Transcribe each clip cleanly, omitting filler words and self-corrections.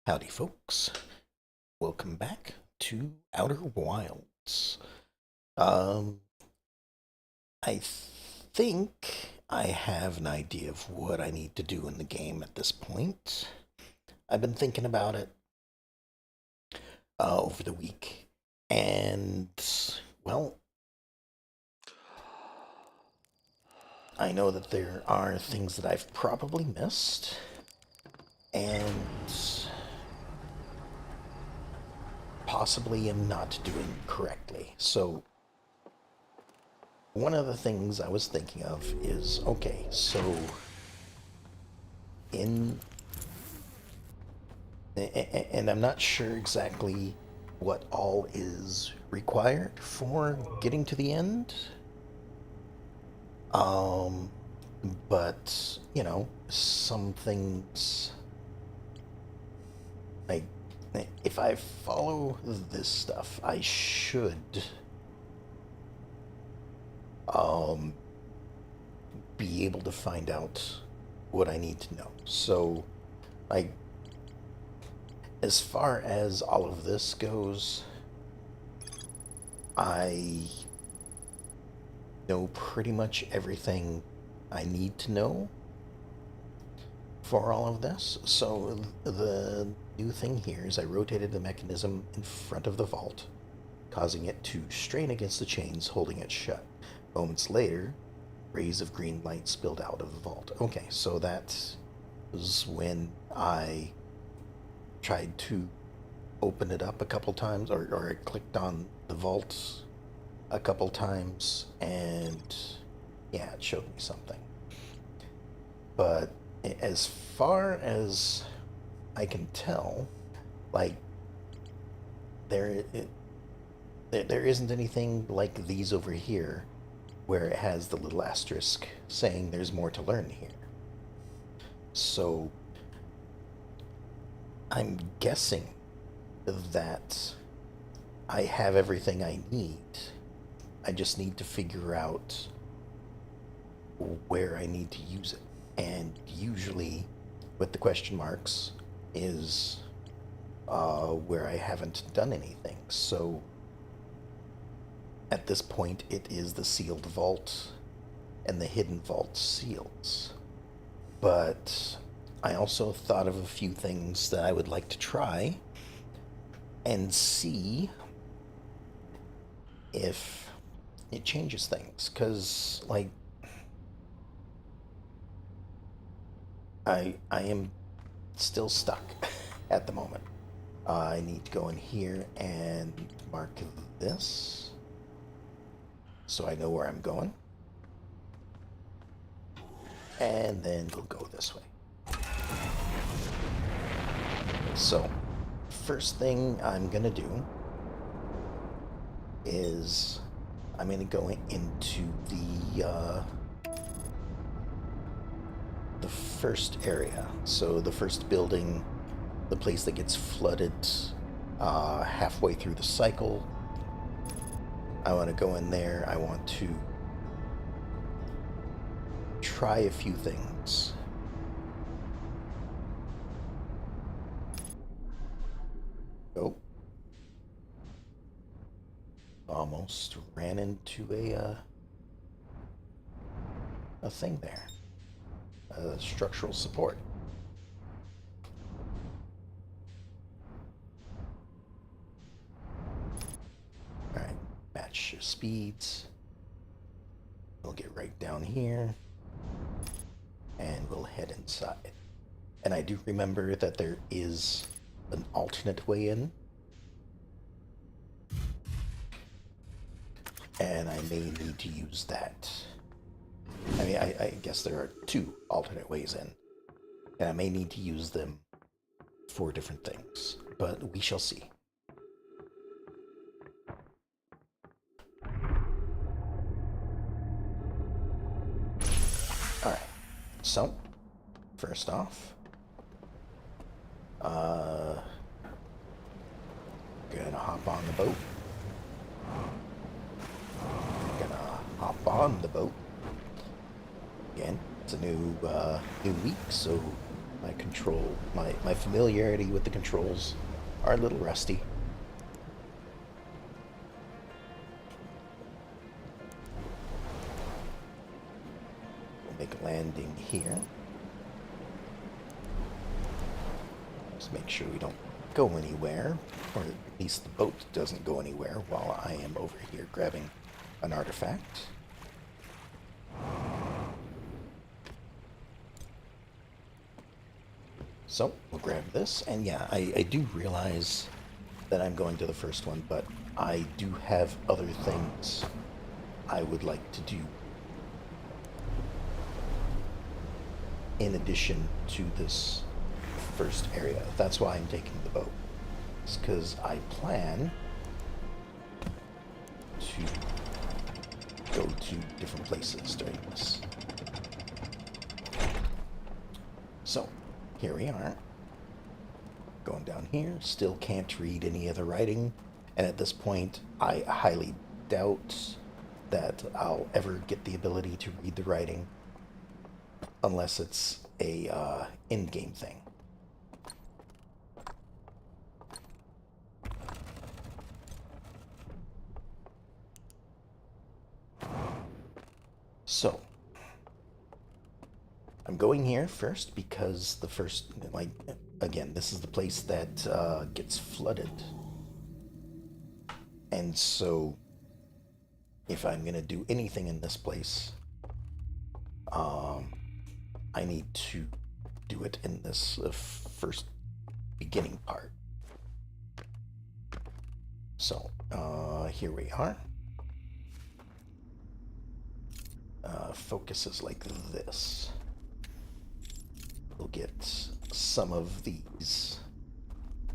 Howdy, folks. Welcome back to Outer Wilds. Um, I think I have an idea of what I need to do in the game at this point. I've been thinking about it over the week, and, well, I know that there are things that I've probably missed, and possibly am not doing correctly. So one of the things I was thinking of is okay, so in and I'm not sure exactly what all is required for getting to the end. Um, but some things like if I follow this stuff, I should um be able to find out what I need to know. So, like, as far as all of this goes, I know pretty much everything I need to know for all of this. So the new thing here is I rotated the mechanism in front of the vault, causing it to strain against the chains holding it shut. Moments later, rays of green light spilled out of the vault. Okay, so that was when I tried to open it up a couple times, or I clicked on the vault a couple times, and yeah, it showed me something. But as far as I can tell, like there, it, there isn't anything like these over here, where it has the little asterisk saying there's more to learn here. So I'm guessing that I have everything I need. I just need to figure out where I need to use it. And usually, with the question marks, is where I haven't done anything. So at this point, it is the sealed vault and the hidden vault seals. But I also thought of a few things that I would like to try and see if it changes things. Because, like, I am still stuck at the moment. I need to go in here and mark this so I know where I'm going. And then we'll go this way. So, first thing I'm gonna do is I'm gonna go into the first area. So the first building, the place that gets flooded halfway through the cycle. I want to go in there. I want to try a few things. Oh, almost ran into a thing there. Structural support. All right, match your speeds. We'll get right down here, and we'll head inside. And I do remember that there is an alternate way in, and I may need to use that. I mean, I guess there are two alternate ways in, and I may need to use them for different things, but we shall see. Alright, so, first off, gonna hop on the boat. Gonna hop on the boat. Again, it's a new week, so my familiarity with the controls are a little rusty. We'll make a landing here. Just make sure we don't go anywhere, or at least the boat doesn't go anywhere while I am over here grabbing an artifact. So, we'll grab this, and yeah, I do realize that I'm going to the first one, but I do have other things I would like to do in addition to this first area. That's why I'm taking the boat. It's because I plan to go to different places during this. So, here we are. Going down here, still can't read any of the writing, and at this point, I highly doubt that I'll ever get the ability to read the writing unless it's a in-game thing. So, I'm going here first because the first, like, again, this is the place that gets flooded. And so, if I'm going to do anything in this place, I need to do it in this first beginning part. So, here we are. Focuses like this. We'll get some of these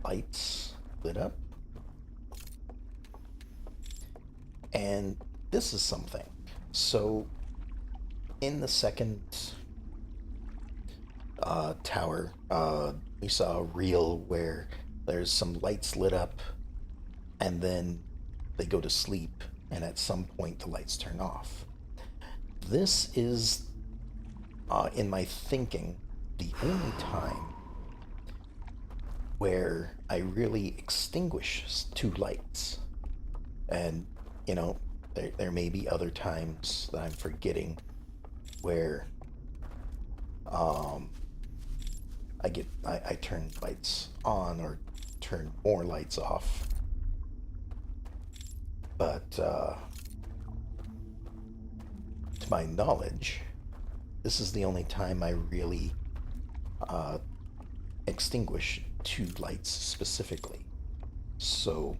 lights lit up. And this is something. So, in the second tower, we saw a reel where there's some lights lit up, and then they go to sleep, and at some point the lights turn off. This is, in my thinking, the only time where I really extinguish two lights. And, you know, there may be other times that I'm forgetting where I turn lights on or turn more lights off. But to my knowledge, this is the only time I really extinguish two lights specifically. So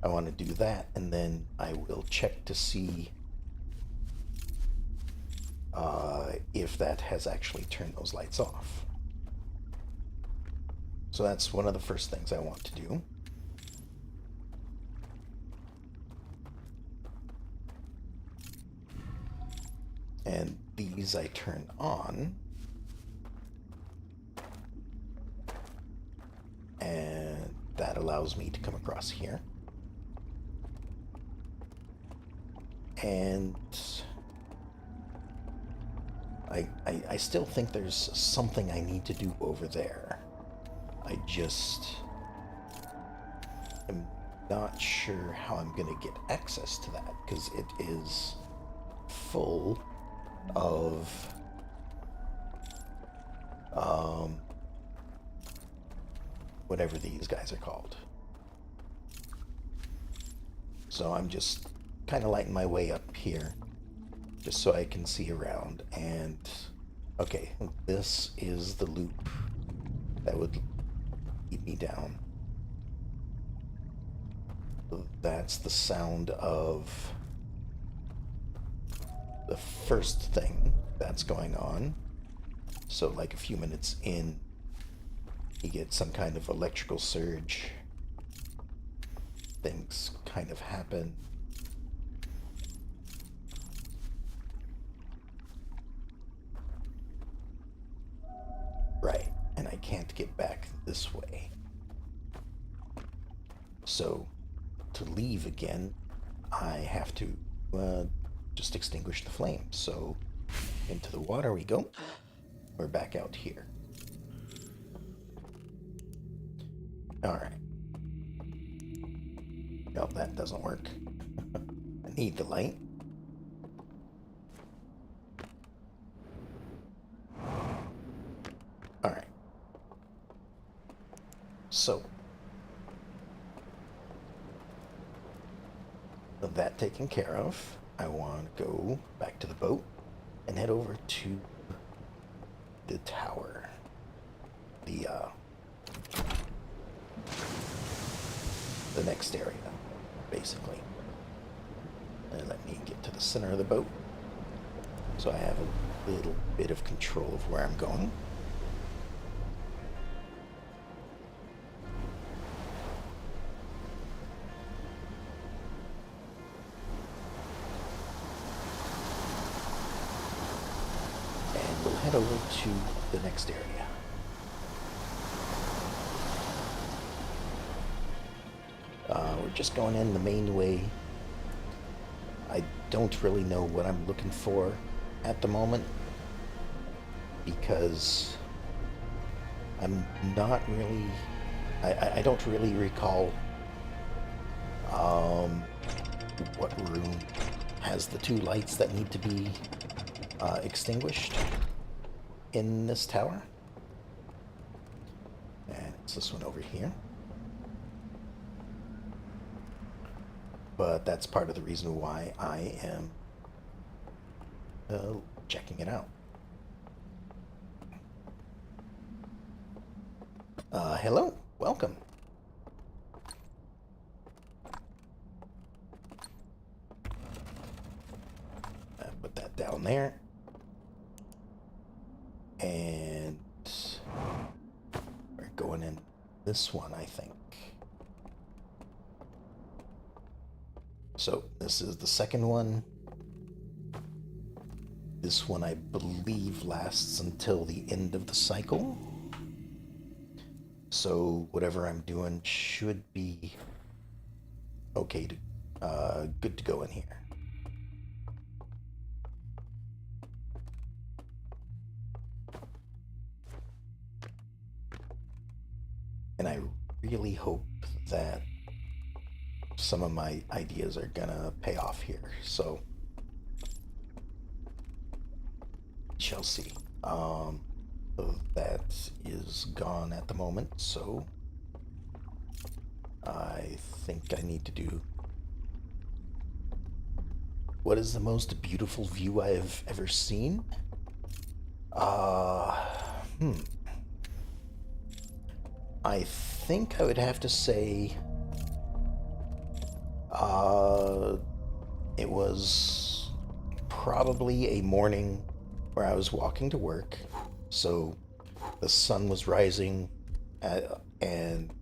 I want to do that, and then I will check to see if that has actually turned those lights off. So that's one of the first things I want to do. And these I turn on. And that allows me to come across here. And I still think there's something I need to do over there. I just am not sure how I'm going to get access to that, because it is full of whatever these guys are called. So I'm just kind of lighting my way up here just so I can see around. And okay, this is the loop that would lead me down. That's the sound of the first thing that's going on. So like a few minutes in, you get some kind of electrical surge. Things kind of happen. Right, and I can't get back this way. So to leave again, I have to just extinguish the flame. So into the water we go. We're back out here. Alright. Nope, that doesn't work. I need the light. Alright. So, with that taken care of, I want to go back to the boat and head over to the tower. The next area, basically. And let me get to the center of the boat so I have a little bit of control of where I'm going. And we'll head over to the next area. We're just going in the main way. I don't really know what I'm looking for at the moment because I'm not really. I don't really recall what room has the two lights that need to be extinguished in this tower. And it's this one over here. But that's part of the reason why I am checking it out. Hello, welcome. Put that down there. And we're going in this one, I think. So this is the second one. This one, I believe, lasts until the end of the cycle. So whatever I'm doing should be okay to good to go in here. And I really hope that some of my ideas are gonna pay off here, so shall see. That is gone at the moment, so I think I need to do what is the most beautiful view I have ever seen. I think I would have to say it was probably a morning where I was walking to work, so the sun was rising, and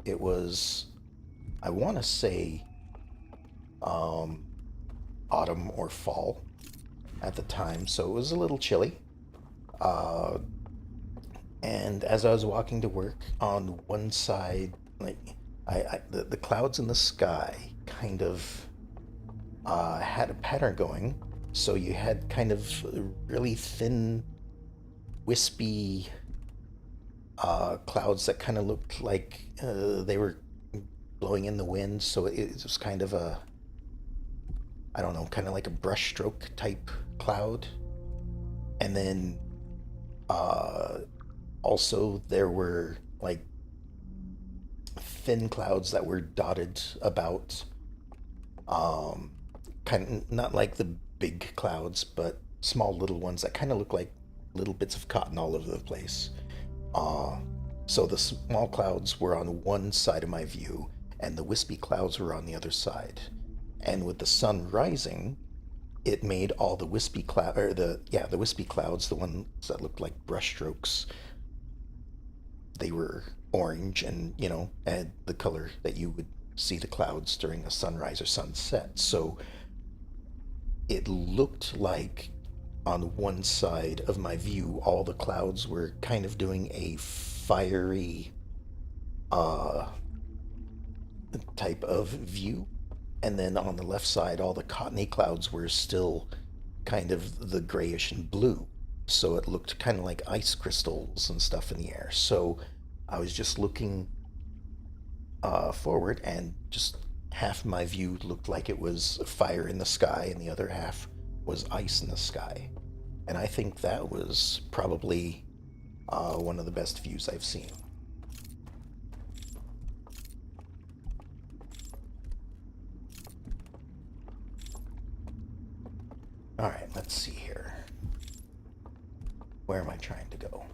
it was, I want to say, autumn or fall at the time, so it was a little chilly. And as I was walking to work, on one side, like the clouds in the sky kind of had a pattern going. So you had kind of really thin, wispy clouds that kind of looked like they were blowing in the wind. So it was kind of a, I don't know, kind of like a brushstroke type cloud. And then also there were like thin clouds that were dotted about, kind of not like the big clouds, but small little ones that kind of look like little bits of cotton all over the place. So the small clouds were on one side of my view, and the wispy clouds were on the other side. And with the sun rising, it made all the wispy cloud, or the wispy clouds, the ones that looked like brushstrokes. They were orange, and had the color that you would see the clouds during a sunrise or sunset. So it looked like on one side of my view, all the clouds were kind of doing a fiery type of view. And then on the left side, all the cottony clouds were still kind of the grayish and blue. So it looked kind of like ice crystals and stuff in the air. So I was just looking forward, and just half my view looked like it was fire in the sky, and the other half was ice in the sky. And I think that was probably one of the best views I've seen. Alright, let's see here. Where am I trying to go?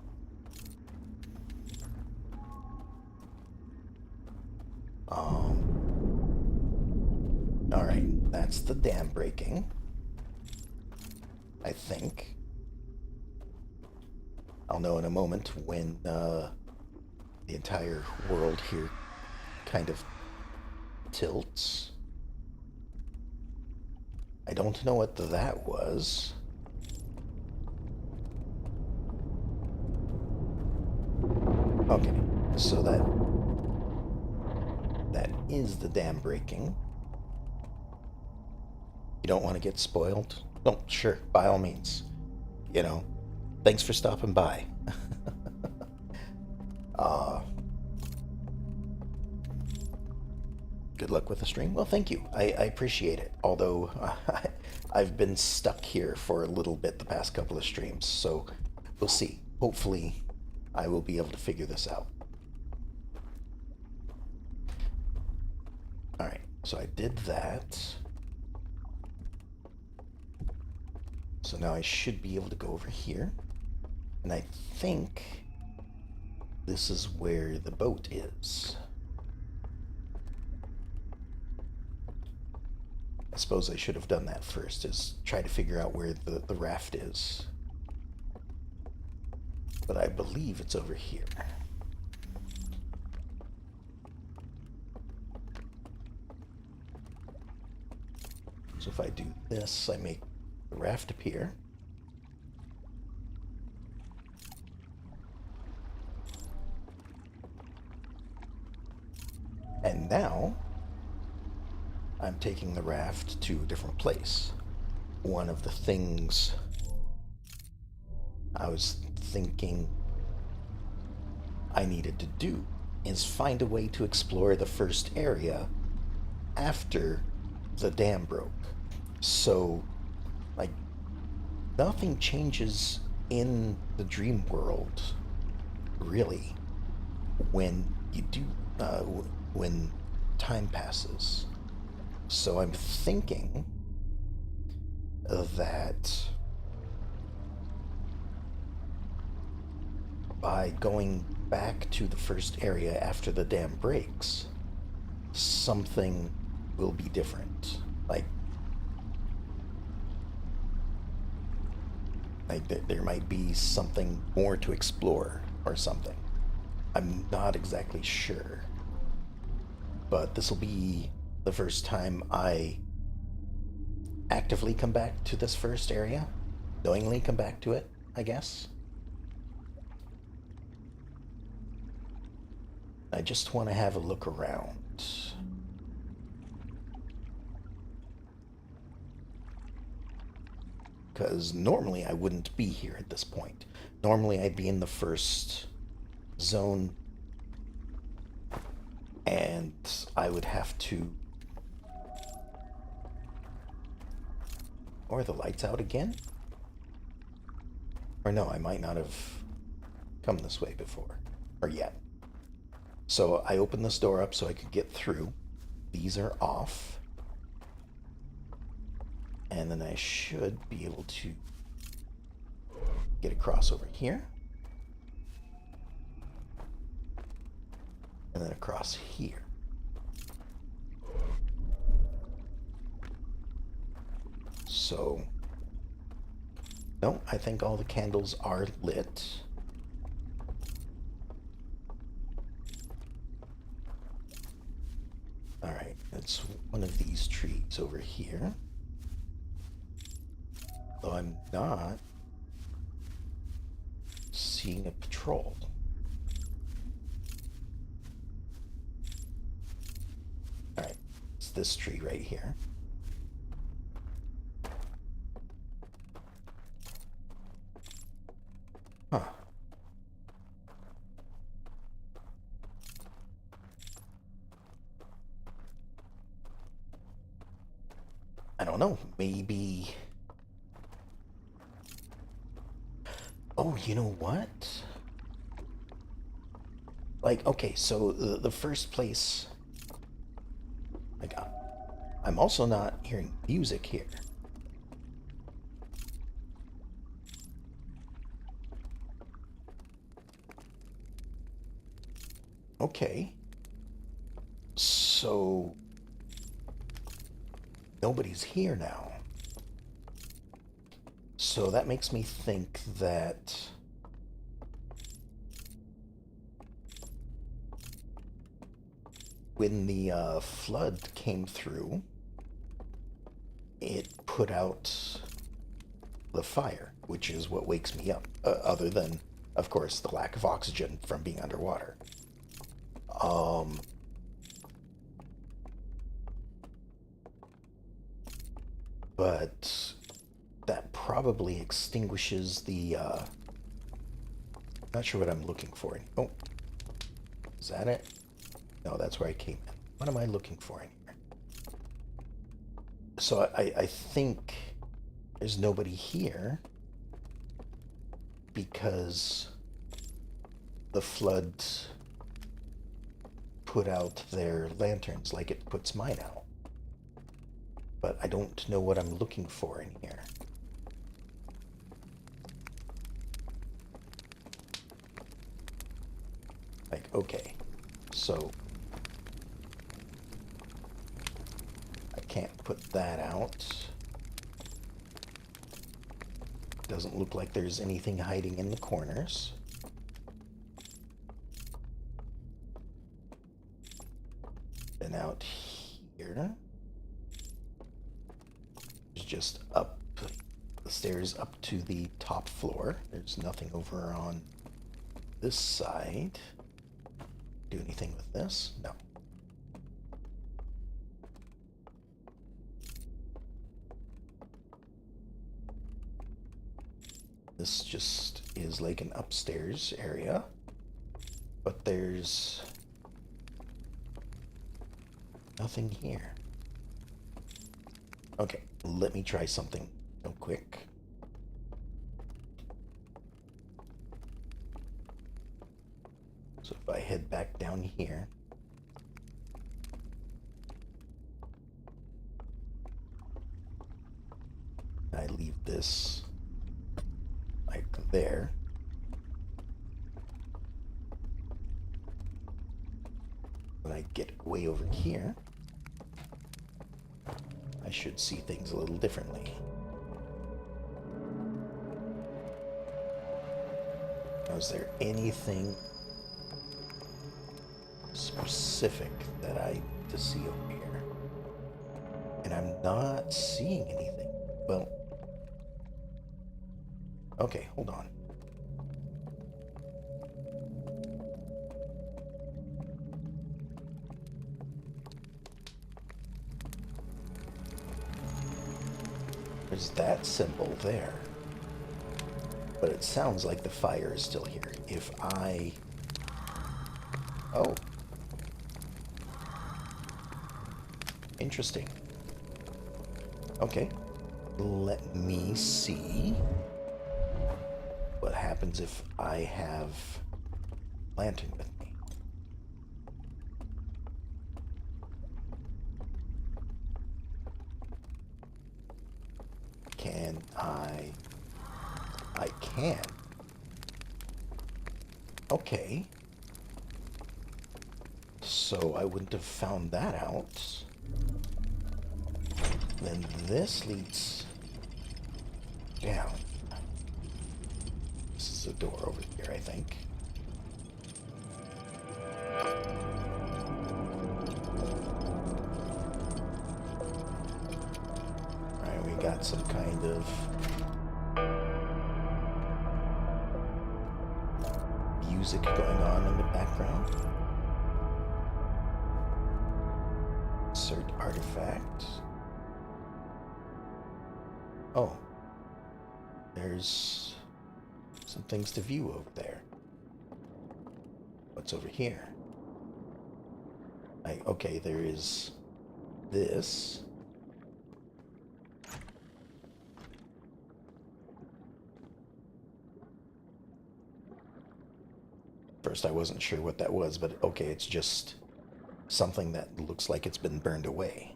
Alright, that's the dam breaking. I think. I'll know in a moment when the entire world here kind of tilts. I don't know what that was. Okay, so that is the dam breaking. You don't want to get spoiled? Oh, sure, by all means. You know, thanks for stopping by. Good luck with the stream. Well, thank you. I appreciate it. Although I've been stuck here for a little bit the past couple of streams, so we'll see. Hopefully, I will be able to figure this out. Alright, so I did that. So now I should be able to go over here. And I think this is where the boat is. I suppose I should have done that first, is try to figure out where the raft is. But I believe it's over here. So if I do this, I make the raft appear. And now I'm taking the raft to a different place. One of the things I was thinking I needed to do is find a way to explore the first area after the dam broke. So, like, nothing changes in the dream world, really, when you do, when time passes. So I'm thinking that by going back to the first area after the dam breaks, something will be different. Like there might be something more to explore or something. I'm not exactly sure. But this will be the first time I actively come back to this first area. Knowingly come back to it, I guess. I just want to have a look around. Because normally I wouldn't be here at this point. Normally I'd be in the first zone and I would have to... Or the lights out again? Or no, I might not have come this way before. Or yet. So I opened this door up so I could get through. These are off. And then I should be able to get across over here. And then across here. So, no, I think all the candles are lit. Alright, it's one of these trees over here. Though I'm not seeing a patrol. Alright, it's this tree right here. Huh. I don't know, maybe... Oh, you know what? Like, okay, so the first place... Like, I'm also not hearing music here. Okay. So... Nobody's here now. So that makes me think that... When the flood came through, it put out the fire, which is what wakes me up, other than, of course, the lack of oxygen from being underwater. But that probably extinguishes the, not sure what I'm looking for. Oh, is that it? No, that's where I came in. What am I looking for in here? So I think there's nobody here because the flood put out their lanterns like it puts mine out. But I don't know what I'm looking for in here. Like, okay, so I can't put that out. Doesn't look like there's anything hiding in the corners. And out here, there's just up the stairs up to the top floor. There's nothing over on this side. Do anything with this? No. This just is like an upstairs area, but there's nothing here. Okay, let me try something real quick. So if I head back down here, I leave this like there. When I get way over here, I should see things a little differently. Now, is there anything specific that I need to see over here? And I'm not seeing anything. Well, okay, hold on. There's that symbol there. But it sounds like the fire is still here. If I... Oh. Interesting. Okay. Let me see what happens if I have lantern with me. Can I can. Okay. So I wouldn't have found that out. Then this leads down. This is a door over here, I think. Alright, we got some kind of music going on in the background. Insert artifact. Oh. There's some things to view over there. What's over here? Okay, there is this. First, I wasn't sure what that was, but okay, it's just something that looks like it's been burned away.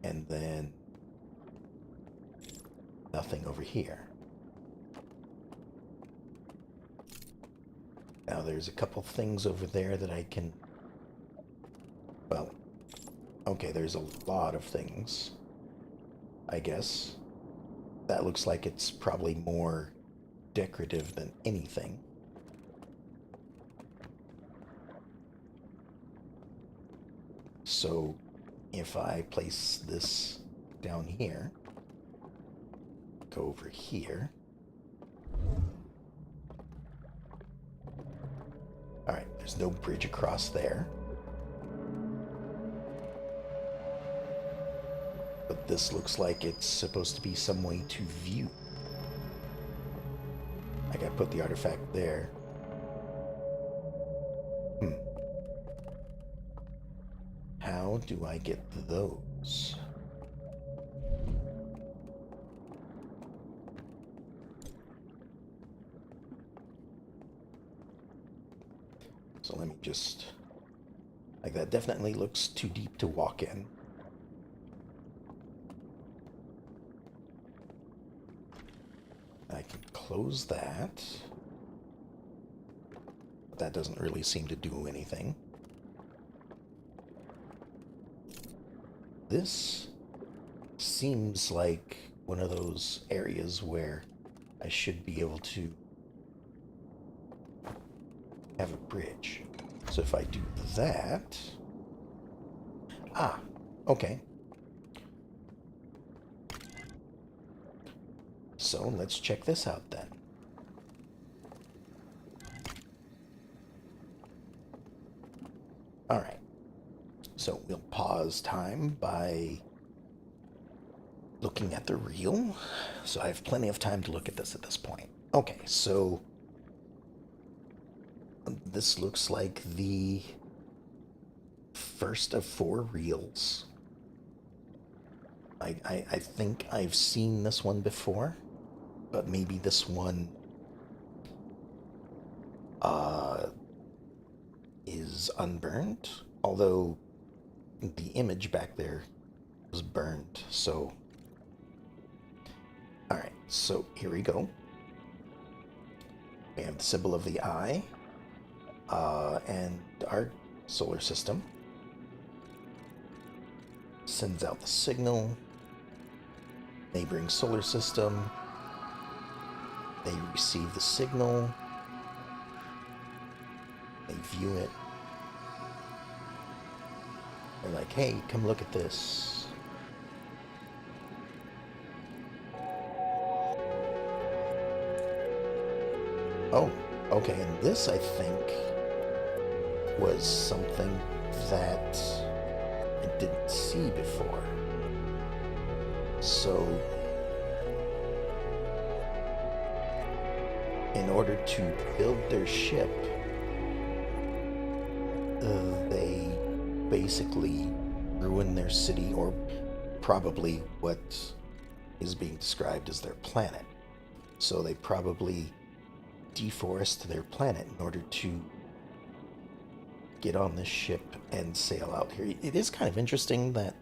And then nothing over here. Now there's a couple things over there that I can... Well, okay, there's a lot of things, I guess. That looks like it's probably more decorative than anything. So if I place this down here, go over here. Alright, there's no bridge across there. But this looks like it's supposed to be some way to view. I gotta put the artifact there. How do I get those? So let me just... Like, that definitely looks too deep to walk in. I can close that. But that doesn't really seem to do anything. This seems like one of those areas where I should be able to have a bridge. So if I do that... Ah, okay. So let's check this out then. Alright. So we'll pause time by looking at the reel. So I have plenty of time to look at this at this point. Okay, so this looks like the first of 4 reels. I think I've seen this one before, but maybe this one is unburned, although the image back there was burned, so... Alright, so here we go. We have the symbol of the eye, and our solar system sends out the signal. Neighboring solar system, they receive the signal, they view it, they're like, hey, come look at this. Oh, okay, and this, I think, was something that I didn't see before. So, in order to build their ship, they basically ruin their city, or probably what is being described as their planet. So they probably deforest their planet in order to get on this ship and sail out here. It is kind of interesting that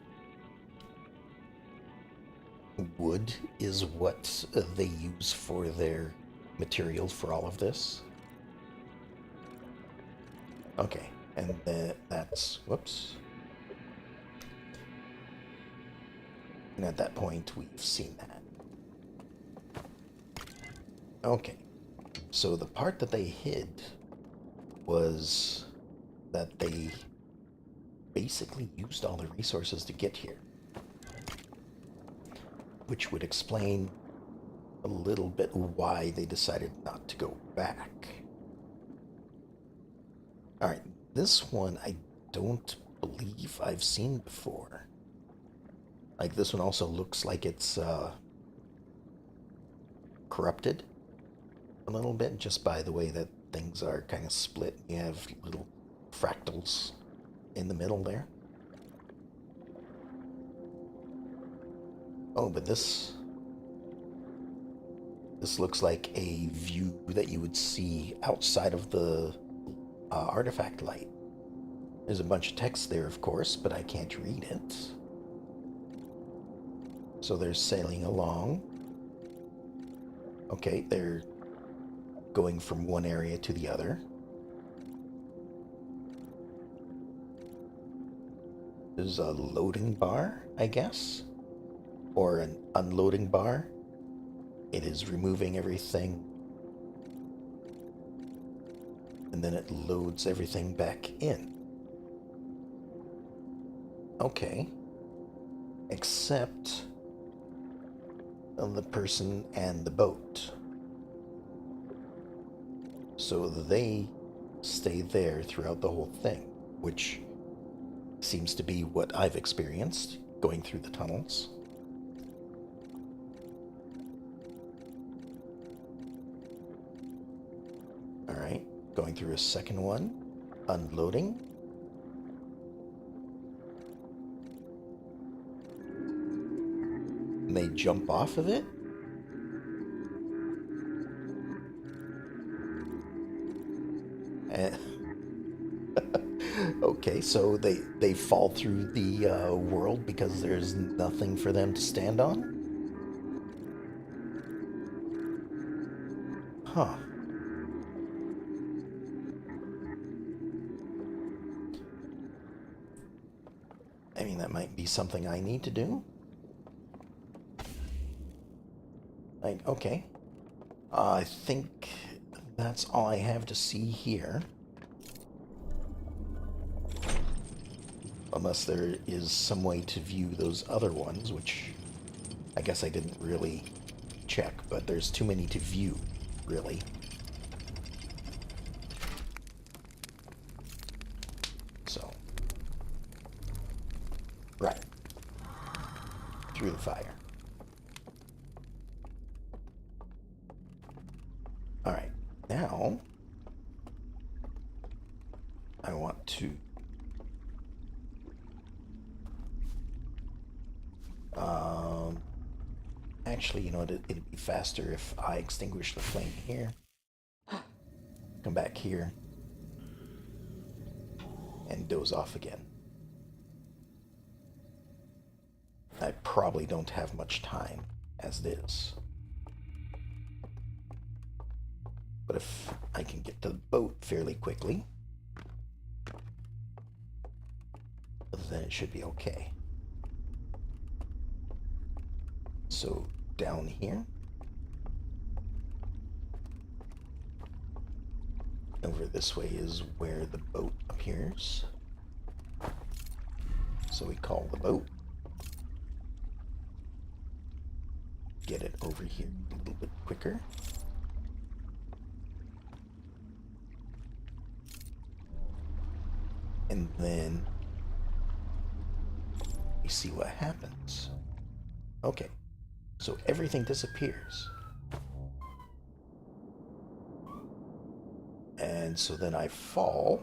wood is what they use for their materials for all of this. Okay, and that's... whoops. And at that point, we've seen that. Okay, so the part that they hid was that they basically used all the resources to get here, which would explain a little bit why they decided not to go back. Alright, this one I don't believe I've seen before. Like, this one also looks like it's corrupted a little bit, just by the way that things are kind of split. You have little fractals in the middle there. Oh, but this This looks like a view that you would see outside of the artifact light. There's a bunch of text there, of course, but I can't read it. So they're sailing along. Okay, they're going from one area to the other. There's a loading bar, I guess, or an unloading bar. It is removing everything, and then it loads everything back in. Okay. Except the person and the boat. So they stay there throughout the whole thing, which seems to be what I've experienced going through the tunnels. Alright, going through a second one, unloading. And they jump off of it. And okay, so they fall through the world because there's nothing for them to stand on? Huh. I mean, that might be something I need to do. Like, okay. I think that's all I have to see here. Unless there is some way to view those other ones, which I guess I didn't really check, but there's too many to view, really. So, right. Through the fire. Alright, now I want to actually, you know, it'd be faster if I extinguish the flame here. Come back here. And doze off again. I probably don't have much time as it is. But if I can get to the boat fairly quickly, then it should be okay. So down here. Over this way is where the boat appears. So we call the boat. Get it over here a little bit quicker. And then we see what happens. Okay, so everything disappears. And so then I fall.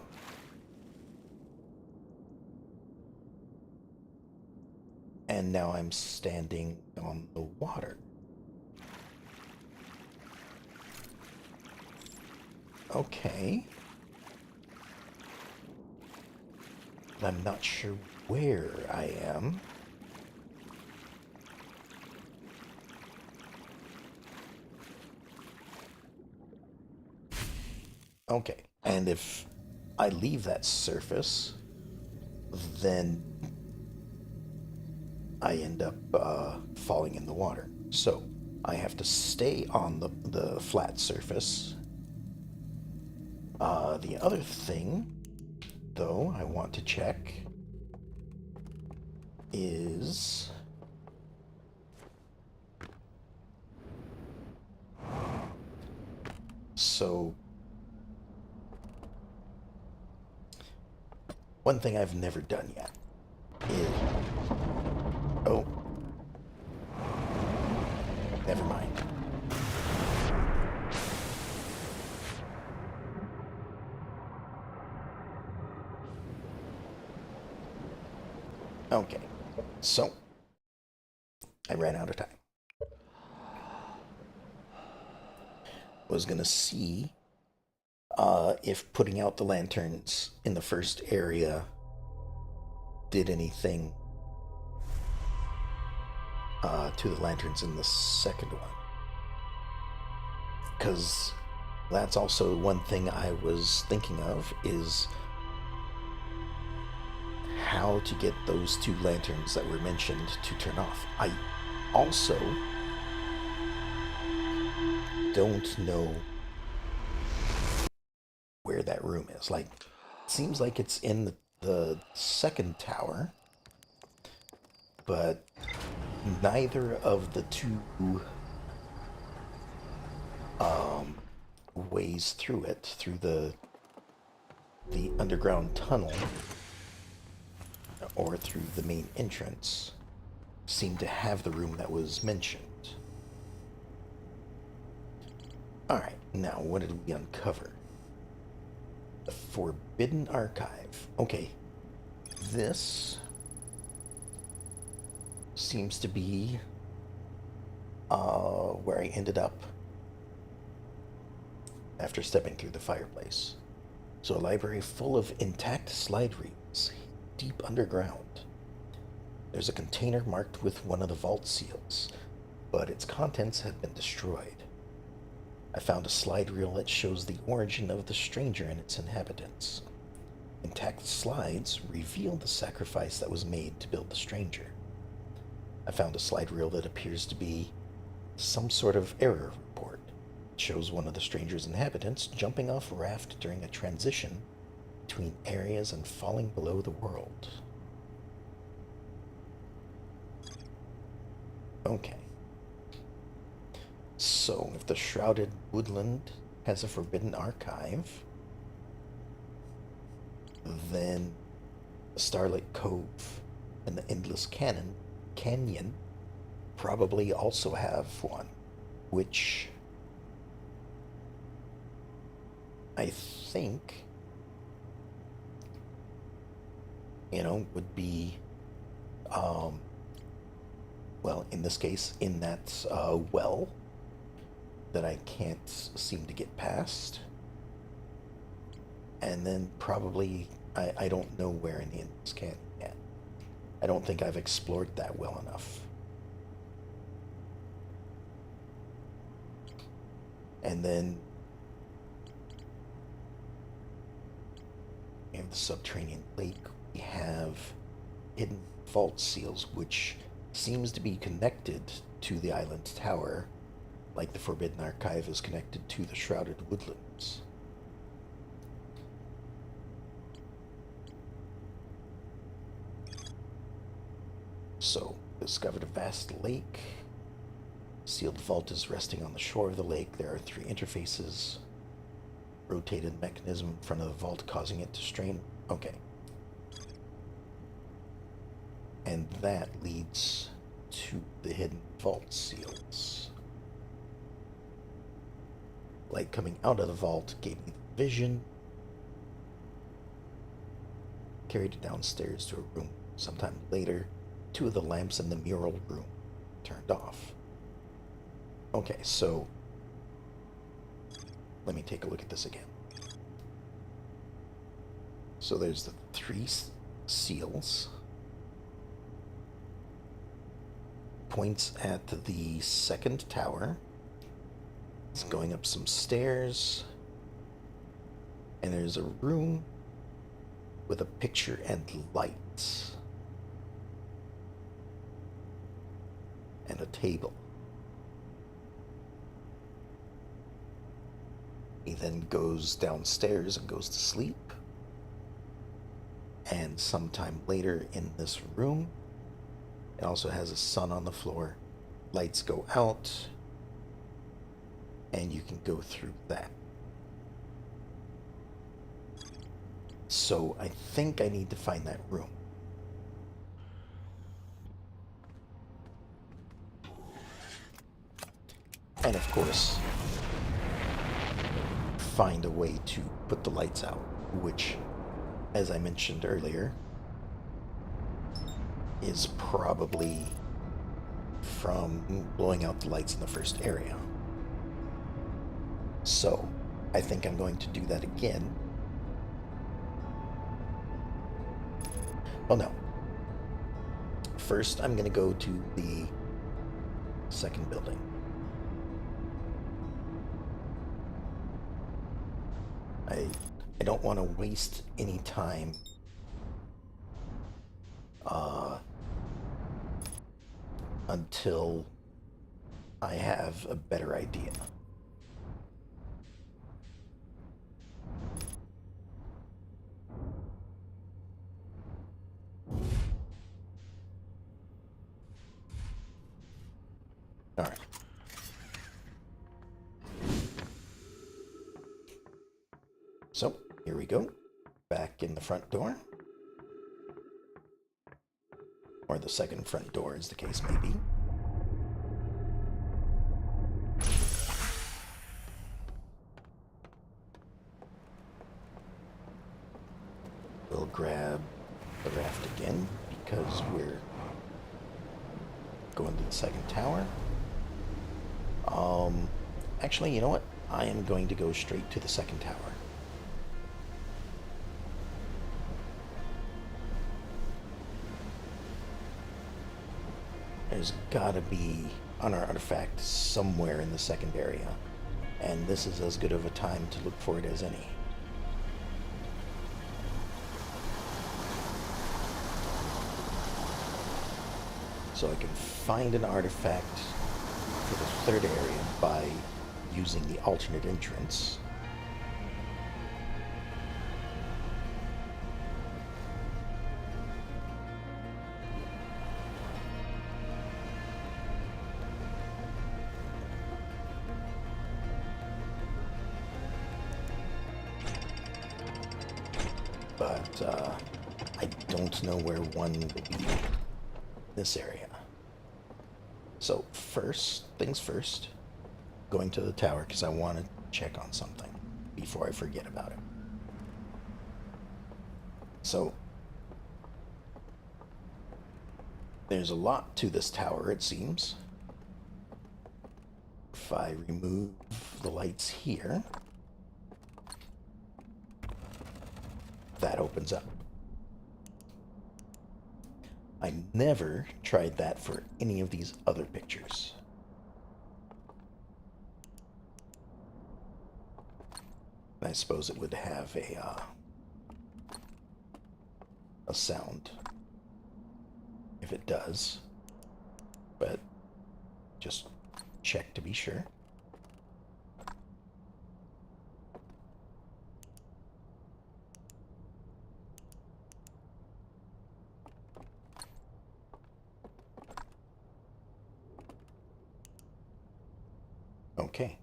And now I'm standing on the water. Okay. I'm not sure where I am. Okay, and if I leave that surface, then I end up falling in the water. So I have to stay on the flat surface. The other thing, though, I want to check is... So, one thing I've never done yet is... Oh. Never mind. Okay, so I ran out of time. was going to see if putting out the lanterns in the first area did anything to the lanterns in the second one. Because that's also one thing I was thinking of, is how to get those two lanterns that were mentioned to turn off. I also don't know where that room is. Like, it seems like it's in the second tower, but neither of the two ways through it, through the underground tunnel or through the main entrance, seem to have the room that was mentioned. Alright, now what did we uncover? The Forbidden Archive. Okay, this seems to be where I ended up after stepping through the fireplace. So a library full of intact slide reels, deep underground. There's a container marked with one of the vault seals, but its contents have been destroyed. I found a slide reel that shows the origin of the stranger and its inhabitants. Intact slides reveal the sacrifice that was made to build the stranger. I found a slide reel that appears to be some sort of error report. It shows one of the stranger's inhabitants jumping off a raft during a transition between areas and falling below the world. Okay. So, if the Shrouded Woodland has a forbidden archive, then Starlight Cove and the Endless Canyon probably also have one, which I think, would be, well, in this case, in that well that I can't seem to get past. And then probably, I don't know where in the Endless Canyon yet. I don't think I've explored that well enough. And then in the subterranean lake, we have hidden vault seals, which seems to be connected to the island tower, like the Forbidden Archive is connected to the Shrouded Woodlands. So, discovered a vast lake. Sealed vault is resting on the shore of the lake. There are 3 interfaces. Rotated mechanism in front of the vault causing it to strain. Okay. And that leads to the hidden vault seals. Light coming out of the vault gave me the vision. Carried it downstairs to a room. Sometime later, 2 of the lamps in the mural room turned off. Okay, so let me take a look at this again. So there's the 3 seals. Points at the second tower. It's going up some stairs. And there's a room with a picture and lights. And a table. He then goes downstairs and goes to sleep. And sometime later in this room, it also has a sun on the floor. Lights go out. And you can go through that. So I think I need to find that room. And of course, find a way to put the lights out, which, as I mentioned earlier, is probably from blowing out the lights in the first area. So, I think I'm going to do that again. Well, no. First, I'm going to go to the second building. I don't want to waste any time until I have a better idea. All right. So, here we go. Back in the front door. Or the second front door, as the case may be. We'll grab the raft again, because we're going to the second tower. Actually, you know what? I am going to go straight to the second tower. There's gotta be an artifact somewhere in the second area, and this is as good of a time to look for it as any. So I can find an artifact for the third area by using the alternate entrance. But I don't know where one will be. This area. So first things first, going to the tower because I want to check on something before I forget about it. So there's a lot to this tower, it seems. If I remove the lights here, that opens up. I never tried that for any of these other pictures. I suppose it would have a sound if it does, but just check to be sure. Okay.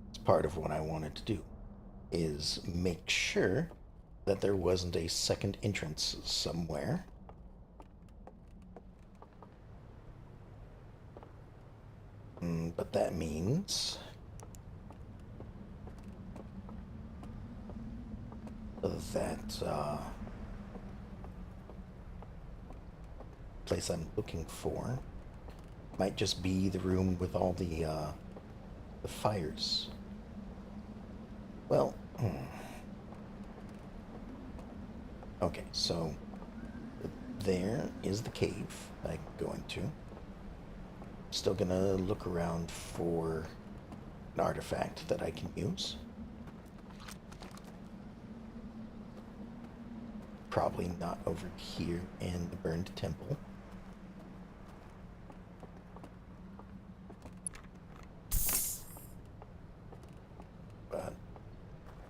It's part of what I wanted to do, is make sure that there wasn't a second entrance somewhere. But that means that place I'm looking for might just be the room with all the fires. Well, okay, so there is the cave I can go into. Still gonna look around for an artifact that I can use. Probably not over here in the burned temple. But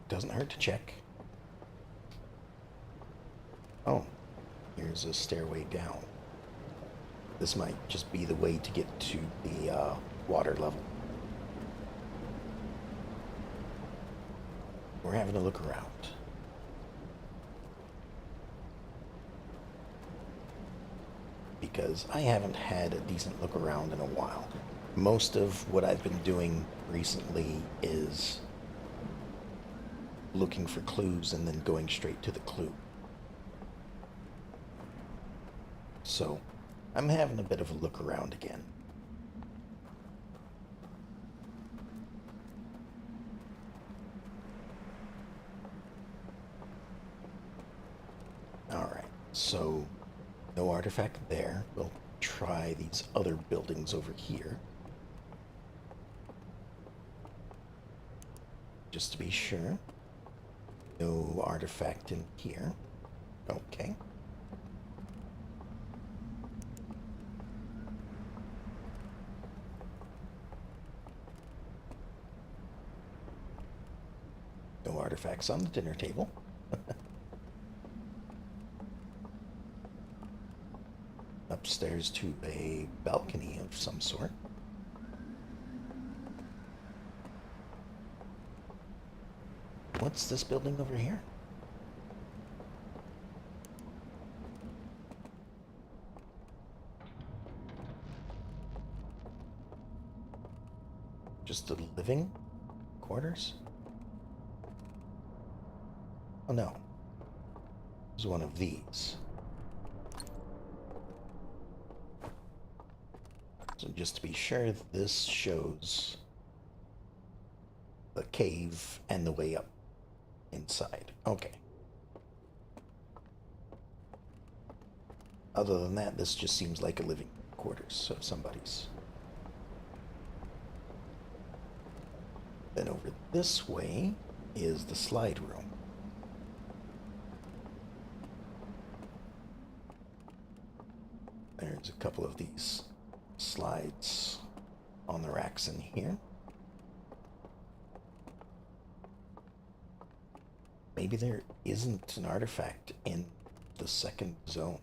doesn't hurt to check. Oh, here's a stairway down. This might just be the way to get to the water level. We're having a look around. Because I haven't had a decent look around in a while. Most of what I've been doing recently is looking for clues and then going straight to the clue. So I'm having a bit of a look around again. So, no artifact there. We'll try these other buildings over here. Just to be sure. No artifact in here. Okay. No artifacts on the dinner table. Upstairs to a balcony of some sort. What's this building over here? Just the living quarters? Oh no. It was one of these. So just to be sure, this shows the cave and the way up inside. Okay. Other than that, this just seems like a living quarters, so somebody's. Then over this way is the slide room. There's a couple of these slides on the racks in here. Maybe there isn't an artifact in the second zone.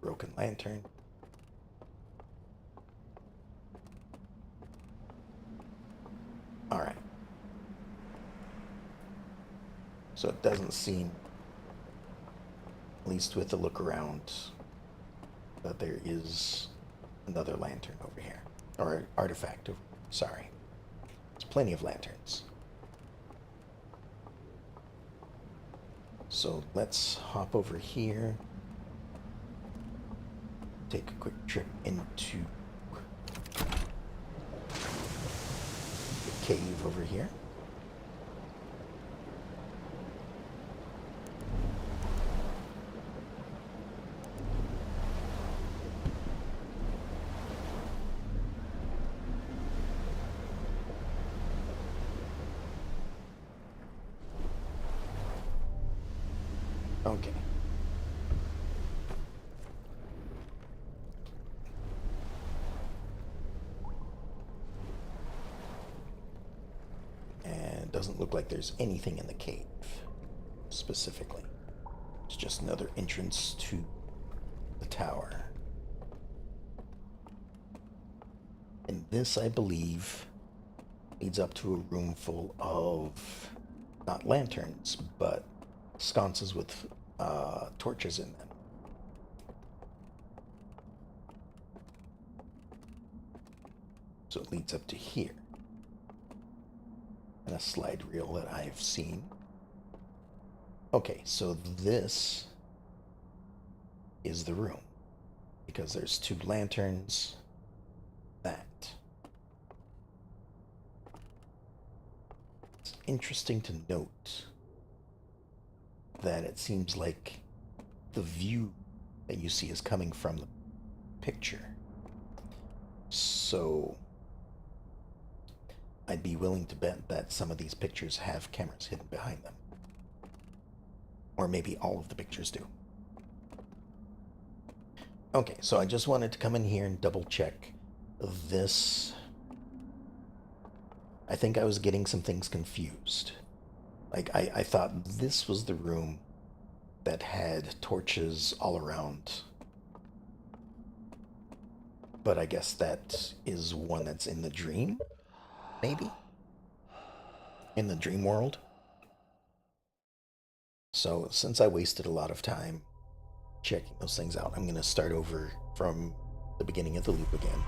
Broken lantern. All right. So it doesn't seem, at least with the look around, that there is another lantern over here. Or artifact over here. Sorry. There's plenty of lanterns. So let's hop over here. Take a quick trip into the cave over here. Okay. And doesn't look like there's anything in the cave, specifically. It's just another entrance to the tower. And this, I believe, leads up to a room full of, not lanterns, but sconces with torches in them. So it leads up to here. And a slide reel that I've seen. Okay, so this is the room. Because there's two lanterns. That. It's interesting to note that it seems like the view that you see is coming from the picture. So I'd be willing to bet that some of these pictures have cameras hidden behind them. Or maybe all of the pictures do. Okay, so I just wanted to come in here and double check this. I think I was getting some things confused. Like, I thought this was the room that had torches all around. But I guess that is one that's in the dream? Maybe? In the dream world? So, since I wasted a lot of time checking those things out, I'm going to start over from the beginning of the loop again.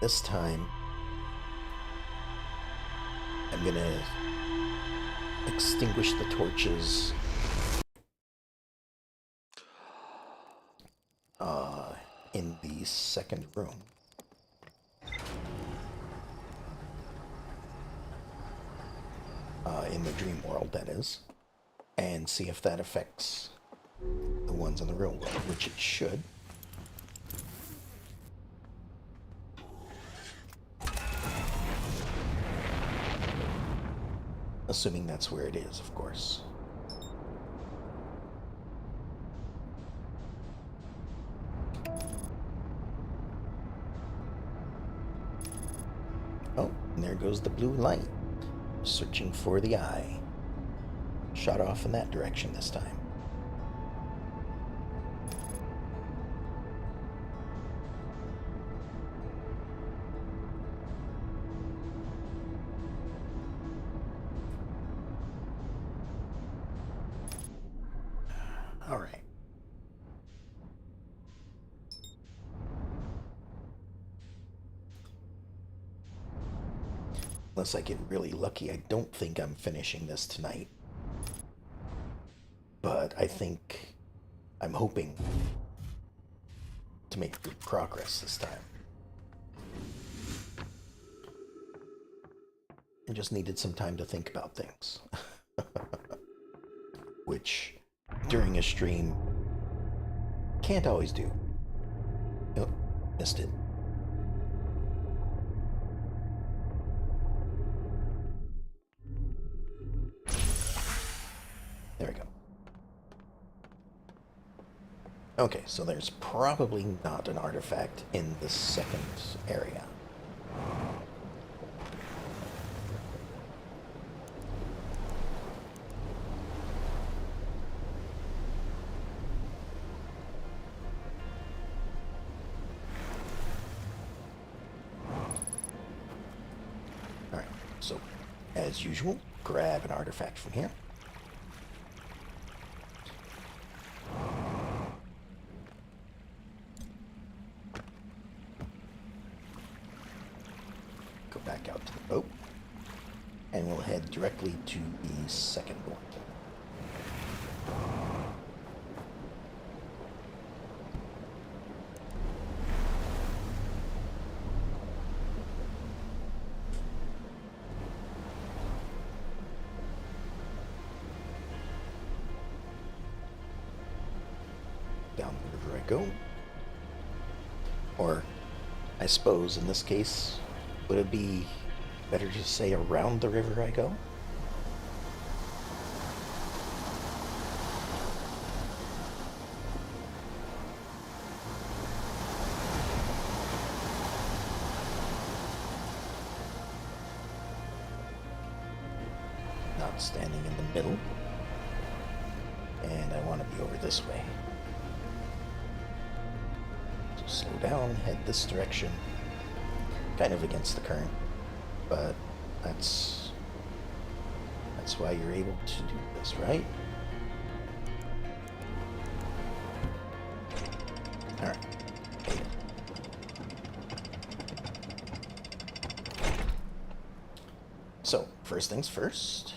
This time, I'm going to extinguish the torches in the second room. in the dream world, that is, and see if that affects the ones in the real world, which it should. Assuming that's where it is, of course. Oh, and there goes the blue light. Searching for the eye. Shot off in that direction this time. All right. Unless I get really lucky, I don't think I'm finishing this tonight. But I'm hoping to make good progress this time. I just needed some time to think about things. Which, during a stream, can't always do. Oh, missed it. There we go. Okay, so there's probably not an artifact in the second area. Alright, so as usual, grab an artifact from here. Go back out to the boat, and we'll head directly to the second one. Down the river I go. Or, I suppose in this case, would it be better to say around the river I go? Not standing in the middle. And I want to be over this way. So slow down, head this direction. Kind of against the current, but that's why you're able to do this, right? All right. So, first things first,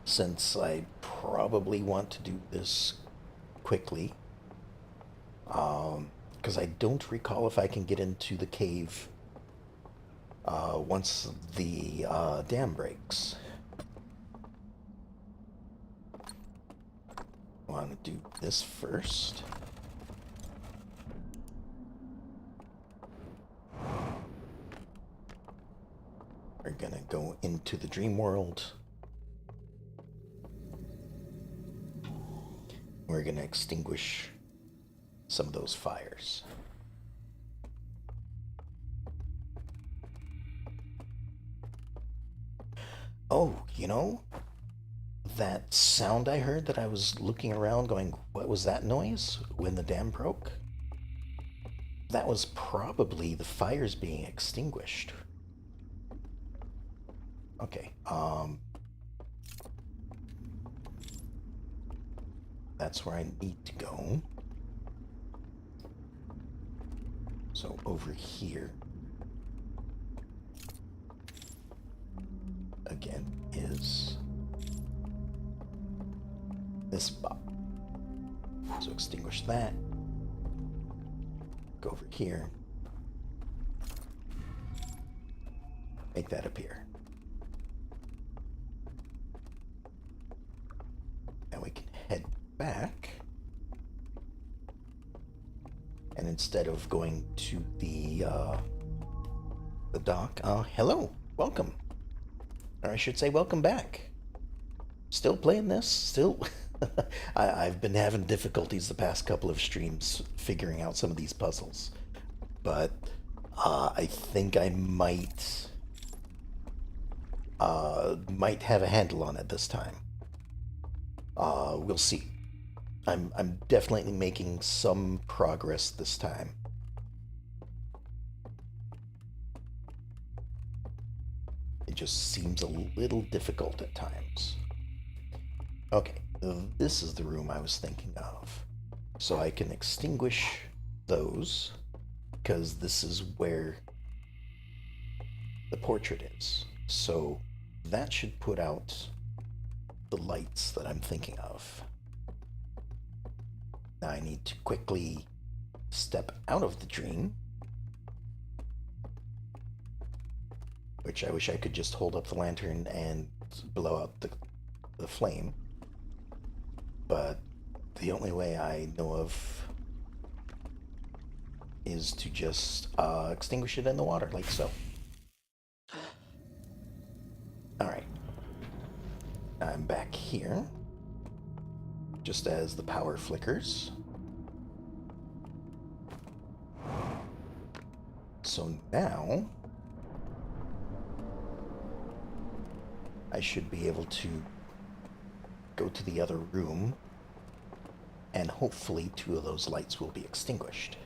since I probably want to do this quickly, because I don't recall if I can get into the cave once the dam breaks. I want to do this first. We're gonna go into the dream world. We're gonna extinguish some of those fires. Oh, you know, that sound I heard that I was looking around going, what was that noise when the dam broke? That was probably the fires being extinguished. Okay, that's where I need to go. So over here, again, is this spot. So extinguish that. Go over here. Make that appear. back. And instead of going to the dock, hello, welcome. Or I should say welcome back. Still playing this? Still... I've been having difficulties the past couple of streams figuring out some of these puzzles. But I think I might have a handle on it this time. We'll see. I'm definitely making some progress this time. It just seems a little difficult at times. Okay, this is the room I was thinking of. So I can extinguish those, because this is where the portrait is. So that should put out the lights that I'm thinking of. Now I need to quickly step out of the dream, which I wish I could just hold up the lantern and blow out the flame. But the only way I know of is to just extinguish it in the water, like so. Alright. I'm back here, just as the power flickers. So now I should be able to go to the other room, and hopefully 2 of those lights will be extinguished.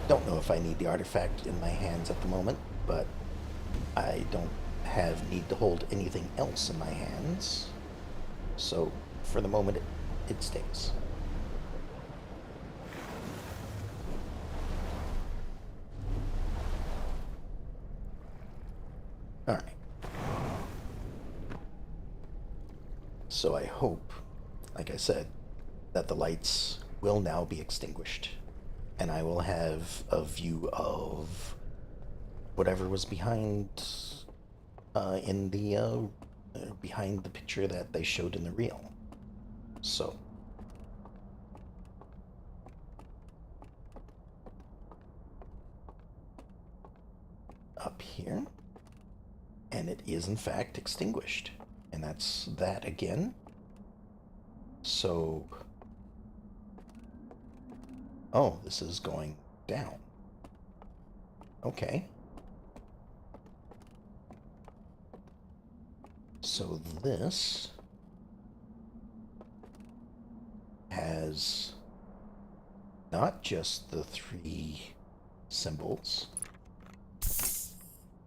Don't know if I need the artifact in my hands at the moment, but I don't have need to hold anything else in my hands. So for the moment, it stays. All right. So I hope, like I said, that the lights will now be extinguished, and I will have a view of whatever was behind behind the picture that they showed in the reel. So up here, and it is in fact extinguished, and that's that again. So, oh, this is going down. Okay. So this has not just the 3 symbols,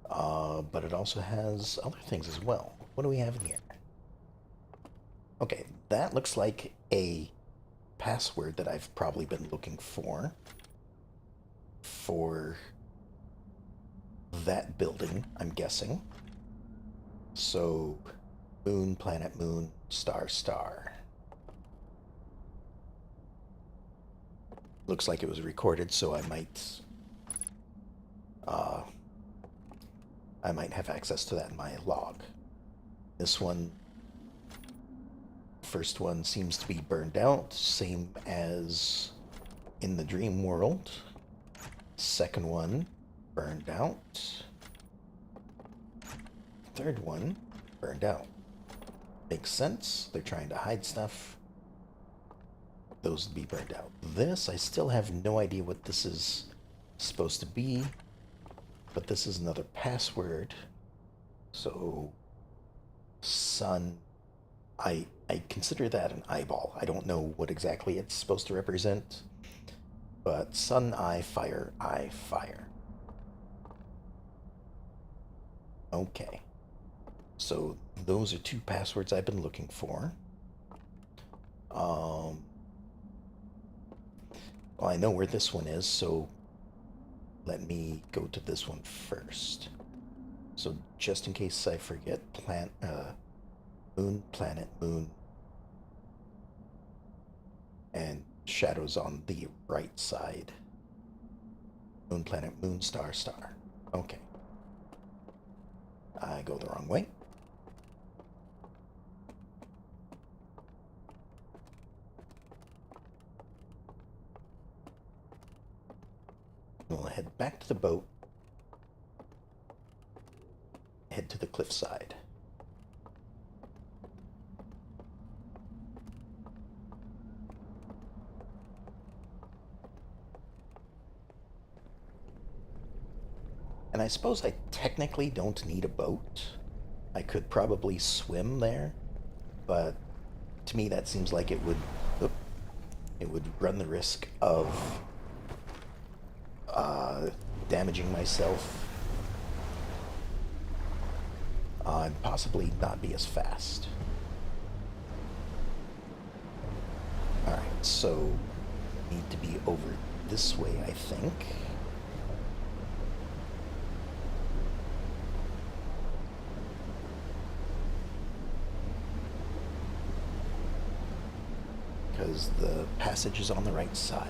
but it also has other things as well. What do we have in here? Okay, that looks like a password that I've probably been looking for that building, I'm guessing. So, moon, planet, moon, star, star. Looks like it was recorded, so I might have access to that in my log. This one, first one, seems to be burned out, same as in the dream world. Second one, burned out. Third one, burned out. Makes sense. They're trying to hide stuff. Those would be burned out. This, I still have no idea what this is supposed to be, but this is another password. So, sun, I consider that an eyeball. I don't know what exactly it's supposed to represent, but sun, eye, fire, eye, fire. Okay. So those are 2 passwords I've been looking for. Well, I know where this one is, so let me go to this one first. So just in case I forget, moon, planet, moon, and shadows on the right side. Moon, planet, moon, star, star. Okay. I go the wrong way. We'll head back to the boat. Head to the cliffside. And I suppose I technically don't need a boat. I could probably swim there, but to me that seems like it would run the risk of damaging myself and possibly not be as fast. Alright, so need to be over this way, I think. Because the passage is on the right side.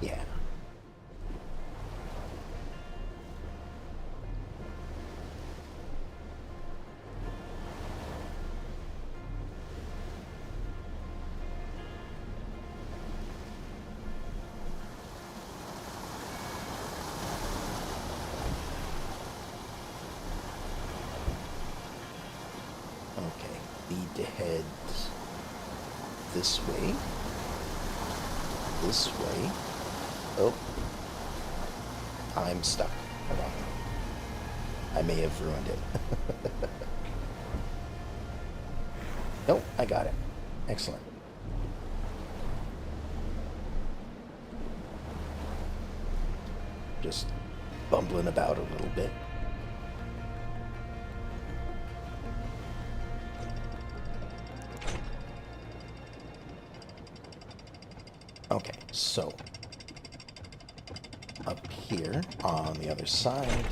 Yeah. Okay, need to head this way. This way. Oh. I'm stuck. Hold on. I may have ruined it. Nope, I got it. Excellent. Just bumbling about a little bit. Okay, so up here on the other side,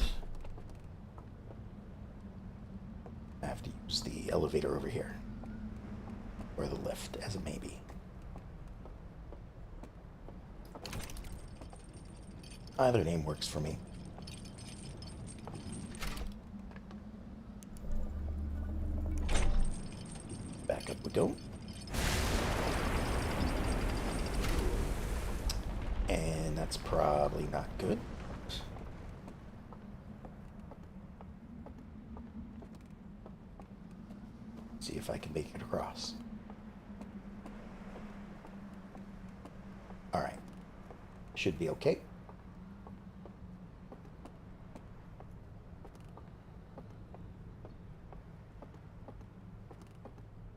I have to use the elevator over here, or the lift, as it may be. Either name works for me. Back up we go. And that's probably not good. See if I can make it across. Alright. Should be okay.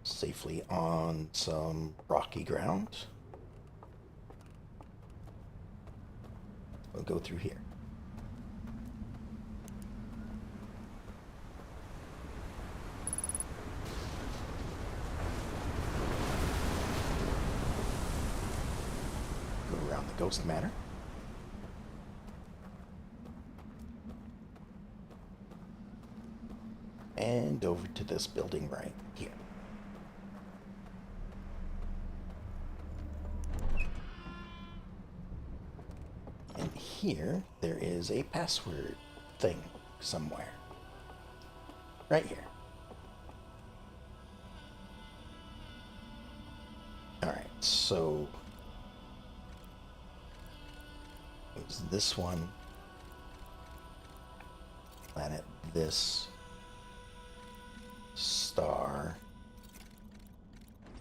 Safely on some rocky ground. We'll go through here. Go around the Ghost Manor. And over to this building right here. And here, there is a password thing somewhere. Right here. Alright, so it was this one. Planet this. Star.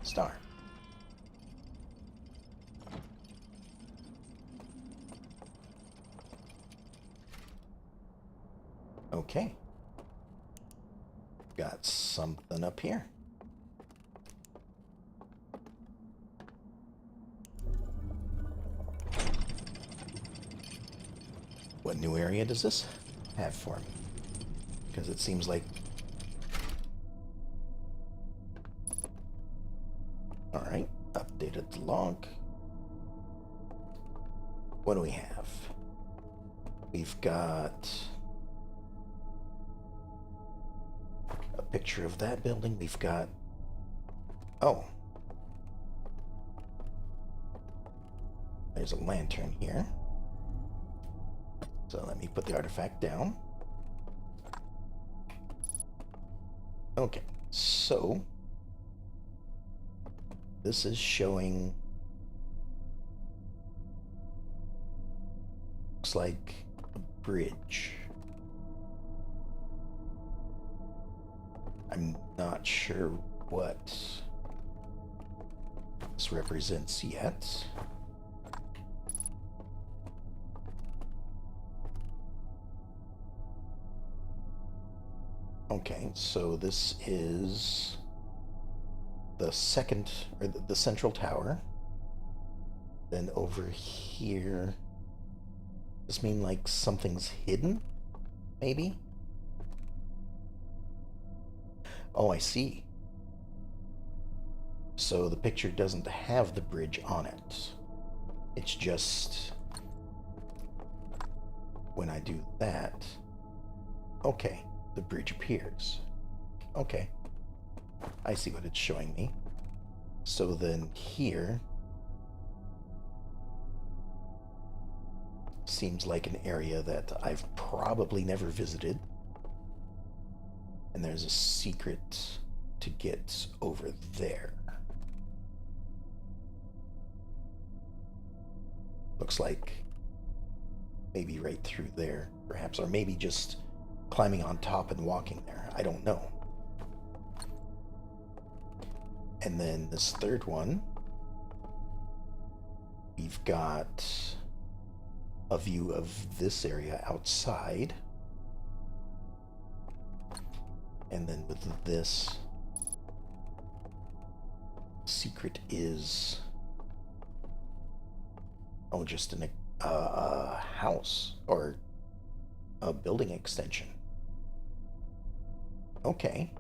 Star. Okay. Got something up here. What new area does this have for me? Because it seems like... Alright, updated the log. What do we have? We've got a picture of that building. We've got Oh. There's a lantern here. So let me put the artifact down. Okay, so this is showing, looks like a bridge. I'm not sure what this represents yet. Okay, so this is the second, or the central tower. Then over here, does this mean like something's hidden? Maybe? Oh, I see. So the picture doesn't have the bridge on it. It's just when I do that. Okay, the bridge appears. Okay. I see what it's showing me. So then here seems like an area that I've probably never visited. And there's a secret to get over there. Looks like maybe right through there, perhaps, or maybe just climbing on top and walking there. I don't know. And then this third one, we've got a view of this area outside. And then with this, secret is, oh, just a house or a building extension. Okay.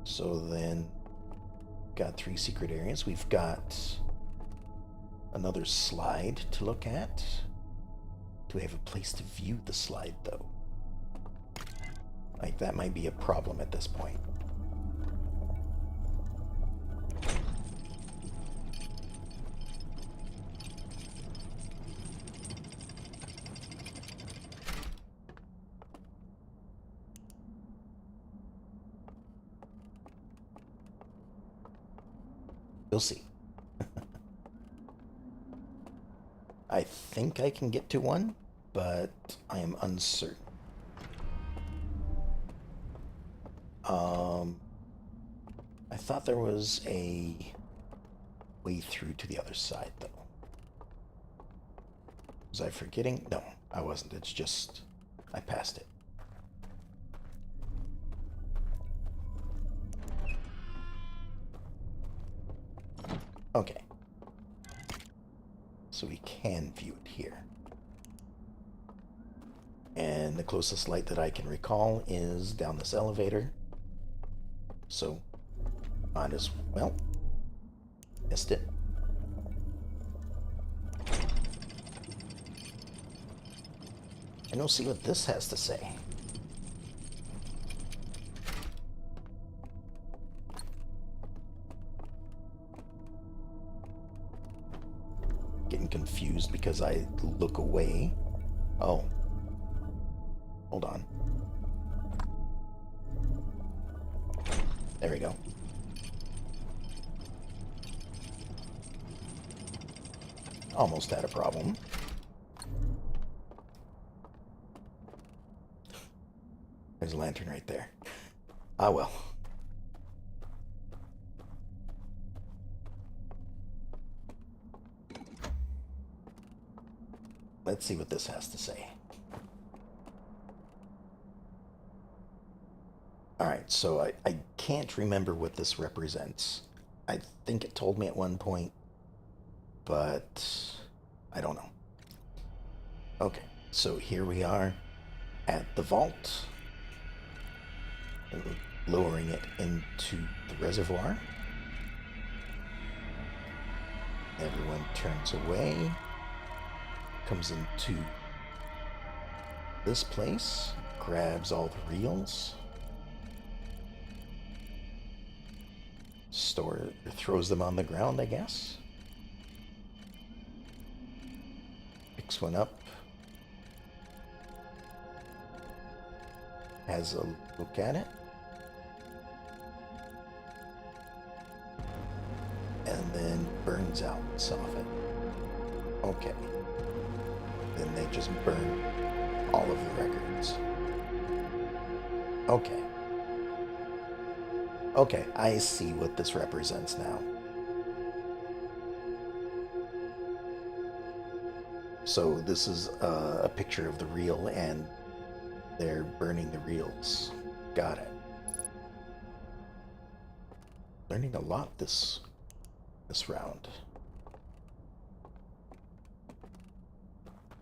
So then, got 3 secret areas. We've got another slide to look at. Do we have a place to view the slide, though? Like, that might be a problem at this point. We'll see. I think I can get to one, but I am uncertain. I thought there was a way through to the other side, though. Was I forgetting? No, I wasn't. It's just I passed it. Okay. So we can view it here. And the closest light that I can recall is down this elevator. So, might as well. Missed it. And we'll see what this has to say. Getting confused because I look away. Oh. Hold on. There we go. Almost had a problem. There's a lantern right there. Ah, well. Let's see what this has to say. Alright, so I can't remember what this represents. I think it told me at one point, but I don't know. Okay, so here we are at the vault, lowering it into the reservoir. Everyone turns away, comes into this place, grabs all the reels. Throws them on the ground, I guess. Picks one up. Has a look at it. And then burns out some of it. Okay. Then they just burn all of the records. Okay. Okay, I see what this represents now. So this is a picture of the reel, and they're burning the reels. Got it. Learning a lot this round.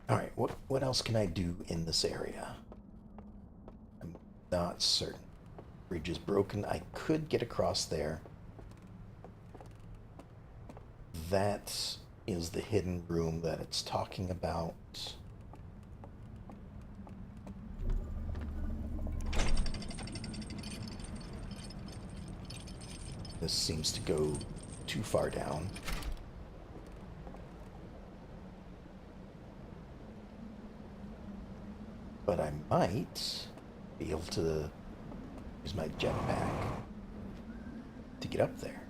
All right, what else can I do in this area? I'm not certain. Bridge is broken. I could get across there. That is the hidden room that it's talking about. This seems to go too far down. But I might be able to use my jetpack to get up there.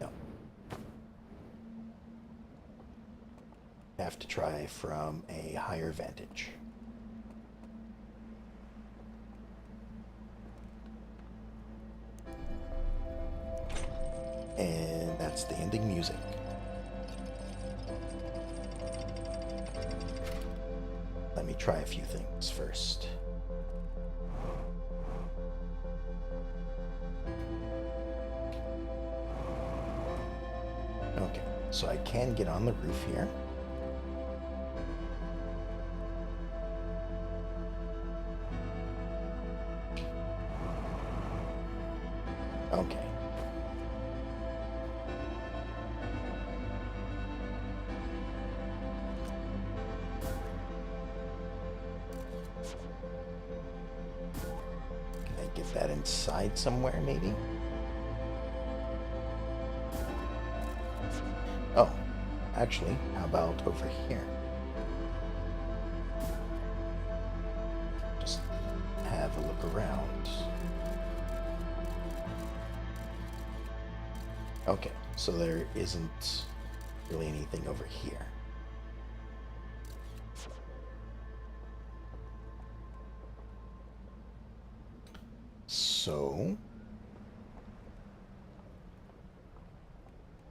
No. Have to try from a higher vantage. And that's the ending music. Let me try a few things first. Okay, so I can get on the roof here. Okay. Get that inside somewhere, maybe? Oh, actually, how about over here? Just have a look around. Okay, so there isn't really anything over here. So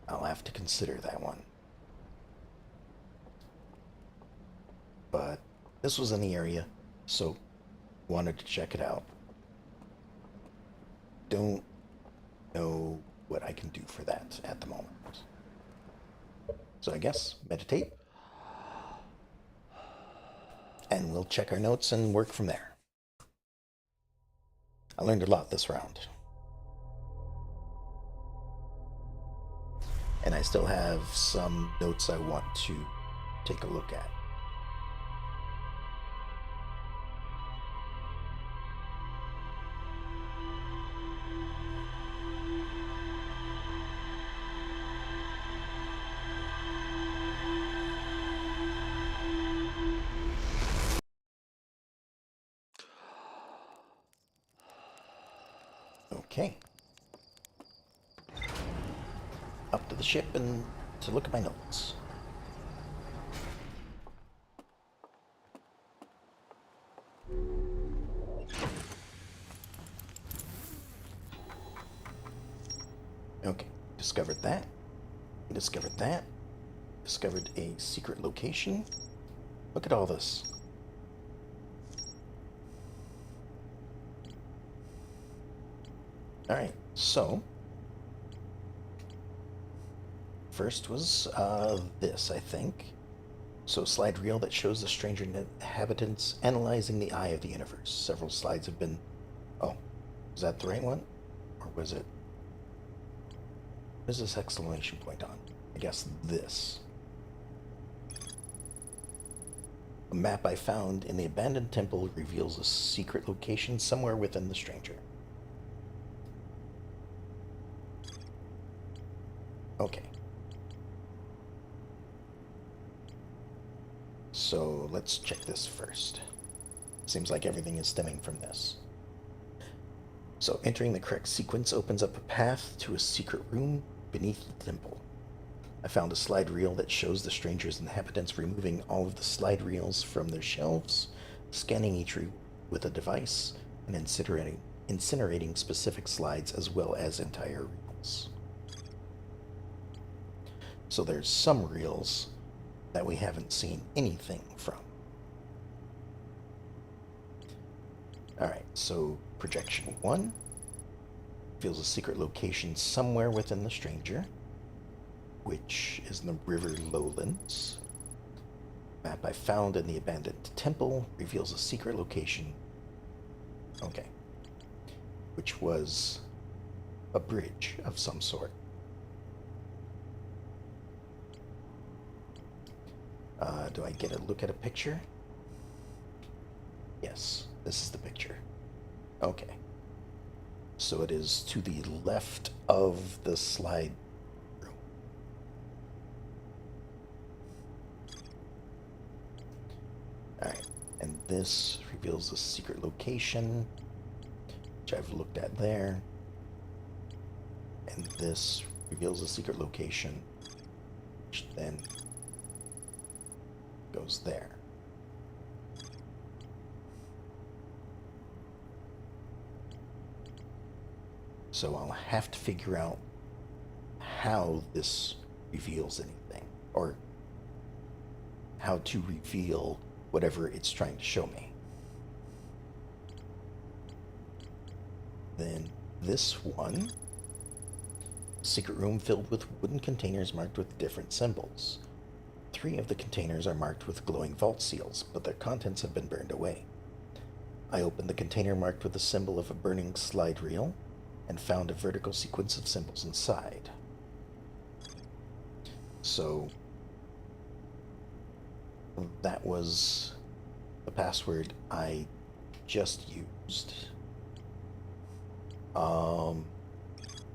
I'll have to consider that one. But this was in the area, so wanted to check it out. Don't know what I can do for that at the moment. So I guess meditate. And we'll check our notes and work from there. I learned a lot this round. And I still have some notes I want to take a look at. Okay. Up to the ship and to look at my notes. Okay, discovered that. Discovered that. Discovered a secret location. Look at all this. Alright, so first was this, I think. So, slide reel that shows the stranger inhabitants analyzing the eye of the universe. Several slides have been... Oh, is that the right one? Or was it... What is this exclamation point on? I guess this. A map I found in the abandoned temple reveals a secret location somewhere within the stranger. Okay. So let's check this first. Seems like everything is stemming from this. So entering the correct sequence opens up a path to a secret room beneath the temple. I found a slide reel that shows the stranger's inhabitants removing all of the slide reels from their shelves, scanning each room with a device, and incinerating specific slides as well as entire reels. So there's some reels that we haven't seen anything from. Alright, so projection 1 reveals a secret location somewhere within the stranger, which is in the river lowlands. Map I found in the abandoned temple reveals a secret location. Okay. Which was a bridge of some sort. Do I get a look at a picture? Yes, this is the picture. Okay. So it is to the left of the slide room. Alright, and this reveals the secret location, which I've looked at there. And this reveals a secret location, which then goes there. So I'll have to figure out how this reveals anything, or how to reveal whatever it's trying to show me. Then this one, secret room filled with wooden containers marked with different symbols. 3 of the containers are marked with glowing vault seals, but their contents have been burned away. I opened the container marked with the symbol of a burning slide reel and found a vertical sequence of symbols inside. So that was the password I just used.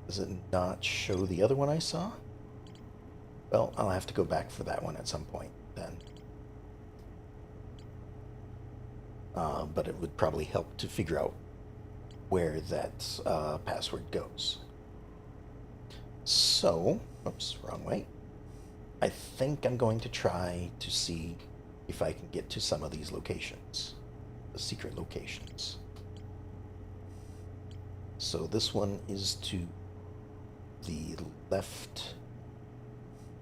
Does it not show the other one I saw? Well, I'll have to go back for that one at some point then. But it would probably help to figure out where that password goes. So, oops, wrong way. I think I'm going to try to see if I can get to some of these locations, the secret locations. So this one is to the left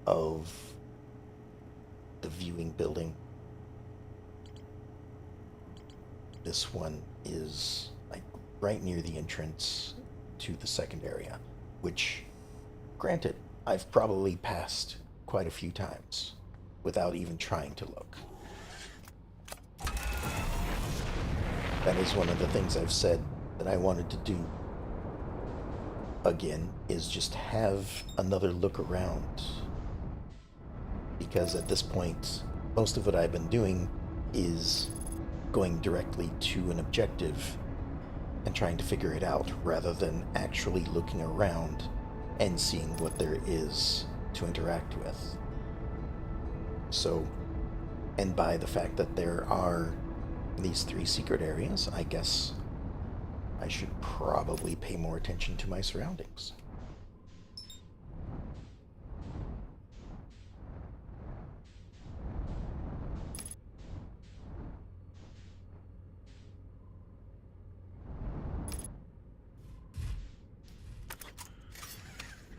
of the viewing building. This one is like right near the entrance to the second area, which, granted, I've probably passed quite a few times without even trying to look. That is one of the things I've said that I wanted to do again, is just have another look around. Because at this point, most of what I've been doing is going directly to an objective and trying to figure it out, rather than actually looking around and seeing what there is to interact with. So, and by the fact that there are these 3 secret areas, I guess I should probably pay more attention to my surroundings.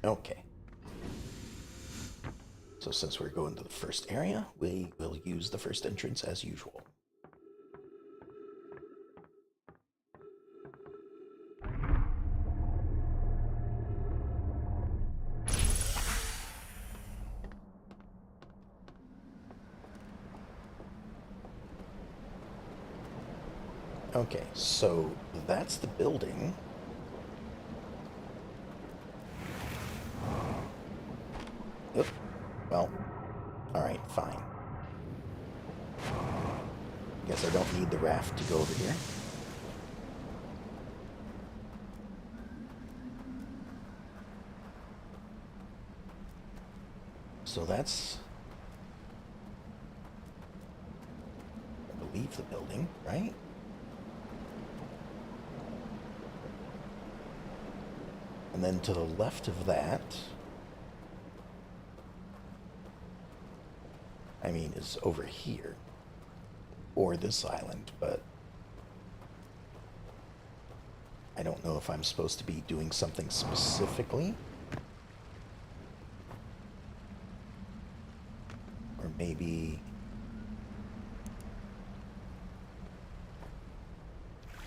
Okay. So since we're going to the first area, we will use the first entrance as usual. Okay, so that's the building. Oop. Well, alright, fine. Guess I don't need the raft to go over here. So that's, I believe, the building, right? And then to the left of that, I mean, is over here. Or this island, but I don't know if I'm supposed to be doing something specifically. Or maybe...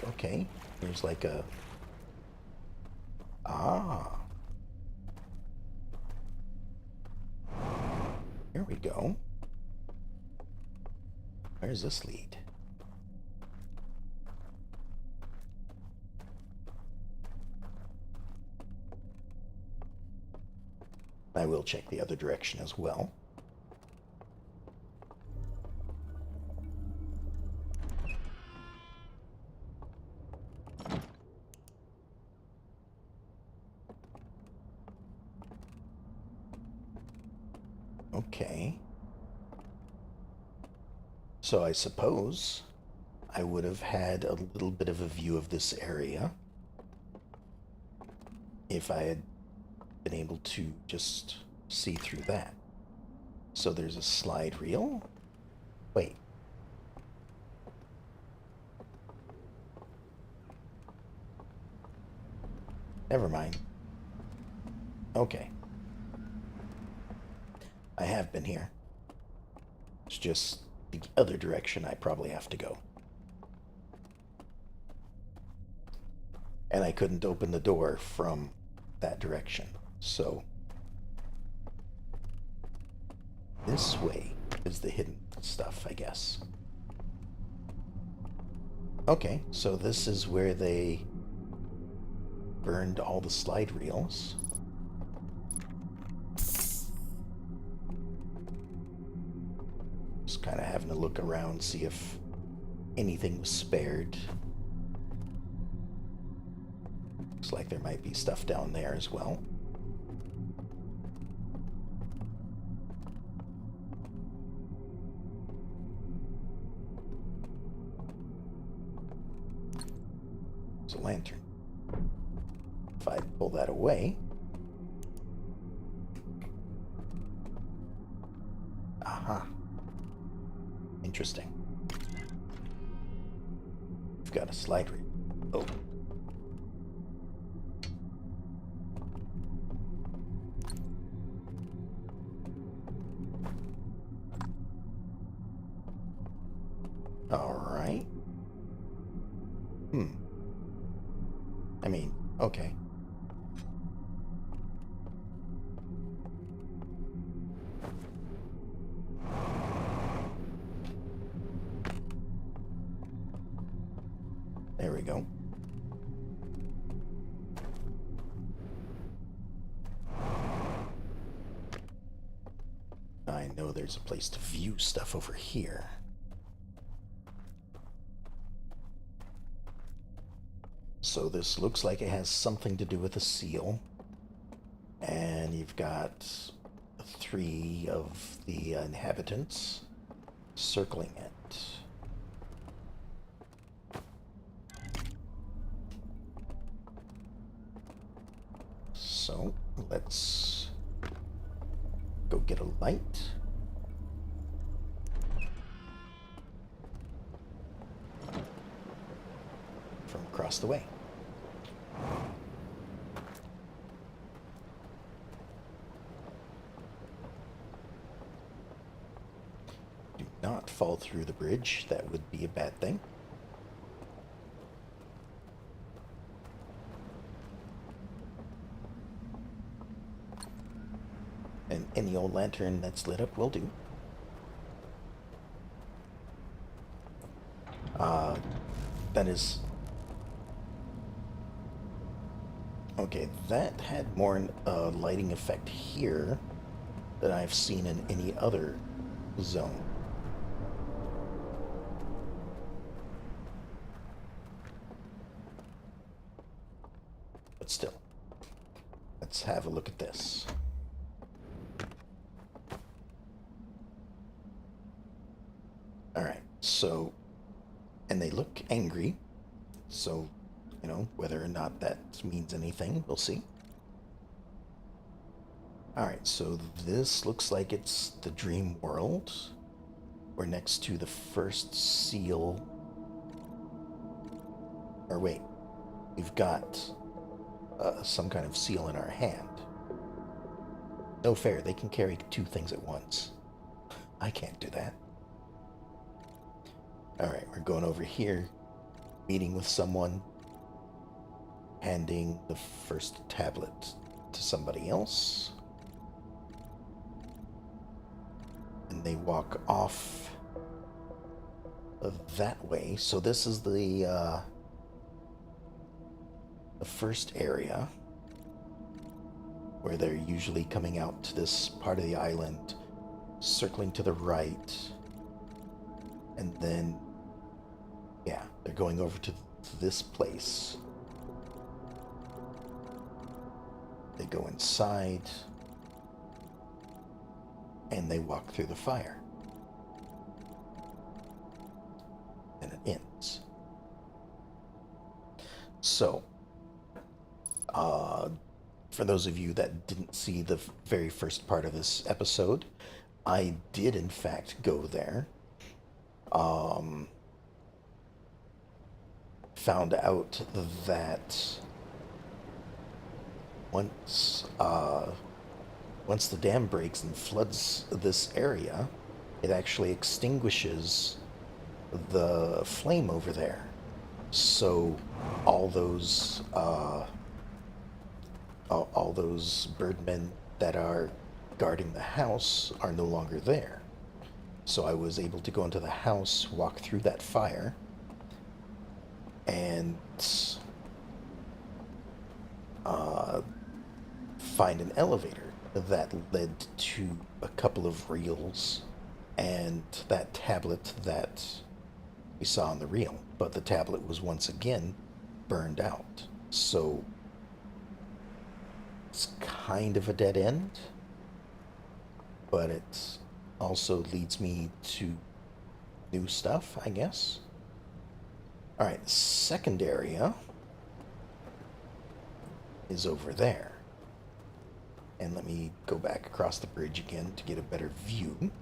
Okay, there's like a... Ah. Here we go. Where does this lead? I will check the other direction as well. Okay. So I suppose I would have had a little bit of a view of this area if I had been able to just see through that. So there's a slide reel. Wait. Never mind. Okay. I have been here. It's just the other direction I probably have to go. And I couldn't open the door from that direction. So this way is the hidden stuff, I guess. Okay, so this is where they burned all the slide reels. Just kind of having a look around, see if anything was spared. Looks like there might be stuff down there as well. It's a lantern. If I pull that away... Aha. Interesting. We've got a slide reel. Oh. Alright. I mean, okay. There we go. I know there's a place to view stuff over here. So this looks like it has something to do with a seal. And you've got 3 of the inhabitants circling it. So let's go get a light. From across the way. Do not fall through the bridge. That would be a bad thing. And any old lantern that's lit up will do. That is... Okay, that had more lighting effect here than I've seen in any other zone. but still. Let's have a look at this. Alright, so... And they look angry, so, you know, whether or not that means anything, we'll see. Alright, so this looks like it's the dream world. We're next to the first seal. Or wait, we've got some kind of seal in our hand. No fair, they can carry two things at once. I can't do that. Alright, we're going over here, meeting with someone, handing the first tablet to somebody else. And they walk off that way. So this is the first area where they're usually coming out to this part of the island, circling to the right, and then, yeah, they're going over to this place. They go inside, and they walk through the fire. And it ends. So, for those of you that didn't see the very first part of this episode, I did in fact go there. Found out that once the dam breaks and floods this area, it actually extinguishes the flame over there. So all those birdmen that are guarding the house are no longer there. So I was able to go into the house, walk through that fire, and find an elevator that led to a couple of reels and that tablet that we saw on the reel. But the tablet was once again burned out. So it's kind of a dead end, but it also leads me to new stuff, I guess. Alright, the second area is over there. And let me go back across the bridge again to get a better view.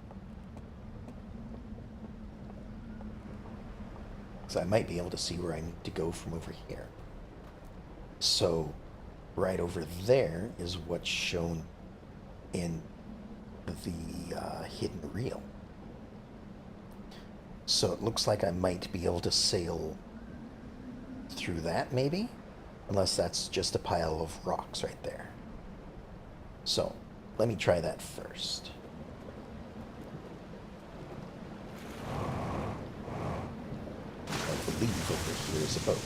Because I might be able to see where I need to go from over here. So, right over there is what's shown in the hidden reel. So it looks like I might be able to sail through that, maybe? Unless that's just a pile of rocks right there. So, let me try that first. I believe over here is a boat.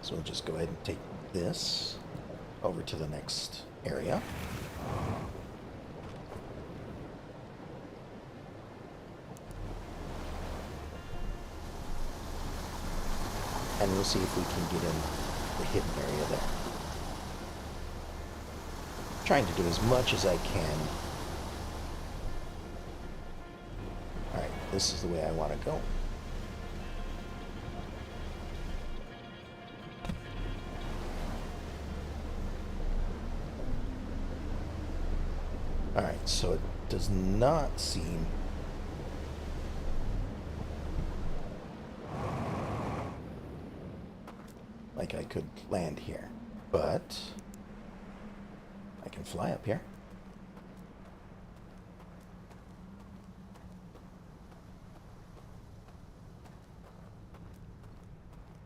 So we'll just go ahead and take this over to the next area. And we'll see if we can get in the hidden area there. Trying to do as much as I can. Alright, this is the way I want to go. Alright, so it does not seem like I could land here, but I can fly up here.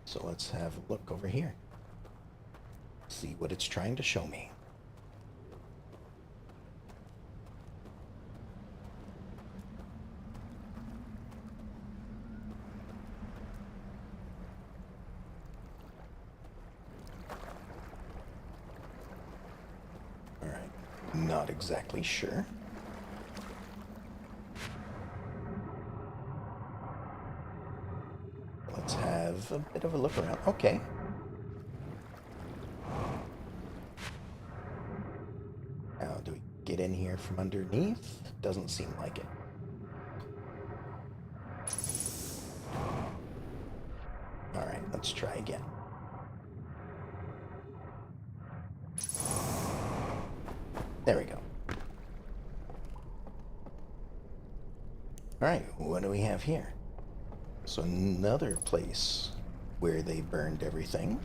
So let's have a look over here. See what it's trying to show me. Not exactly sure. a bit of a look around. Okay. Now, do we get in here from underneath? Doesn't seem like it. Alright, let's try again. There we go. Alright, what do we have here? So another place where they burned everything.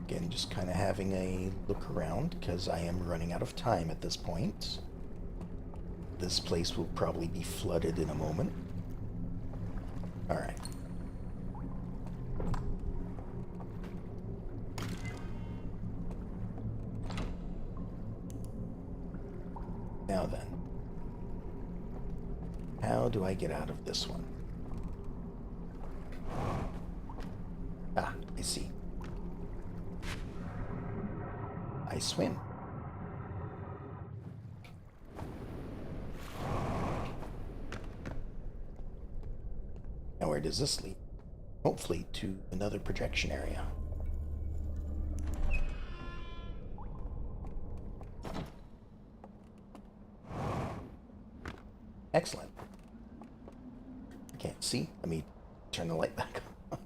Again, just kind of having a look around because I am running out of time at this point. This place will probably be flooded in a moment. Alright. Now then. How do I get out of this one? Ah, I see. I swim. Now where does this lead? Hopefully to another projection area. Excellent. I can't see. Let me turn the light back on.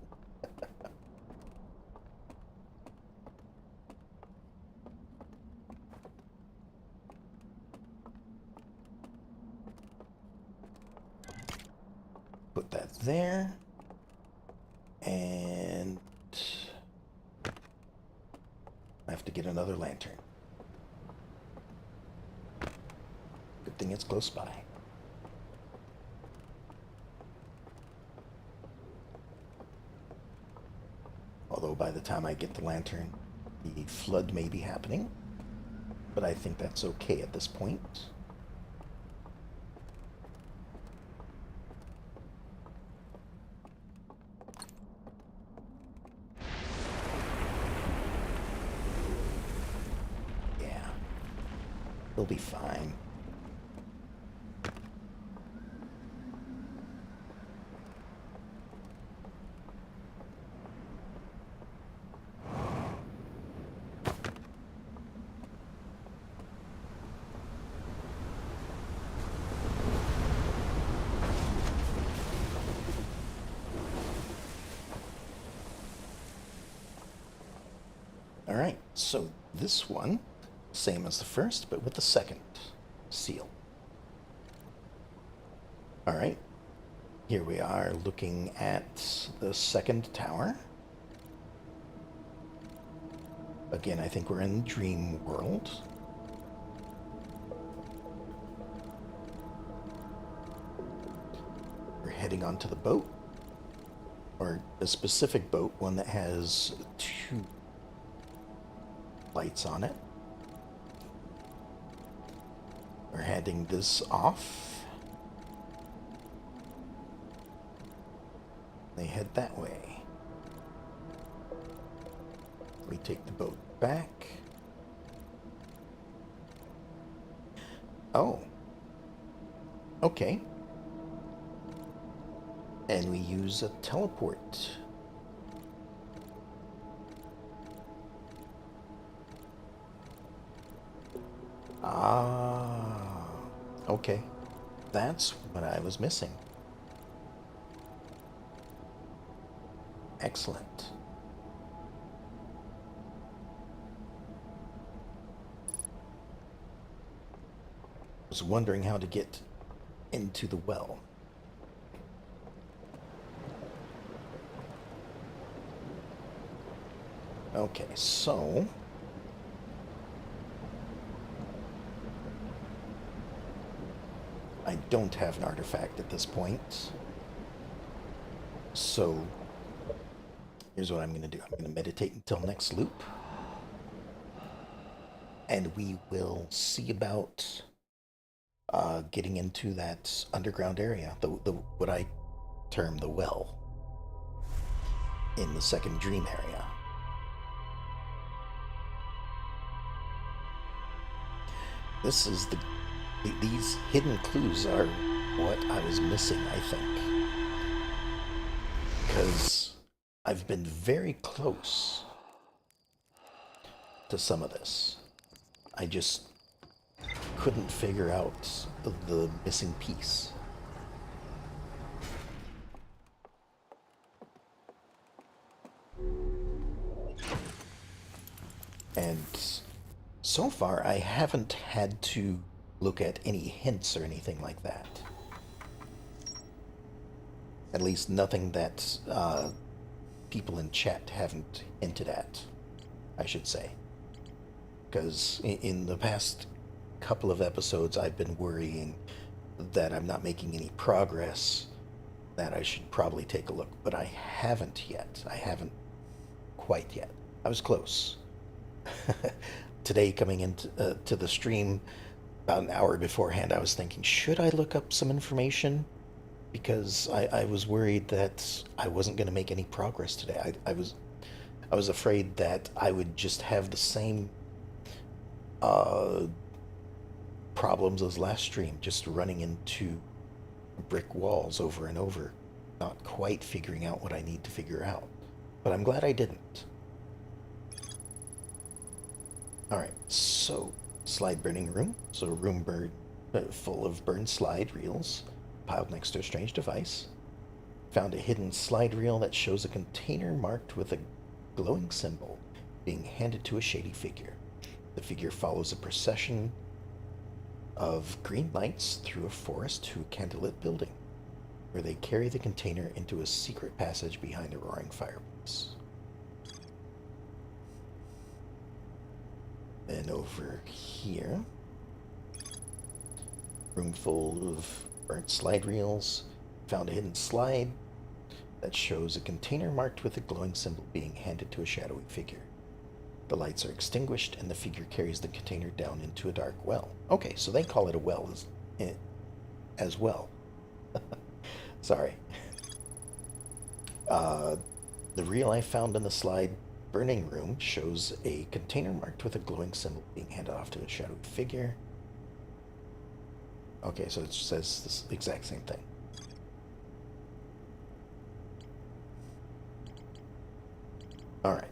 Put that there. And I have to get another lantern. Good thing it's close by. Although by the time I get the lantern, the flood may be happening. But I think that's okay at this point. Yeah. We'll be fine. Alright, so this one, same as the first, but with the second seal. Alright, here we are looking at the second tower. Again, I think we're in Dream World. We're heading onto the boat. Or a specific boat, one that has 2 lights on it. We're heading this off. They head that way. We take the boat back. Oh. Okay. And we use a teleport. Ah, okay. That's what I was missing. Excellent. I was wondering how to get into the well. Okay, so I don't have an artifact at this point. So here's what I'm going to do. I'm going to meditate until next loop. And we will see about getting into that underground area, the what I term the well, in the second dream area. This is the These hidden clues are what I was missing, I think. Because I've been very close to some of this. I just couldn't figure out the missing piece. And so far, I haven't had to look at any hints or anything like that. At least nothing that people in chat haven't hinted at, I should say. Because in the past couple of episodes, I've been worrying that I'm not making any progress, that I should probably take a look. But I haven't yet. I haven't quite yet. I was close. Today, coming into to the stream, about an hour beforehand, I was thinking, should I look up some information? Because I was worried that I wasn't going to make any progress today. I was afraid that I would just have the same problems as last stream, just running into brick walls over and over, not quite figuring out what I need to figure out. But I'm glad I didn't. Alright, so slide burning room. So a room full of burned slide reels piled next to a strange device. Found a hidden slide reel that shows a container marked with a glowing symbol being handed to a shady figure. The figure follows a procession of green lights through a forest to a candlelit building, where they carry the container into a secret passage behind a roaring fireplace. Then over here, room full of burnt slide reels. Found a hidden slide that shows a container marked with a glowing symbol being handed to a shadowy figure. The lights are extinguished, and the figure carries the container down into a dark well. Okay, so they call it a well as well. Sorry. The reel I found in the slide burning room shows a container marked with a glowing symbol being handed off to a shadowy figure. Okay, so it says the exact same thing. Alright.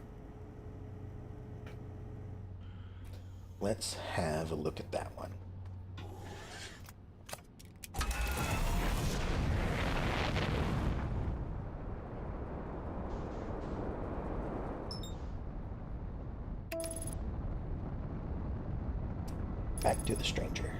Let's have a look at that one. Back to the stranger.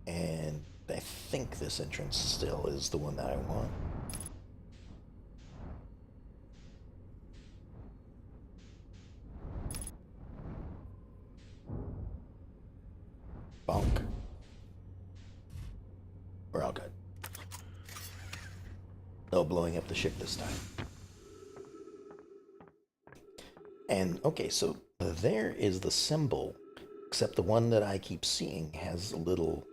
And I think this entrance still is the one that I want. Bonk. We're all good. No blowing up the ship this time. And okay, so there is the symbol, except the one that I keep seeing has little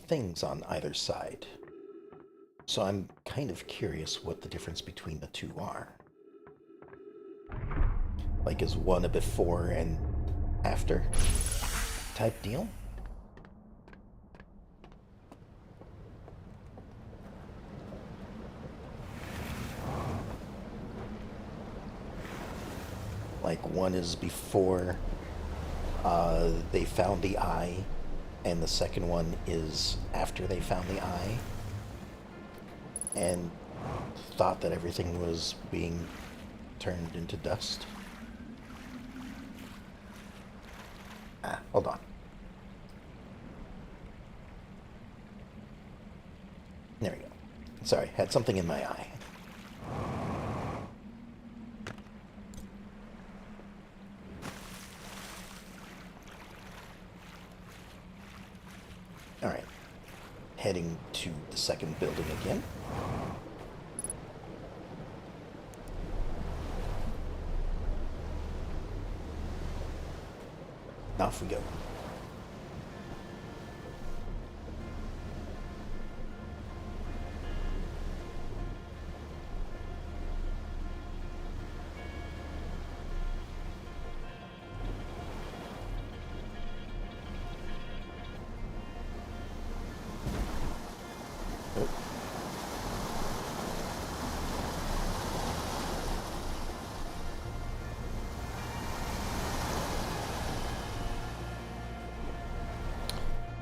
things on either side. So I'm kind of curious what the difference between the two are. Like, is one a before and after type deal? Like, one is before they found the eye, and the second one is after they found the eye, and thought that everything was being turned into dust. Hold on. There we go. Sorry, had something in my eye. Alright. Heading to the second building again. Off we go.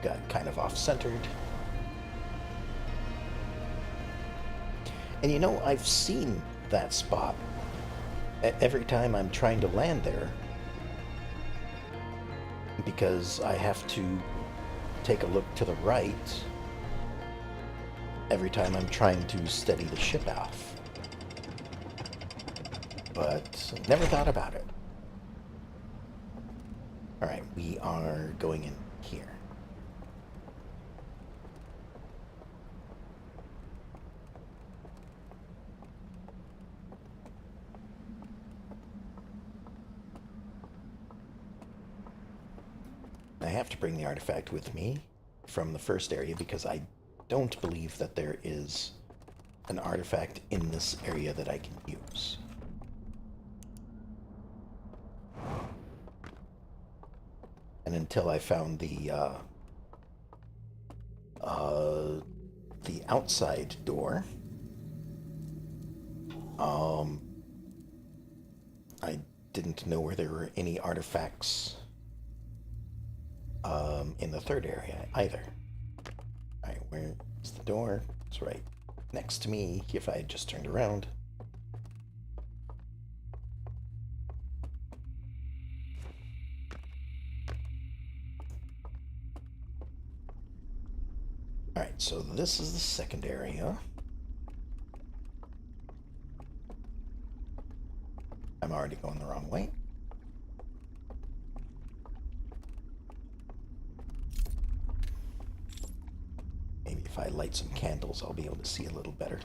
Got kind of off-centered. And you know, I've seen that spot. Every time I'm trying to land there, because I have to take a look to the right every time I'm trying to steady the ship off. But never thought about it. Alright, we are going in here. I have to bring the artifact with me from the first area because I don't believe that there is an artifact in this area that I can use. And until I found the outside door, I didn't know where there were any artifacts in the third area either. Alright, where's the door? It's right next to me if I had just turned around. Alright, so this is the second area. I'm already going the wrong way. Maybe if I light some candles, I'll be able to see a little better.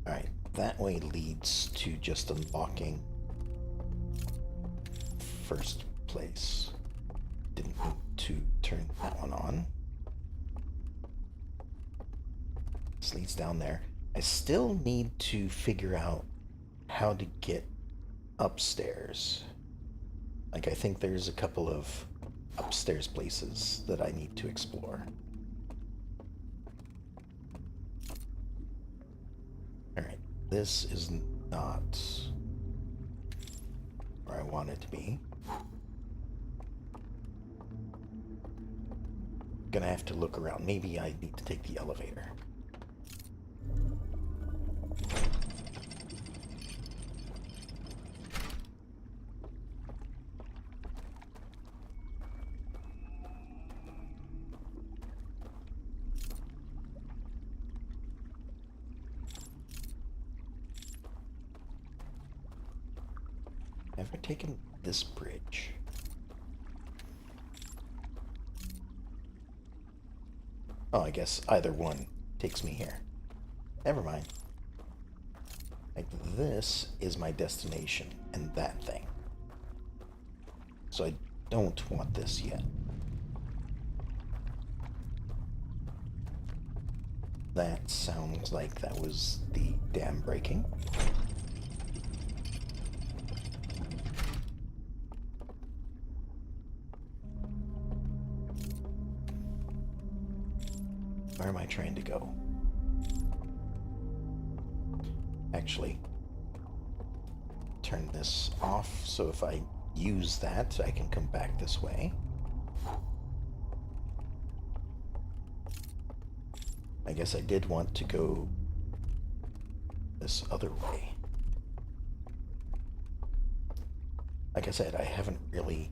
Alright, that way leads to just unlocking first place. Didn't need to turn that one on. This leads down there. I still need to figure out how to get upstairs. Like, I think there's a couple of upstairs places that I need to explore. Alright, this is not where I want it to be. Gonna have to look around. Maybe I need to take the elevator. Never taken this bridge. Oh, I guess either one takes me here. Never mind. Like, this is my destination, and that thing. So I don't want this yet. That sounds like that was the dam breaking. Where am I trying to go? Actually, turn this off so if I use that, I can come back this way. I guess I did want to go this other way. Like I said, I haven't really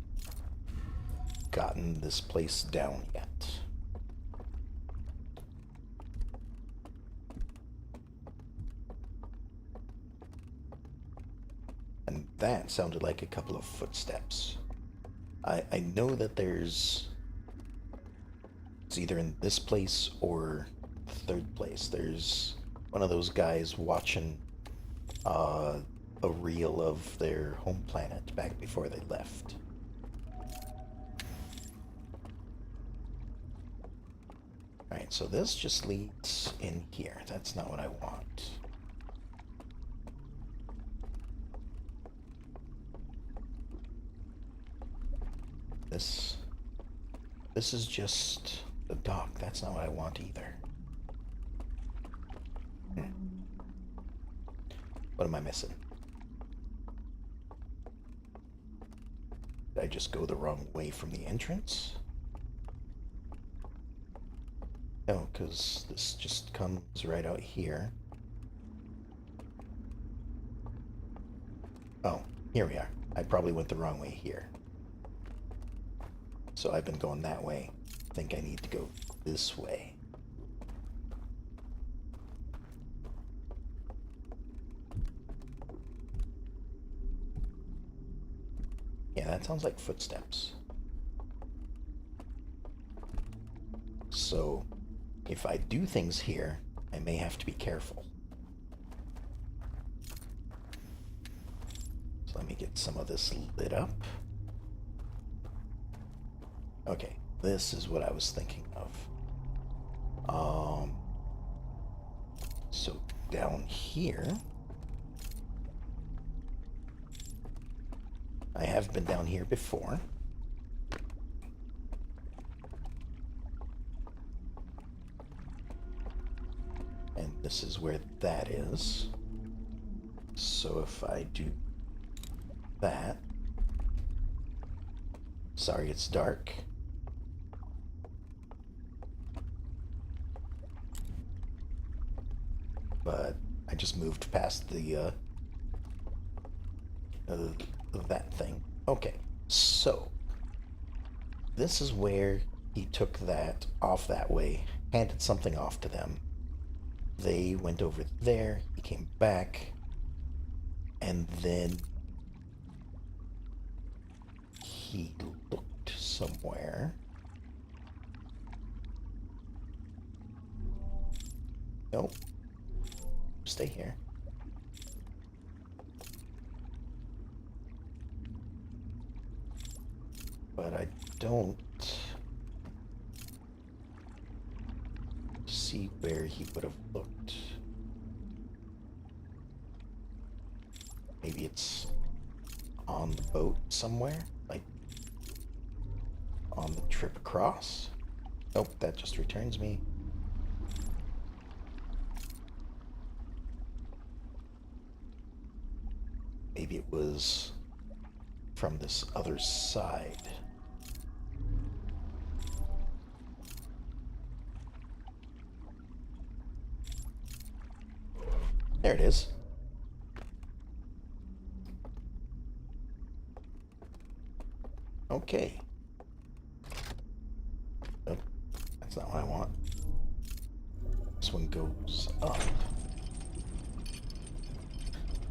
gotten this place down yet. And that sounded like a couple of footsteps. I know that it's either in this place or the third place. There's one of those guys watching uh, a reel of their home planet back before they left. Alright, so this just leads in here. That's not what I want. This is just the dock. That's not what I want either. What am I missing? Did I just go the wrong way from the entrance? No, because this just comes right out here. Oh, here we are. I probably went the wrong way here. So I've been going that way. I think I need to go this way. Yeah, that sounds like footsteps. So, if I do things here, I may have to be careful. So let me get some of this lit up. Okay, this is what I was thinking of. So down here, I have been down here before. And this is where that is. So if I do that, sorry it's dark. But I just moved past the that thing. Okay, so this is where he took that off that way, handed something off to them. They went over there, he came back, and then he looked somewhere. Nope. Stay here. But I don't see where he would have looked. Maybe it's on the boat somewhere, like on the trip across. Nope, that just returns me. Maybe it was from this other side. There it is. Okay. Oh, that's not what I want. This one goes up.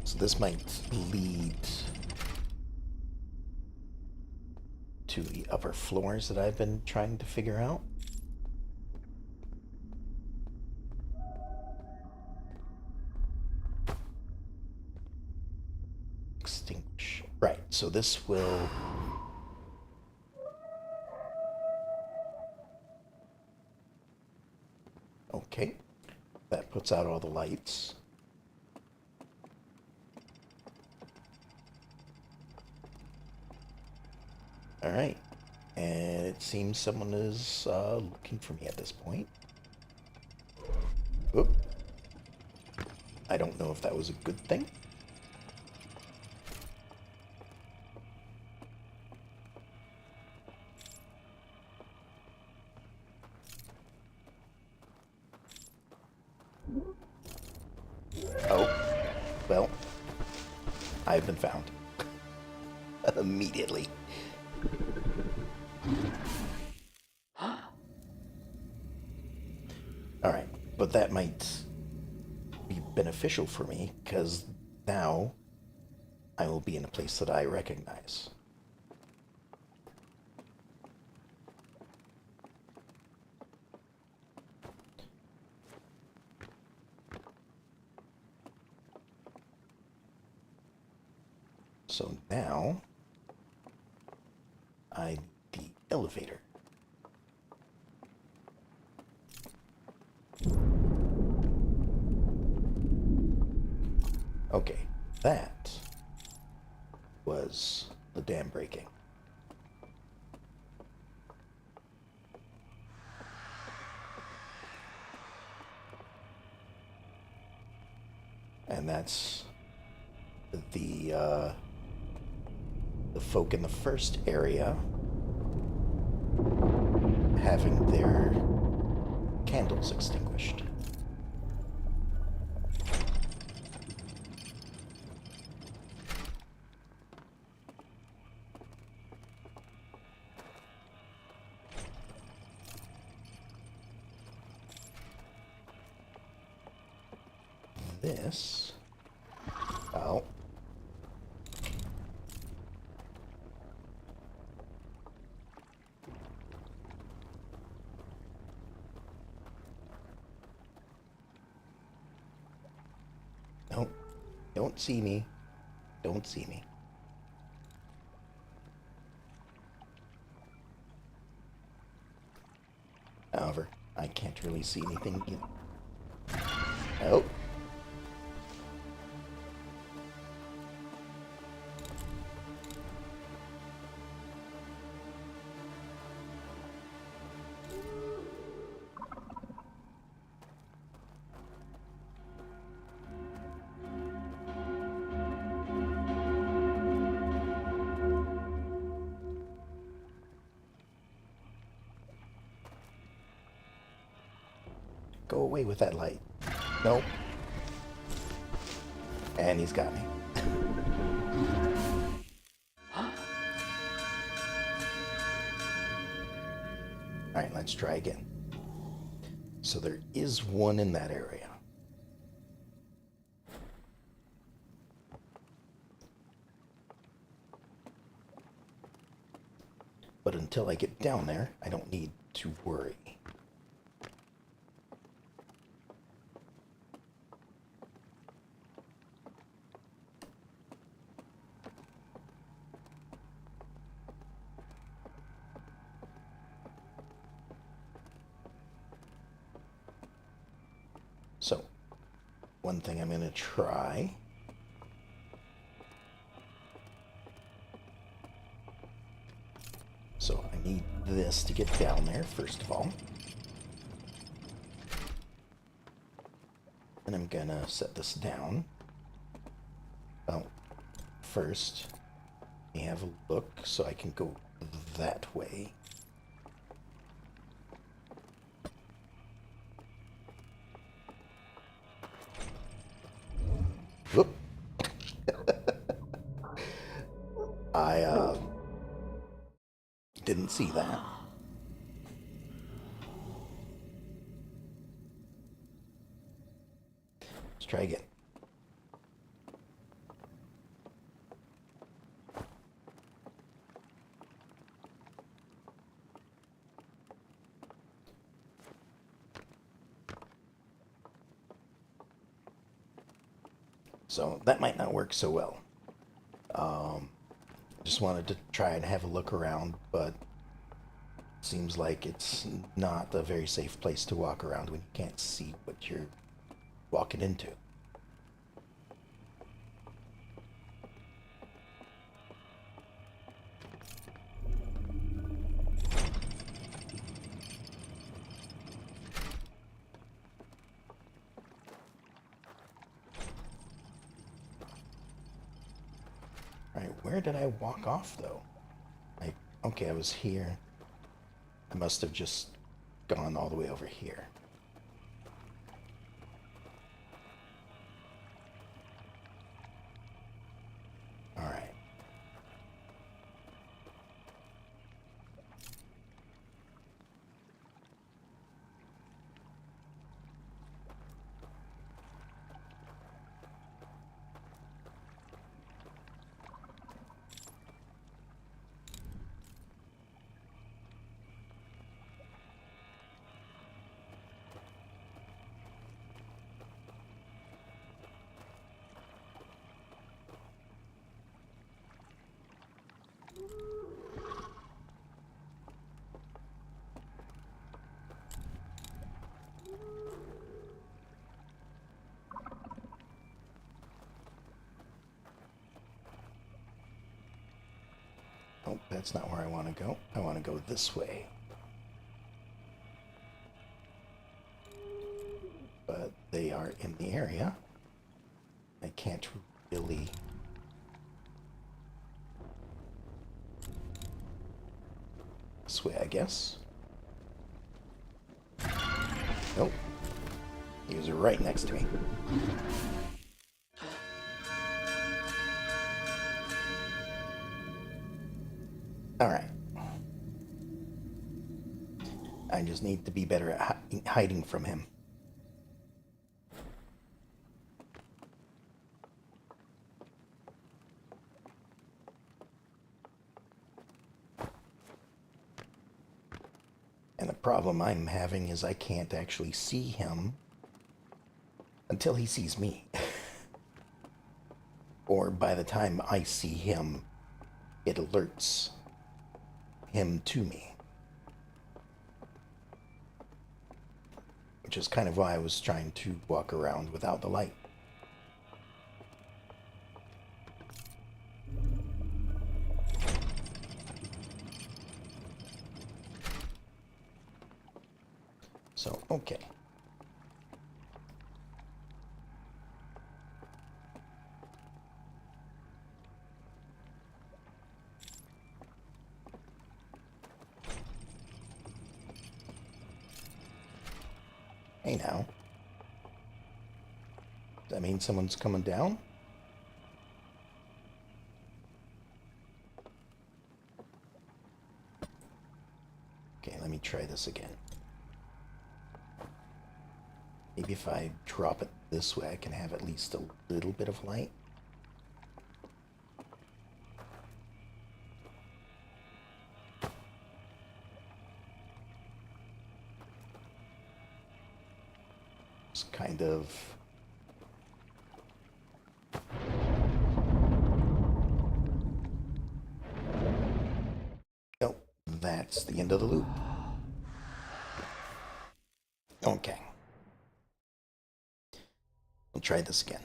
So this might lead to the upper floors that I've been trying to figure out. Extinguish. Right, so this will... Okay, that puts out all the lights. Alright, and it seems someone is looking for me at this point. Oop. I don't know if that was a good thing. Oh, well, I've been found. Immediately. Alright, but that might be beneficial for me, because now I will be in a place that I recognize. So now I need the elevator. Okay, that was the dam breaking. And that's the folk in the first area having their candles extinguished. This, oh, no, don't see me, don't see me. However, I can't really see anything either. Oh. Go away with that light. Nope. And he's got me. Alright, let's try again. So there is one in that area. But until I get down there, I don't need to worry. So, one thing I'm going to try. So I need this to get down there, first of all. And I'm going to set this down. Oh, first, let me have a look so I can go that way. Whoop. I didn't see that. Let's try again. So that might not work so well. Just wanted to try and have a look around, but it seems like it's not a very safe place to walk around when you can't see what you're walking into. Alright, where did I walk off, though? Okay, I was here. I must have just gone all the way over here. Alright. that's not where I want to go. I want to go this way. But they are in the area. I can't really... This way, I guess. Nope. He was right next to me. Alright. I just need to be better at hiding from him. And the problem I'm having is I can't actually see him until he sees me. Or by the time I see him, it alerts him to me. Which is kind of why I was trying to walk around without the light. So, okay. Hey now. Does that mean someone's coming down? Okay, let me try this again. Maybe if I drop it this way, I can have at least a little bit of light. It's kind of... Oh, that's the end of the loop. Okay. We'll try this again.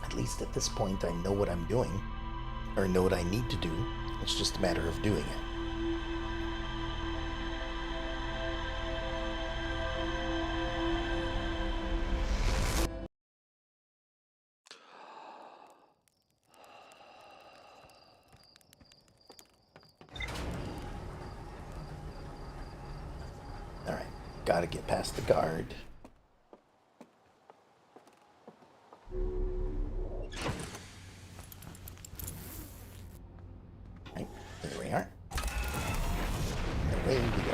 At least at this point I know what I'm doing, or know what I need to do. It's just a matter of doing it. Alright, gotta get past the guard. Right, there we are. Away we go.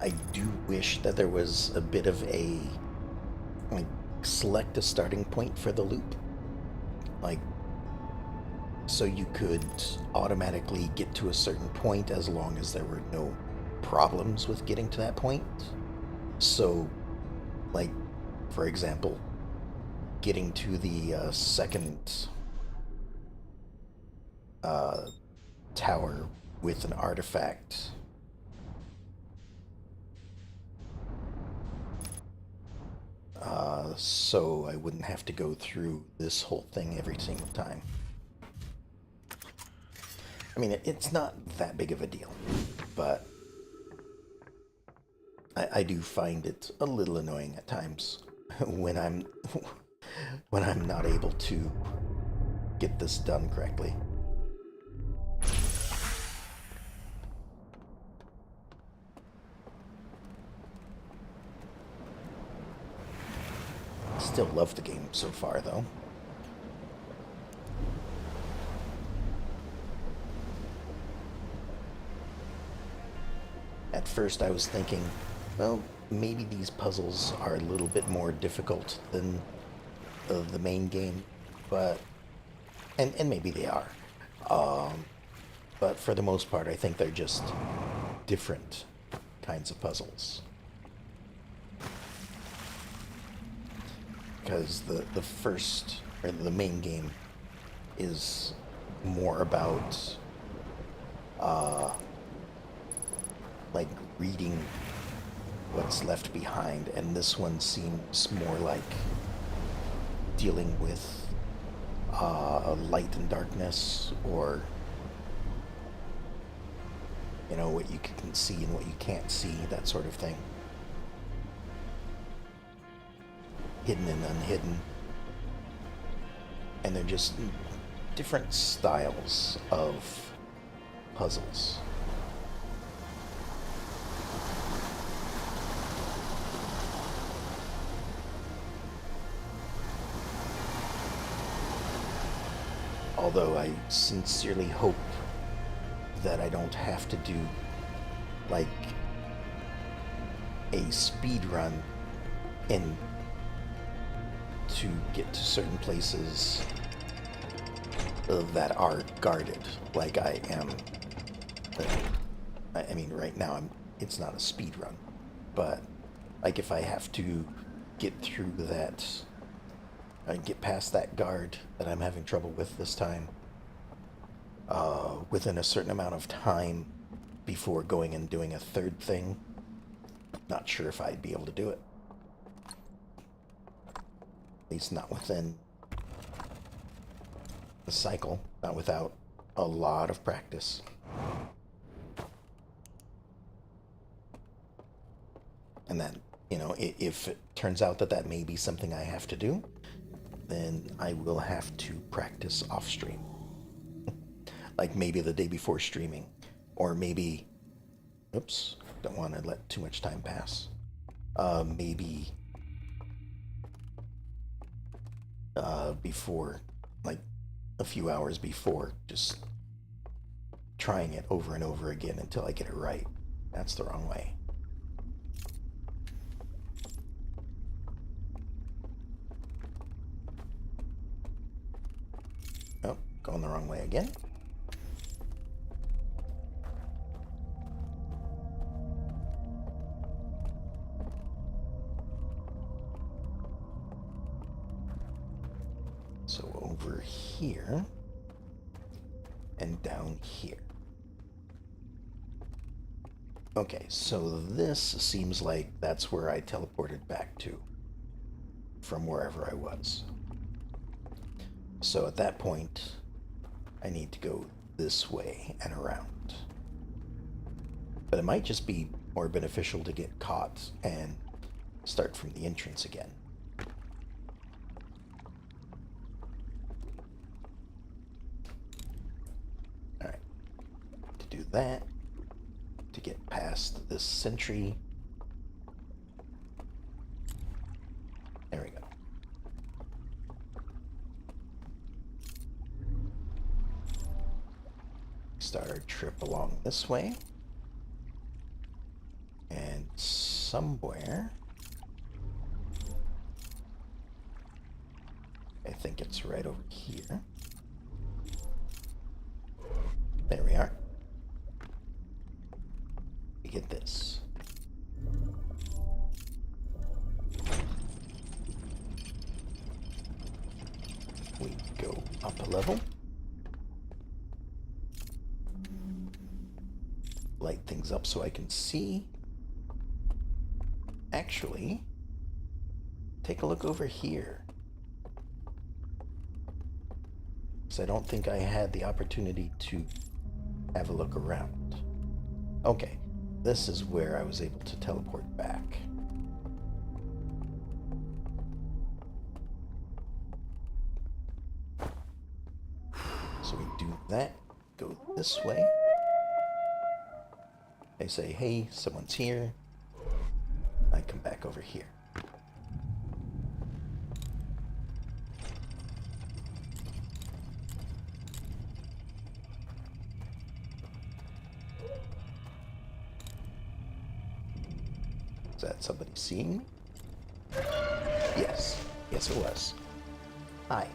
I do wish that there was a bit of a, like, select a starting point for the loop. Like, so you could automatically get to a certain point as long as there were no problems with getting to that point. So, like, for example, getting to the second tower with an artifact. So I wouldn't have to go through this whole thing every single time. I mean, it's not that big of a deal, but I do find it a little annoying at times when I'm not able to get this done correctly. Still love the game so far, though. At first I was thinking, well, maybe these puzzles are a little bit more difficult than the main game, but... And maybe they are. But for the most part, I think they're just different kinds of puzzles. because the first, or the main game, is more about like reading what's left behind, and this one seems more like dealing with light and darkness, or you know, what you can see and what you can't see, that sort of thing. Hidden and unhidden. And they're just different styles of puzzles. Although I sincerely hope that I don't have to do like a speed run in to get to certain places that are guarded, like I am. I mean, right now it's not a speed run, but like if I have to get through that, get past that guard that I'm having trouble with this time, within a certain amount of time before going and doing a third thing, not sure if I'd be able to do it. At least not within the cycle, not without a lot of practice. And then, you know, if it turns out that that may be something I have to do, then I will have to practice off stream. Like maybe the day before streaming, or maybe, oops, don't want to let too much time pass. Maybe before, like a few hours before, just trying it over and over again until I get it right. That's the wrong way. Oh, going the wrong way again. So over here and down here. Okay, so this seems like that's where I teleported back to from wherever I was. So at that point, I need to go this way and around. But it might just be more beneficial to get caught and start from the entrance again. Alright. To do that, to get past this sentry. There we go. Start our trip along this way. And somewhere, I think it's right over here. There we are. We get this. We go up a level. Light things up so I can see. Actually, take a look over here. Because I don't think I had the opportunity to have a look around. Okay, this is where I was able to teleport back. So we do that, go this way. I say, hey, someone's here. I come back over here. Is that somebody seeing me? Yes. Yes, it was. Hi.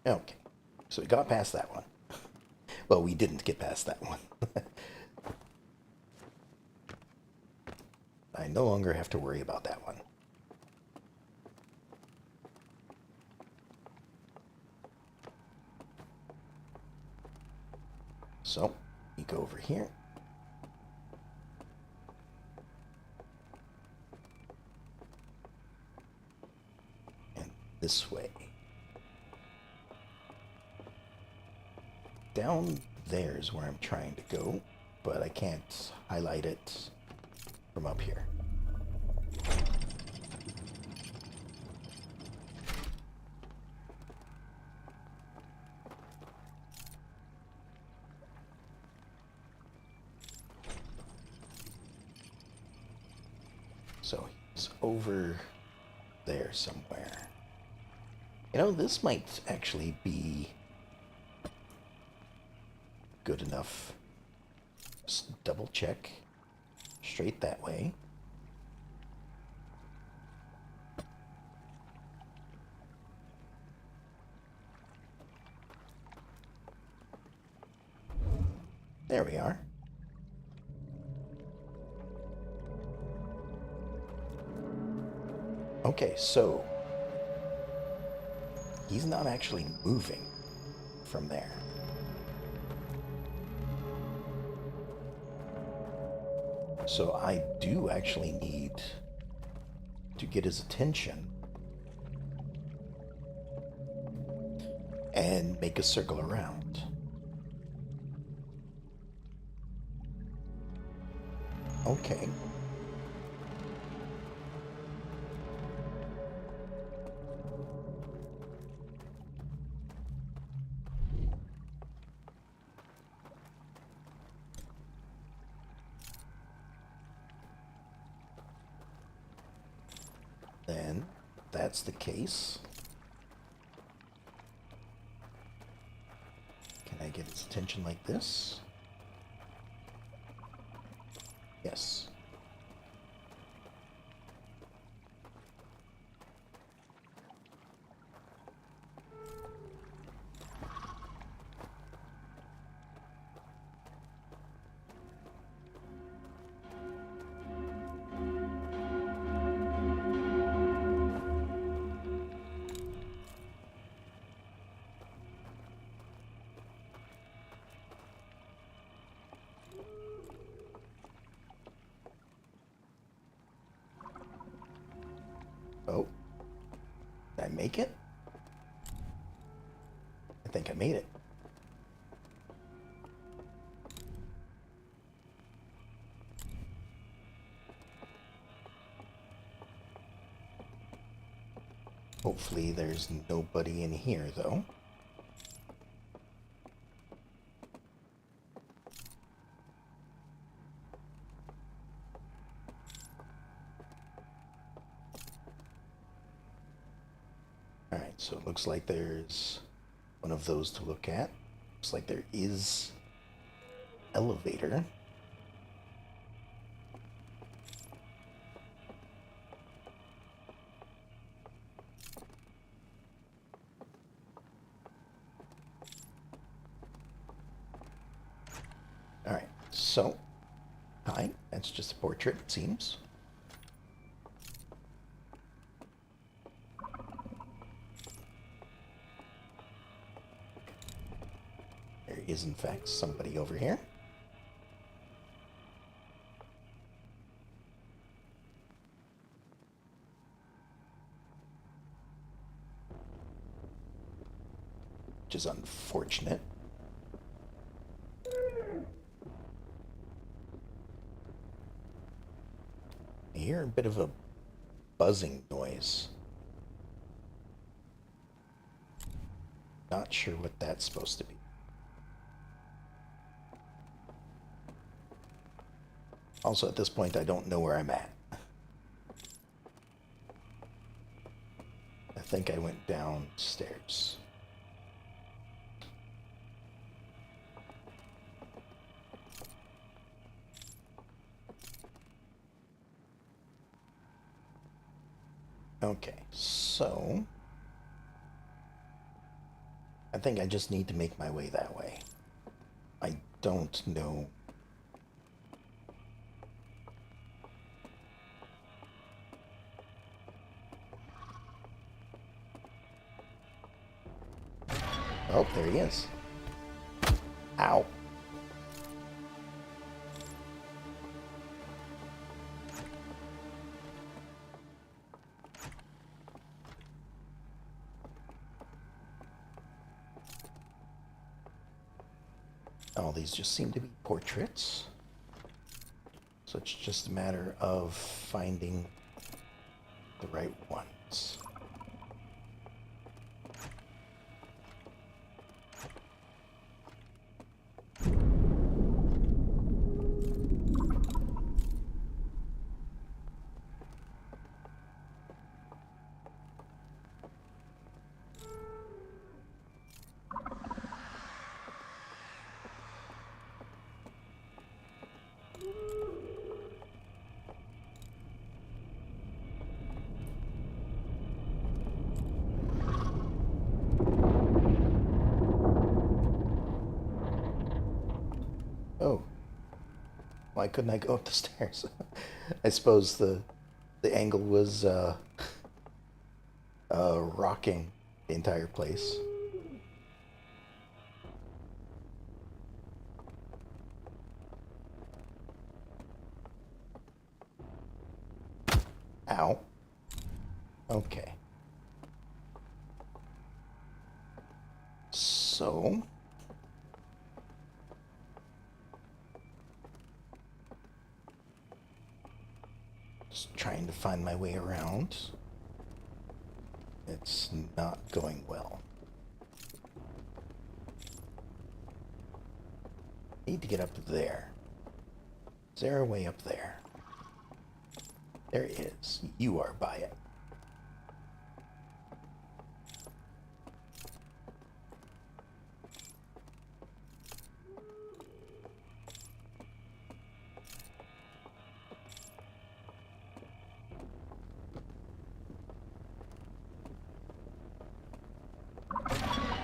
Okay, so we got past that one. Well, we didn't get past that one. I no longer have to worry about that one. So, you go over here. And this way. Down there is where I'm trying to go, but I can't highlight it from up here. So he's over there somewhere. You know, this might actually be good enough. Just double check. Straight that way. There we are. Okay, so he's not actually moving from there. So I do actually need to get his attention and make a circle around. Okay. Then that's the case. Can I get his attention like this? Yes. Oh, did I make it? I think I made it. Hopefully there's nobody in here, though. Alright, so it looks like there's one of those to look at. Looks like there is elevator. Alright, so, hi, that's just a portrait, it seems. There is, in fact, somebody over here. Which is unfortunate. I hear a bit of a buzzing noise. Not sure what that's supposed to be. Also, at this point, I don't know where I'm at. I think I went downstairs. Okay, so I think I just need to make my way that way. I don't know. Oh, there he is. Ow. All these just seem to be portraits. So it's just a matter of finding the right ones. Oh, why couldn't I go up the stairs? I suppose the angle was rocking the entire place. Ow. Okay. So... just trying to find my way around. It's not going well. Need to get up there. Is there a way up there? There is. You are by it.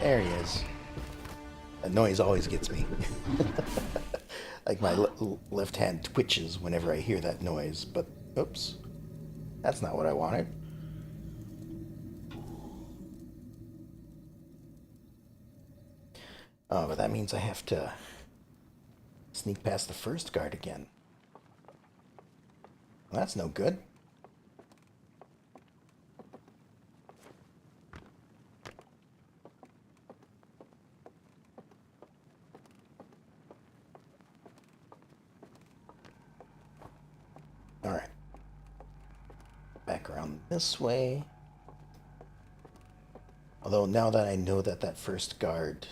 There he is. That noise always gets me. Like my left hand twitches whenever I hear that noise, but oops. That's not what I wanted. Oh, but that means I have to sneak past the first guard again. Well, that's no good. Alright. Back around this way. Although now that I know that that first guard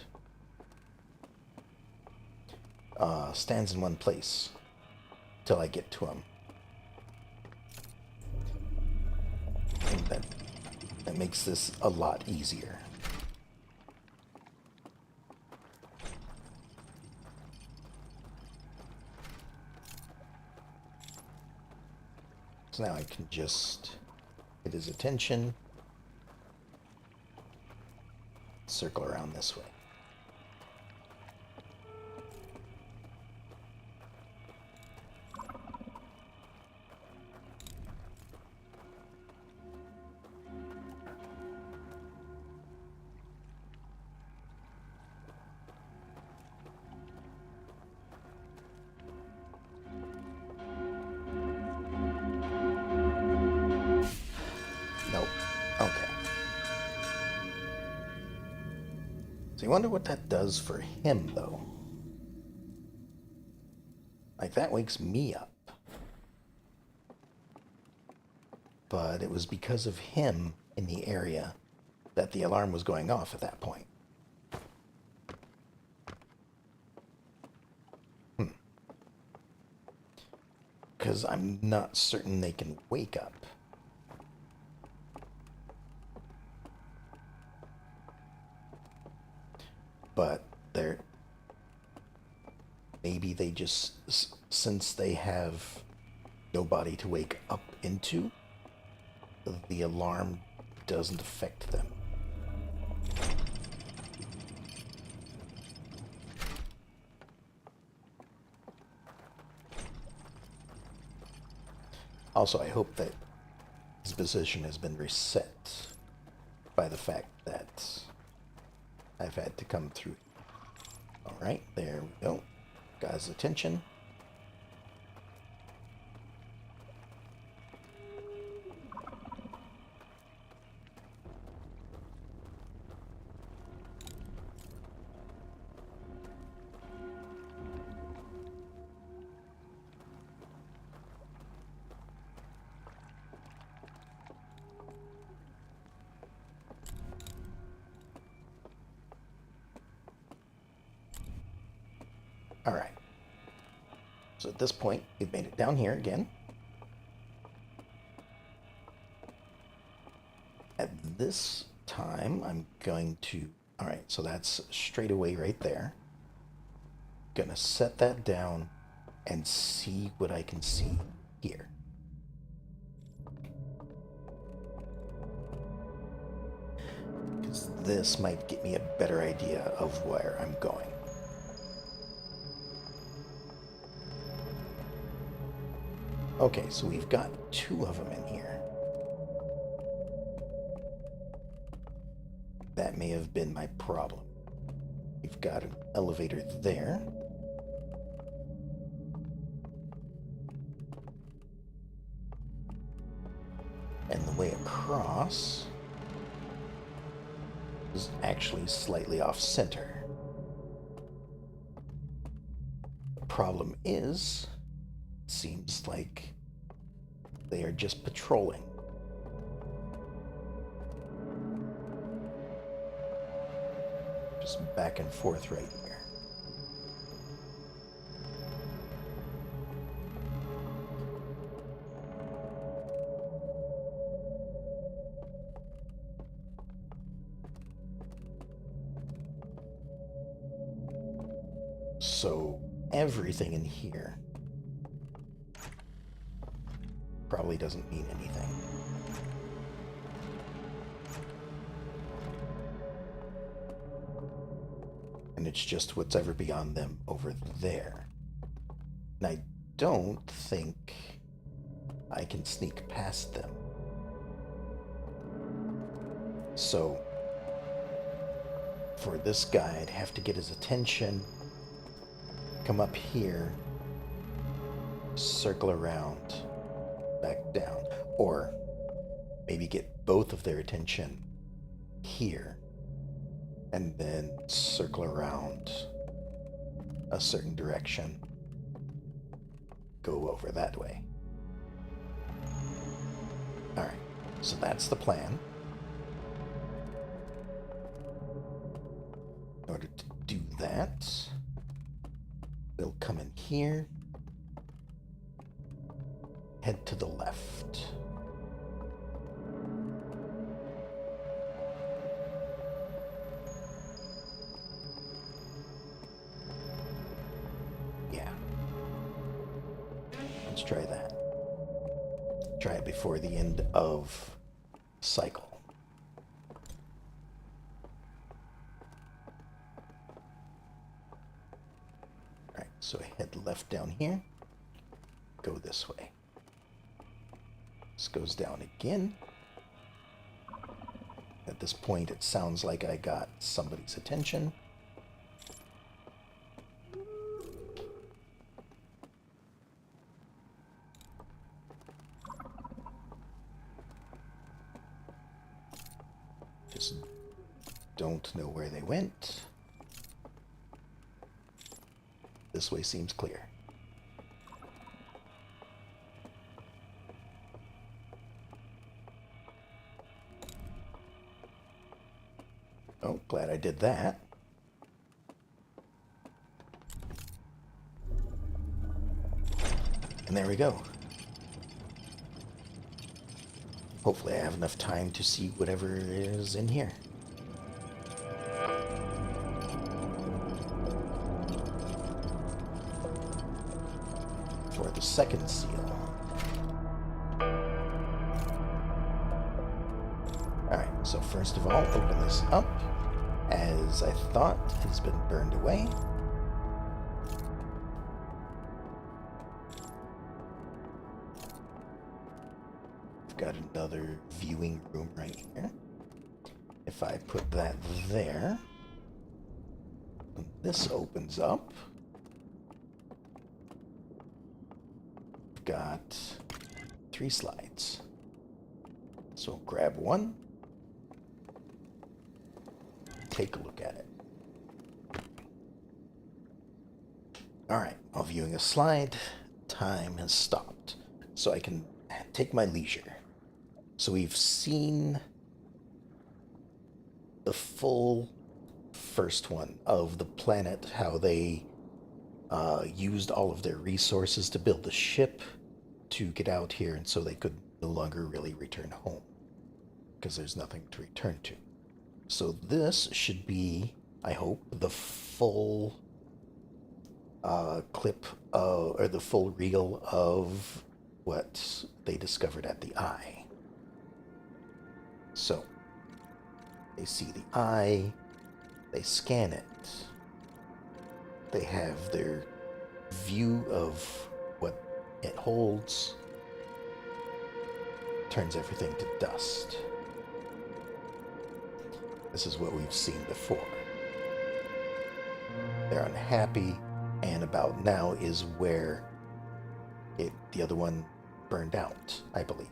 stands in one place till I get to him. I think that makes this a lot easier. So now I can just get his attention, circle around this way. Nope. Okay. So you wonder what that does for him, though. Like, that wakes me up. But it was because of him in the area that the alarm was going off at that point. Because I'm not certain they can wake up. But they're... maybe they just... since they have nobody to wake up into, the alarm doesn't affect them. Also, I hope that his position has been reset by the fact that I've had to come through. Alright, there we go. Got his attention. Alright. So at this point, we've made it down here again. At this time, I'm going to... Alright, so that's straight away right there. Gonna set that down and see what I can see here. Because this might get me a better idea of where I'm going. Okay, so we've got two of them in here. That may have been my problem. We've got an elevator there. And the way across is actually slightly off center. The problem is, it seems like they are just patrolling. Just back and forth right here. So everything in here probably doesn't mean anything. And it's just what's ever beyond them over there. And I don't think I can sneak past them. So for this guy, I'd have to get his attention, come up here, circle around, back down, or maybe get both of their attention here and then circle around a certain direction, go over that way. All right, so that's the plan. In order to do that, we'll come in here, head to the left. Yeah. Let's try that. Try it before the end of cycle. Alright, so head left down here. Go this way. This goes down again. At this point, it sounds like I got somebody's attention. Just don't know where they went. This way seems clear. Oh, glad I did that. And there we go. Hopefully I have enough time to see whatever is in here. For the second seal. Alright, so first of all, open this up. As I thought, it has been burned away. got another viewing room right here. If I put that there, this opens up. We've got 3 slides. So grab one, take a look at it. Alright, while viewing a slide, time has stopped, so I can take my leisure. So we've seen the full first one of the planet, how they used all of their resources to build the ship to get out here, and so they could no longer really return home because there's nothing to return to. So this should be, I hope, the full clip or the full reel of what they discovered at the eye. So they see the eye, they scan it, they have their view of what it holds, turns everything to dust. This is what we've seen before. They're unhappy, and about now is where the other one burned out, I believe.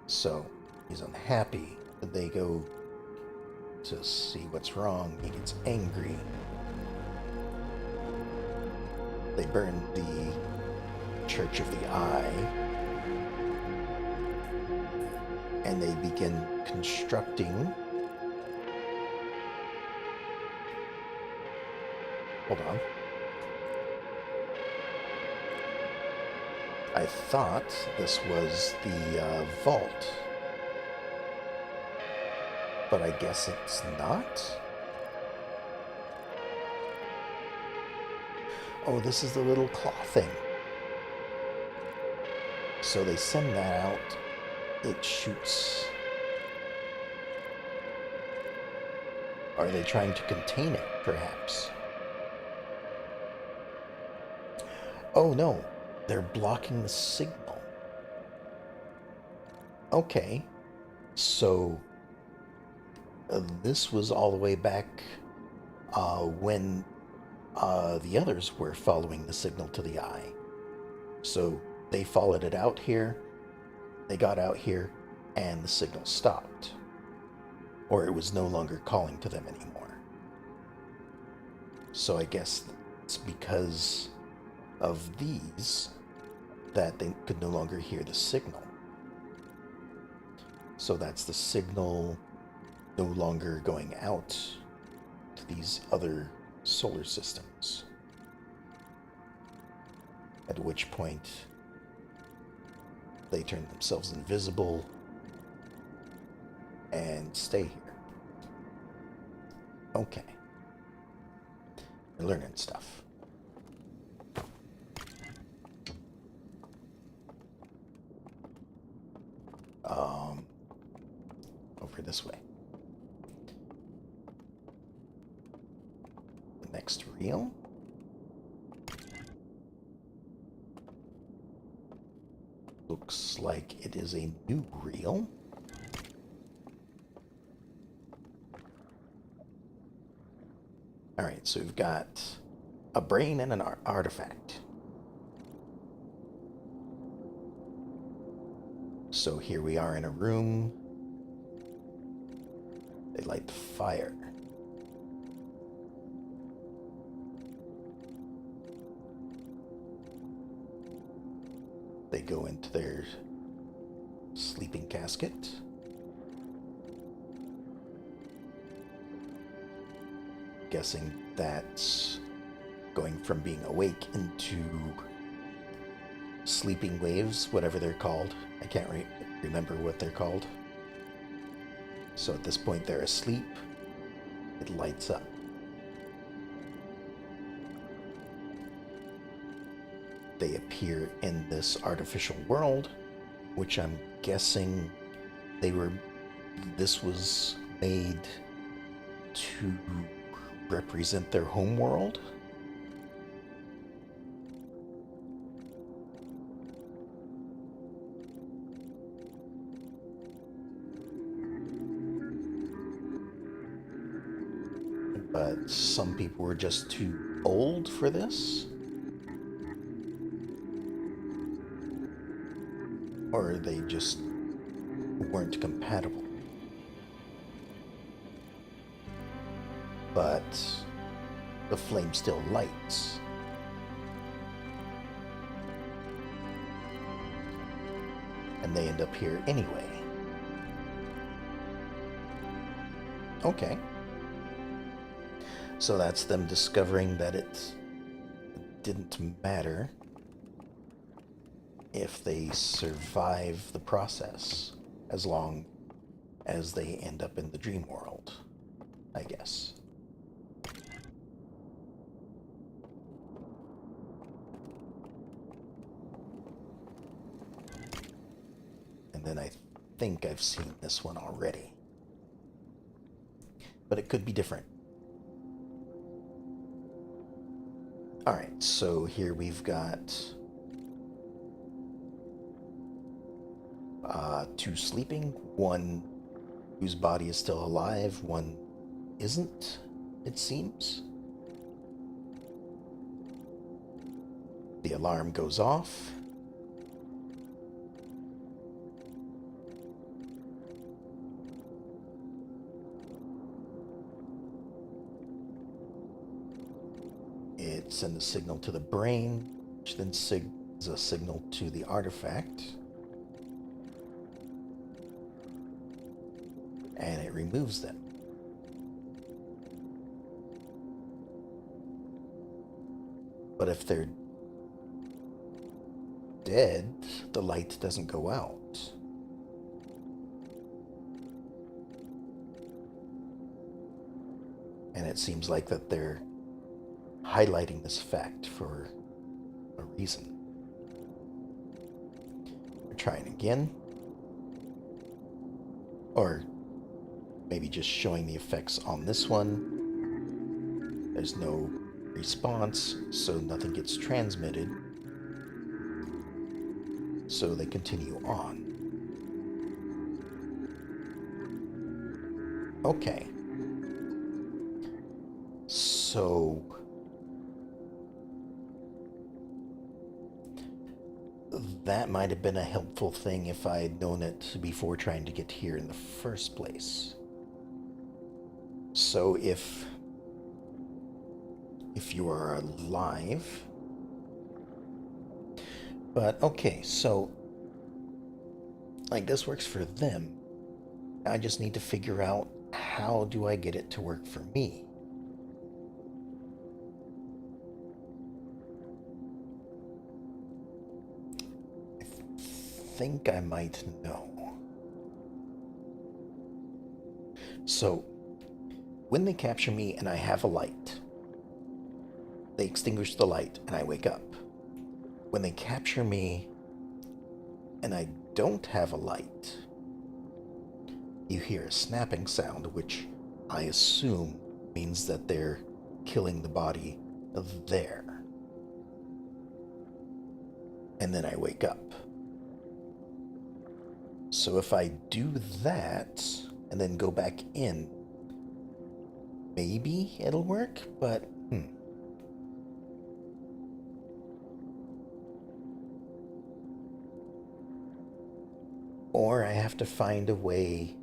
So he's unhappy. They go to see what's wrong. He gets angry. They burn the Church of the Eye, and they begin constructing. Hold on. I thought this was the vault, but I guess it's not. Oh, this is the little claw thing. So they send that out. It shoots. Are they trying to contain it, perhaps? Oh no, they're blocking the signal. Okay, so this was all the way back when the others were following the signal to the eye. So they followed it out here, they got out here, and the signal stopped. Or it was no longer calling to them anymore. So I guess it's because of these that they could no longer hear the signal. So that's the signal no longer going out to these other solar systems. At which point they turn themselves invisible and stay here. Okay. We're learning stuff. Over this way. The next reel. Looks like it is a new reel. Alright, so we've got a brain and an artifact. So here we are in a room. They light the fire. They go into their sleeping casket. Guessing that's going from being awake into sleeping waves, whatever they're called. I can't remember what they're called. So at this point they're asleep. It lights up. They appear in this artificial world, which I'm guessing this was made to represent their home world. but some people were just too old for this, or they just weren't compatible. But the flame still lights. And they end up here anyway. Okay. So that's them discovering that it didn't matter if they survive the process, as long as they end up in the dream world, I guess. And then I think I've seen this one already. But it could be different. Alright, so here we've got two sleeping, one whose body is still alive, one isn't, it seems. The alarm goes off. It sends a signal to the brain, which then sends a signal to the artifact. And it removes them. But if they're dead, the light doesn't go out. And it seems like that they're highlighting this fact for a reason. We're trying again. Or maybe just showing the effects on this one. There's no response, so nothing gets transmitted. So they continue on. Okay. So that might have been a helpful thing if I had known it before trying to get here in the first place. So if you are alive. But okay, so like this works for them. I just need to figure out how do I get it to work for me. I think I might know. So when they capture me and I have a light, they extinguish the light and I wake up. When they capture me and I don't have a light, you hear a snapping sound, which I assume means that they're killing the body there. And then I wake up. So if I do that and then go back in, maybe it'll work, but Or I have to find a way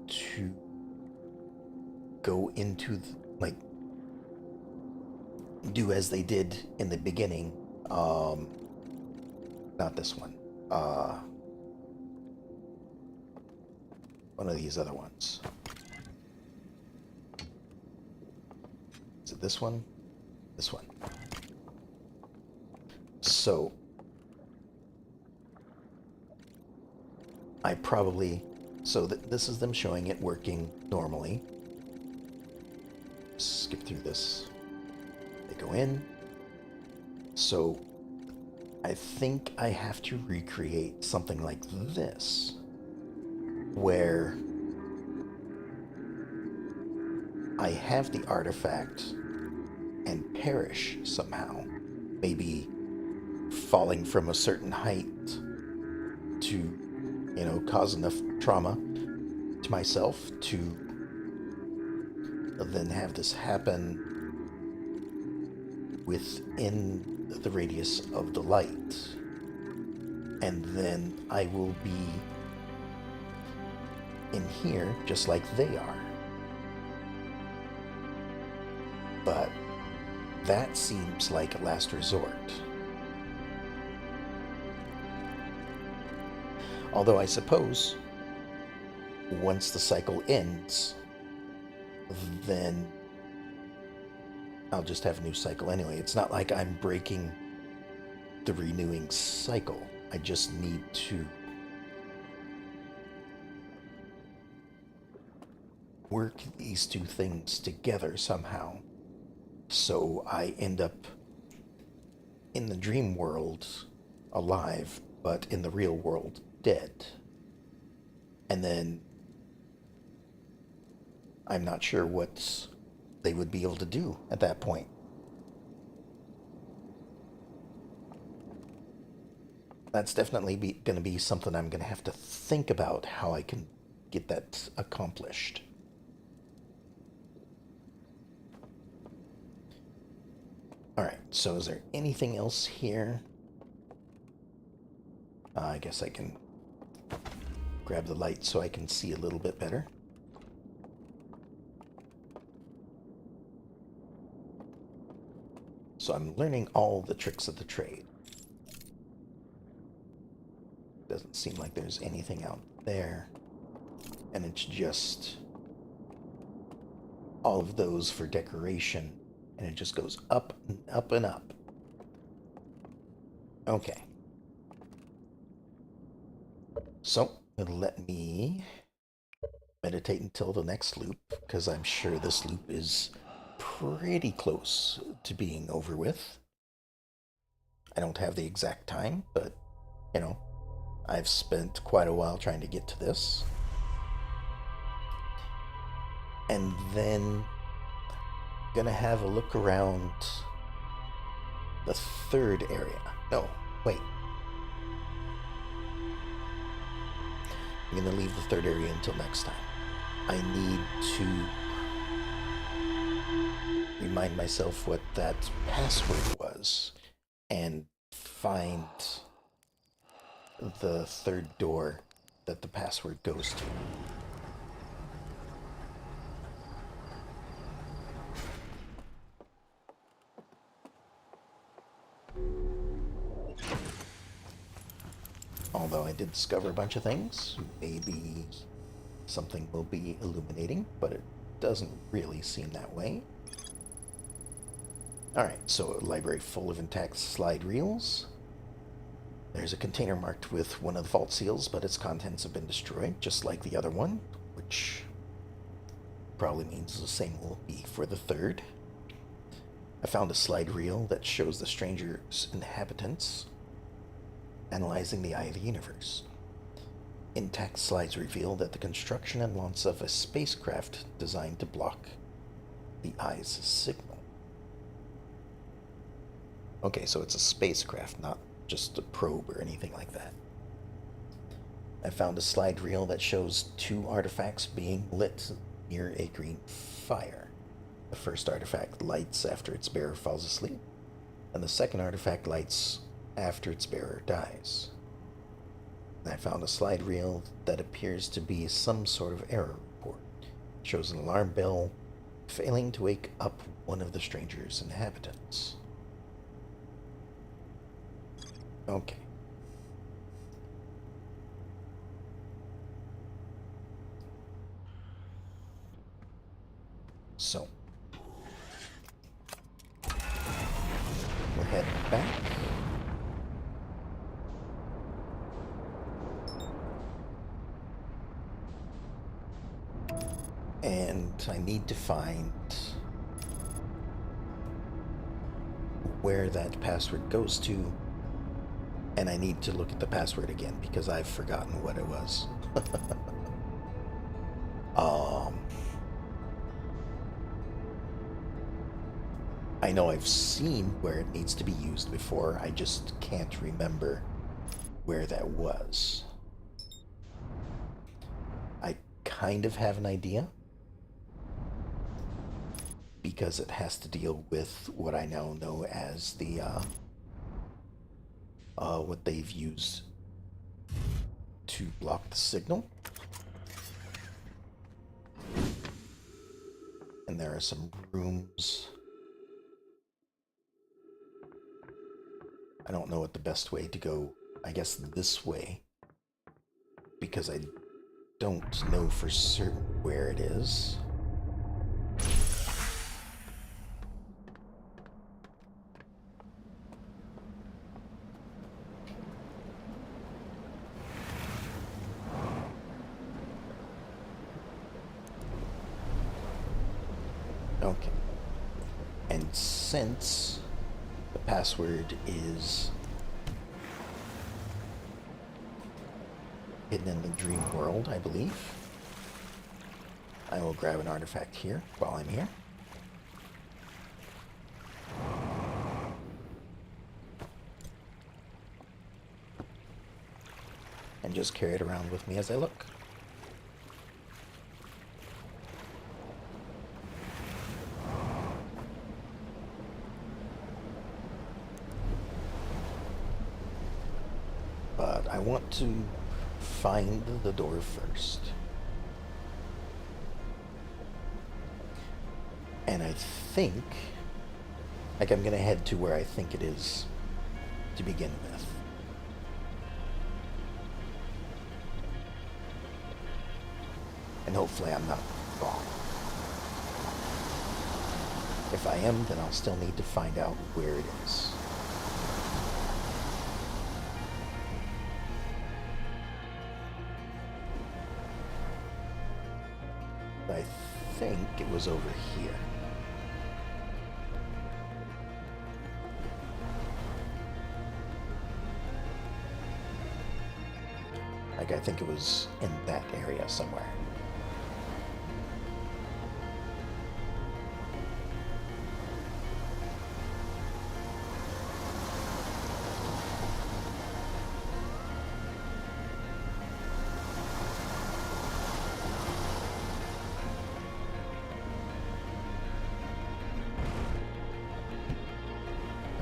to go into do as they did in the beginning. Not this one. One of these other ones. Is it this one? This one. So I probably, this is them showing it working normally. Skip through this. They go in. So I think I have to recreate something like this, where I have the artifact and perish somehow. Maybe falling from a certain height to cause enough trauma to myself to then have this happen within the radius of the light. And then I will be in here just like they are. But that seems like a last resort. Although I suppose once the cycle ends, then I'll just have a new cycle anyway. It's not like I'm breaking the renewing cycle. I just need to work these two things together somehow. So I end up in the dream world alive, but in the real world dead. And then I'm not sure what they would be able to do at that point. That's definitely going to be something I'm going to have to think about how I can get that accomplished. Alright, so is there anything else here? I guess I can grab the light so I can see a little bit better. So I'm learning all the tricks of the trade. Doesn't seem like there's anything out there. And it's just all of those for decoration. And it just goes up and up and up. Okay. So, let me meditate until the next loop, because I'm sure this loop is pretty close to being over with. I don't have the exact time, but, I've spent quite a while trying to get to this. And then gonna have a look around the third area. No, wait. I'm gonna leave the third area until next time. I need to remind myself what that password was and find the third door that the password goes to. Although I did discover a bunch of things, maybe something will be illuminating, but it doesn't really seem that way. Alright, so a library full of intact slide reels. There's a container marked with one of the vault seals, but its contents have been destroyed, just like the other one, which probably means the same will be for the third. I found a slide reel that shows the stranger's inhabitants analyzing the eye of the universe. Intact slides reveal that the construction and launch of a spacecraft designed to block the eye's signal. Okay, so it's a spacecraft, not just a probe or anything like that. I found a slide reel that shows two artifacts being lit near a green fire. The first artifact lights after its bearer falls asleep, and the second artifact lights after its bearer dies. I found a slide reel that appears to be some sort of error report. It shows an alarm bell failing to wake up one of the stranger's inhabitants. Okay. So, we'll head back. And I need to find where that password goes to. And I need to look at the password again because I've forgotten what it was. I know I've seen where it needs to be used before. I just can't remember where that was. kind of have an idea, because it has to deal with what I now know as the what they've used to block the signal. And there are some rooms. I don't know what the best way to go. I guess this way, because I don't know for certain where it is. Okay. And since the password is hidden in the dream world, I believe, I will grab an artifact here while I'm here. And just carry it around with me as I look. But I want to find the door first. And I think, like, I'm gonna head to where I think it is to begin with. And hopefully I'm not wrong. If I am, then I'll still need to find out where it is. I think it was over here. Like, I think it was in that area somewhere.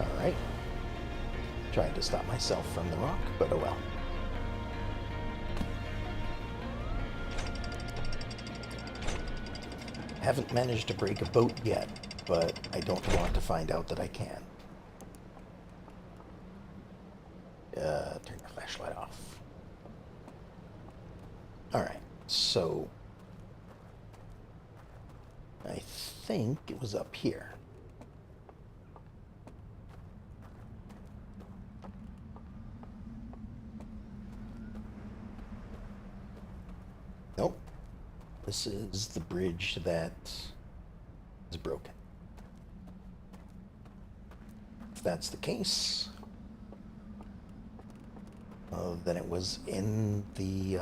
Alright. Trying to stop myself from the rock, but oh well. Haven't managed to break a boat yet, but I don't want to find out that I can. Turn the flashlight off. Alright, so I think it was up here. Nope. This is the bridge that is broken. If that's the case, then it was in the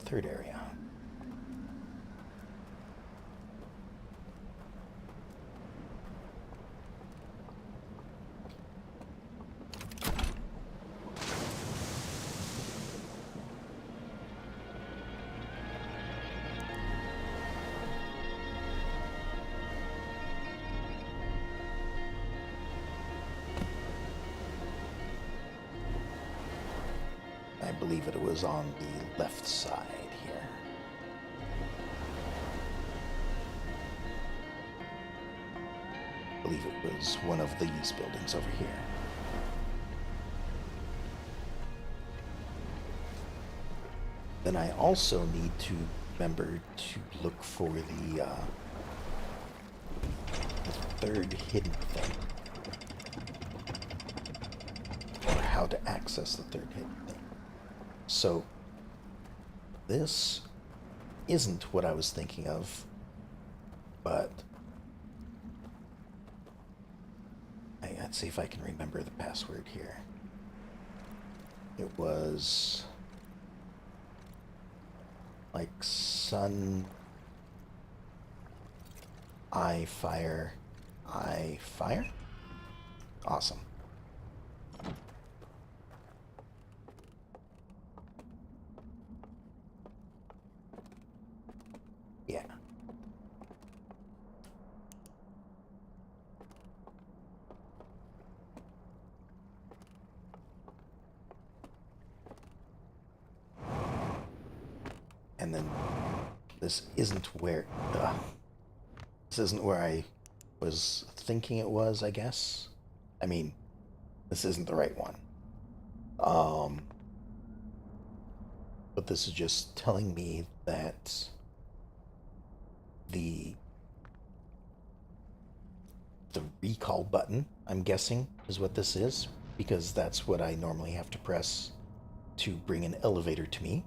third area. I believe it was on the left side here. I believe it was one of these buildings over here. Then I also need to remember to look for the third hidden thing. Or how to access the third hidden thing. So, this isn't what I was thinking of, but let's see if I can remember the password here. It was like sun, I fire, I fire? Awesome. And then this isn't where... this isn't where I was thinking it was, I guess. I mean, this isn't the right one. But this is just telling me that the recall button, I'm guessing, is what this is, because that's what I normally have to press to bring an elevator to me,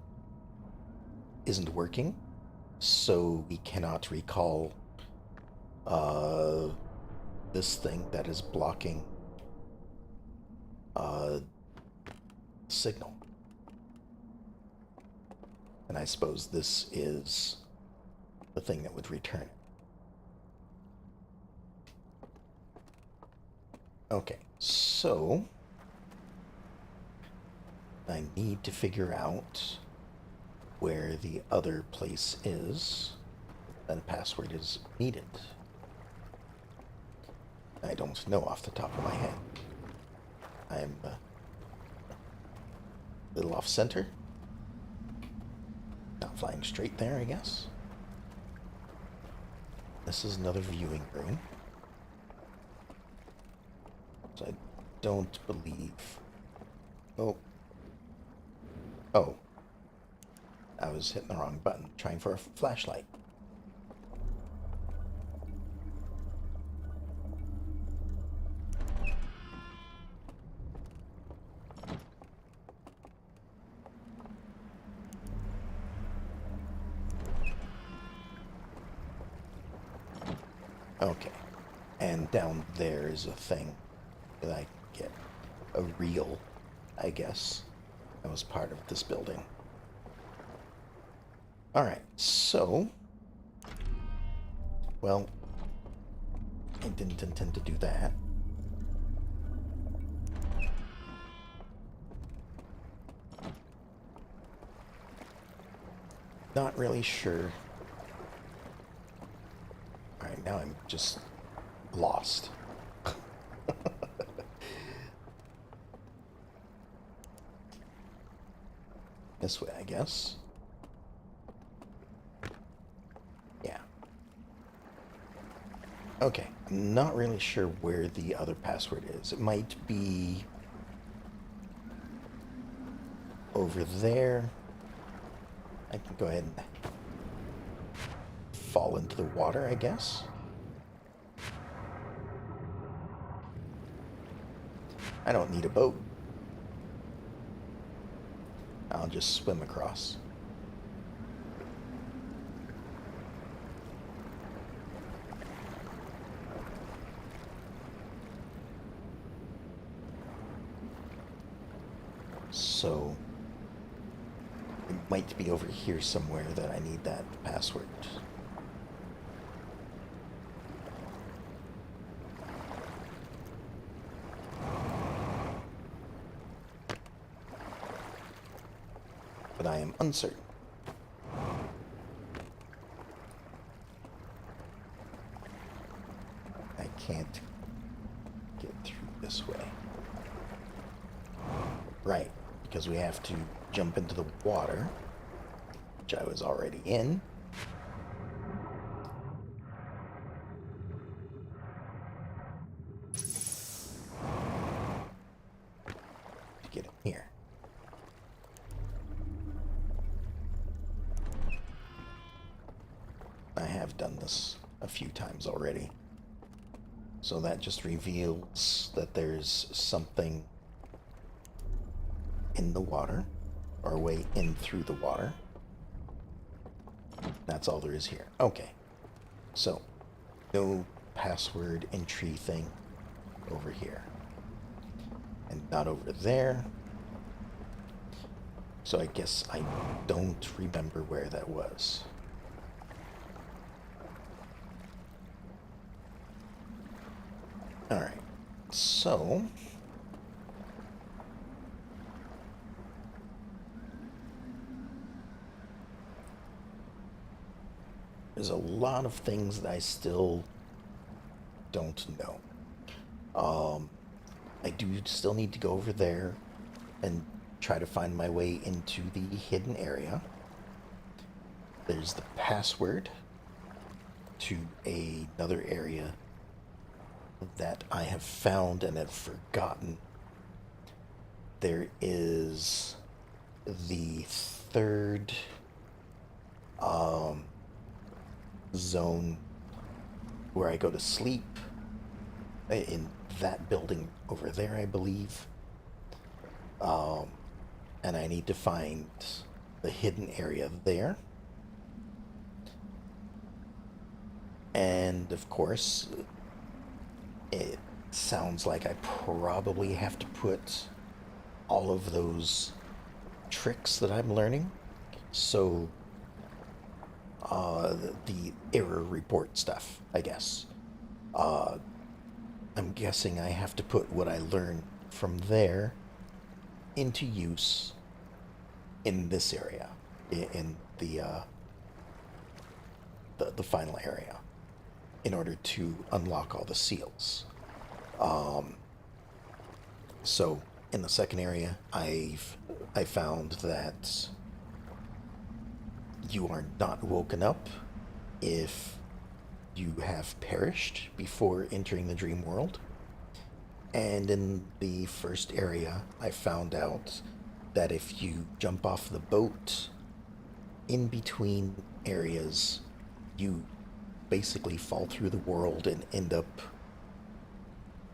isn't working, so we cannot recall this thing that is blocking signal. And I suppose this is the thing that would return it. Okay, so I need to figure out where the other place is and the password is needed. I don't know off the top of my head. I'm a little off center. Not flying straight there, I guess. This is another viewing room. So I don't believe... Oh. Oh. I was hitting the wrong button, trying for a flashlight. Okay. And down there is a thing that I can get. A reel, I guess. That was part of this building. Alright, so... Well, I didn't intend to do that. Not really sure. Alright, now I'm just lost. This way, I guess. Yeah. Okay, I'm not really sure where the other password is. It might be over there. I can go ahead and fall into the water, I guess. I don't need a boat. I'll just swim across. So, it might be over here somewhere that I need that password. But I am uncertain. I can't get through this way. Right, because we have to jump into the water, which I was already in. To get in here. I have done this a few times already. So that just reveals that there's something in the water, or a way in through the water. That's all there is here. Okay. So, no password entry thing over here. And not over there. So I guess I don't remember where that was. Alright. So... there's a lot of things that I still don't know. I do still need to go over there and try to find my way into the hidden area. There's the password to another area that I have found and have forgotten. There is the third zone where I go to sleep in that building over there, I believe. And I need to find the hidden area there. And of course, it sounds like I probably have to put all of those tricks that I'm learning. So, the error report stuff, I guess. I'm guessing I have to put what I learn from there into use in this area, in the final area, in order to unlock all the seals. So in the second area, I found that you are not woken up if you have perished before entering the dream world. And in the first area, I found out that if you jump off the boat in between areas, you basically fall through the world and end up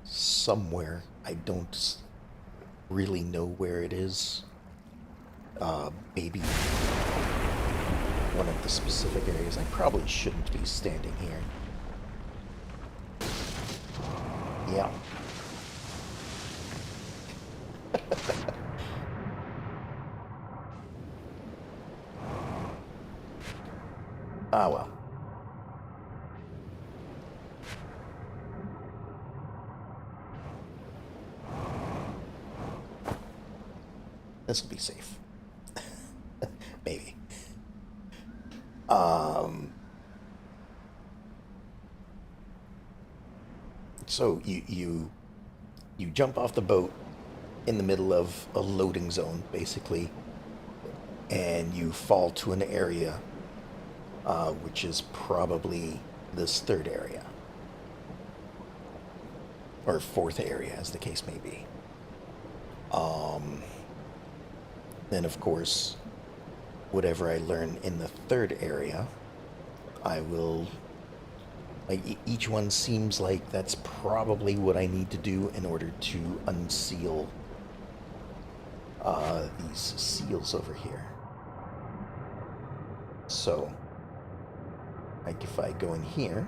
somewhere. I don't really know where it is. Maybe one of the specific areas. I probably shouldn't be standing here. Yeah. Ah, well. This will be safe. Maybe. So you jump off the boat in the middle of a loading zone, basically, and you fall to an area, which is probably this third area, or fourth area, as the case may be. Then, of course, whatever I learn in the third area, I will. Like, each one seems like that's probably what I need to do in order to unseal these seals over here. So, like if I go in here,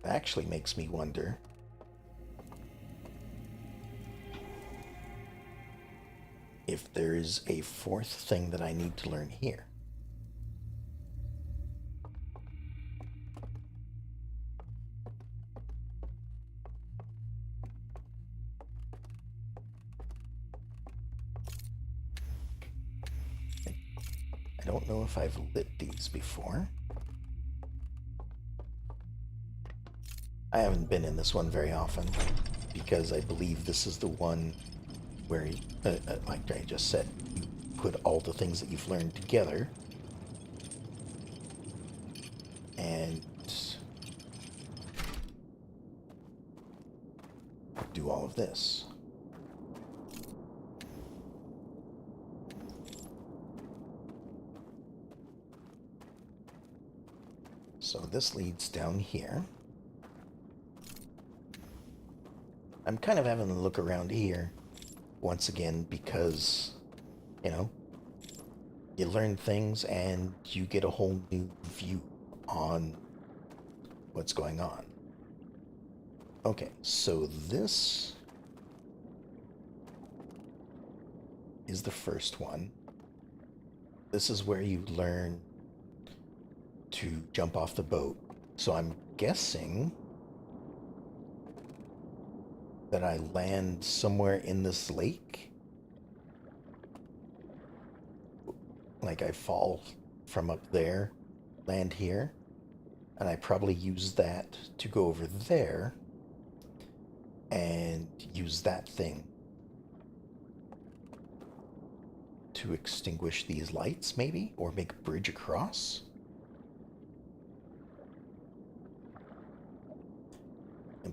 it actually makes me wonder if there is a fourth thing that I need to learn here. I don't know if I've lit these before. I haven't been in this one very often because I believe this is the one where, like I just said, you put all the things that you've learned together and do all of this. So this leads down here. I'm kind of having a look around here once again because, you know, you learn things and you get a whole new view on what's going on. Okay, so this is the first one. This is where you learn to jump off the boat. So I'm guessing that I land somewhere in this lake. Like I fall from up there, land here, and I probably use that to go over there and use that thing to extinguish these lights, maybe? Or make a bridge across?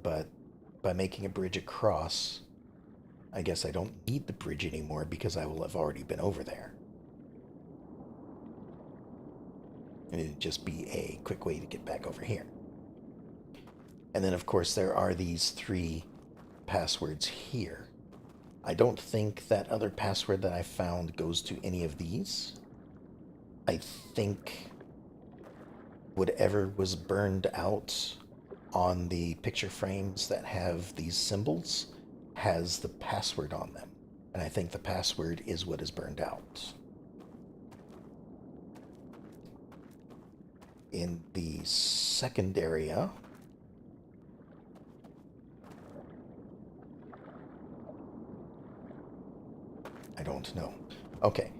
But by making a bridge across, I guess I don't need the bridge anymore because I will have already been over there. And it'd just be a quick way to get back over here. And then, of course, there are these 3 passwords here. I don't think that other password that I found goes to any of these. I think whatever was burned out on the picture frames that have these symbols has the password on them. And I think the password is what is burned out. In the second area, I don't know. Okay.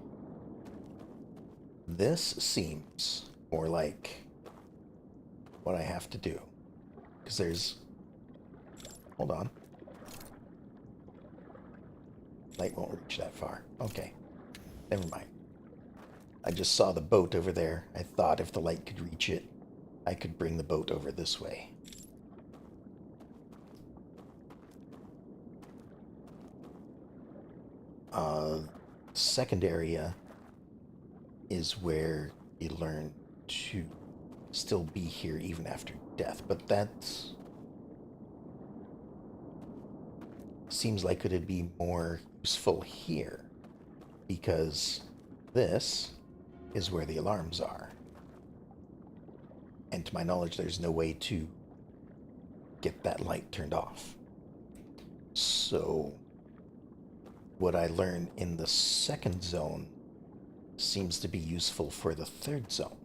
This seems more like what I have to do. Because there's... Hold on. Light won't reach that far. Okay. Never mind. I just saw the boat over there. I thought if the light could reach it, I could bring the boat over this way. Second area is where you learn to still be here even after death, but that seems like it'd be more useful here because this is where the alarms are. And to my knowledge, there's no way to get that light turned off. So what I learn in the second zone seems to be useful for the third zone.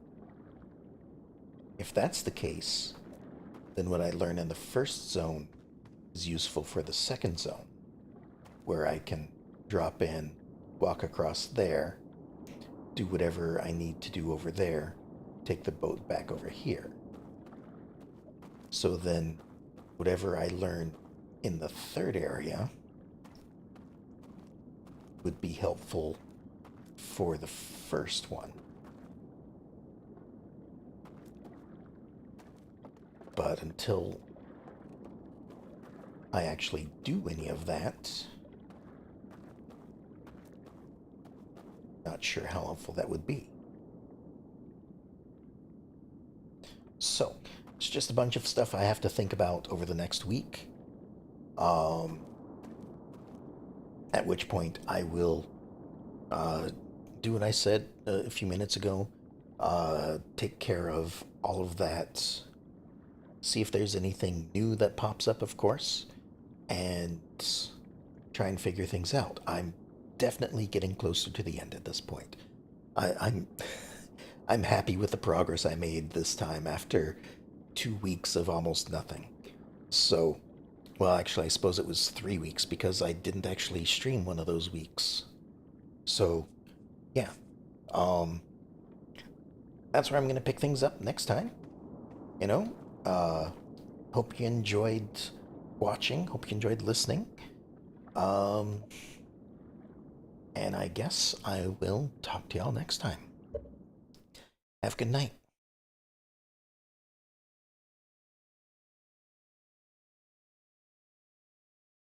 If that's the case, then what I learn in the first zone is useful for the second zone, where I can drop in, walk across there, do whatever I need to do over there, take the boat back over here. So then, whatever I learn in the third area would be helpful for the first one. But until I actually do any of that, not sure how helpful that would be. So, it's just a bunch of stuff I have to think about over the next week. At which point I will do what I said a few minutes ago. Take care of all of that. See if there's anything new that pops up, of course. And try and figure things out. I'm definitely getting closer to the end at this point. I'm I'm happy with the progress I made this time after 2 weeks of almost nothing. So, well, actually, I suppose it was 3 weeks because I didn't actually stream one of those weeks. So, yeah. Um, that's where I'm going to pick things up next time. You know, hope you enjoyed watching. Hope you enjoyed listening. Um, and I guess I will talk to y'all next time. Have a good night.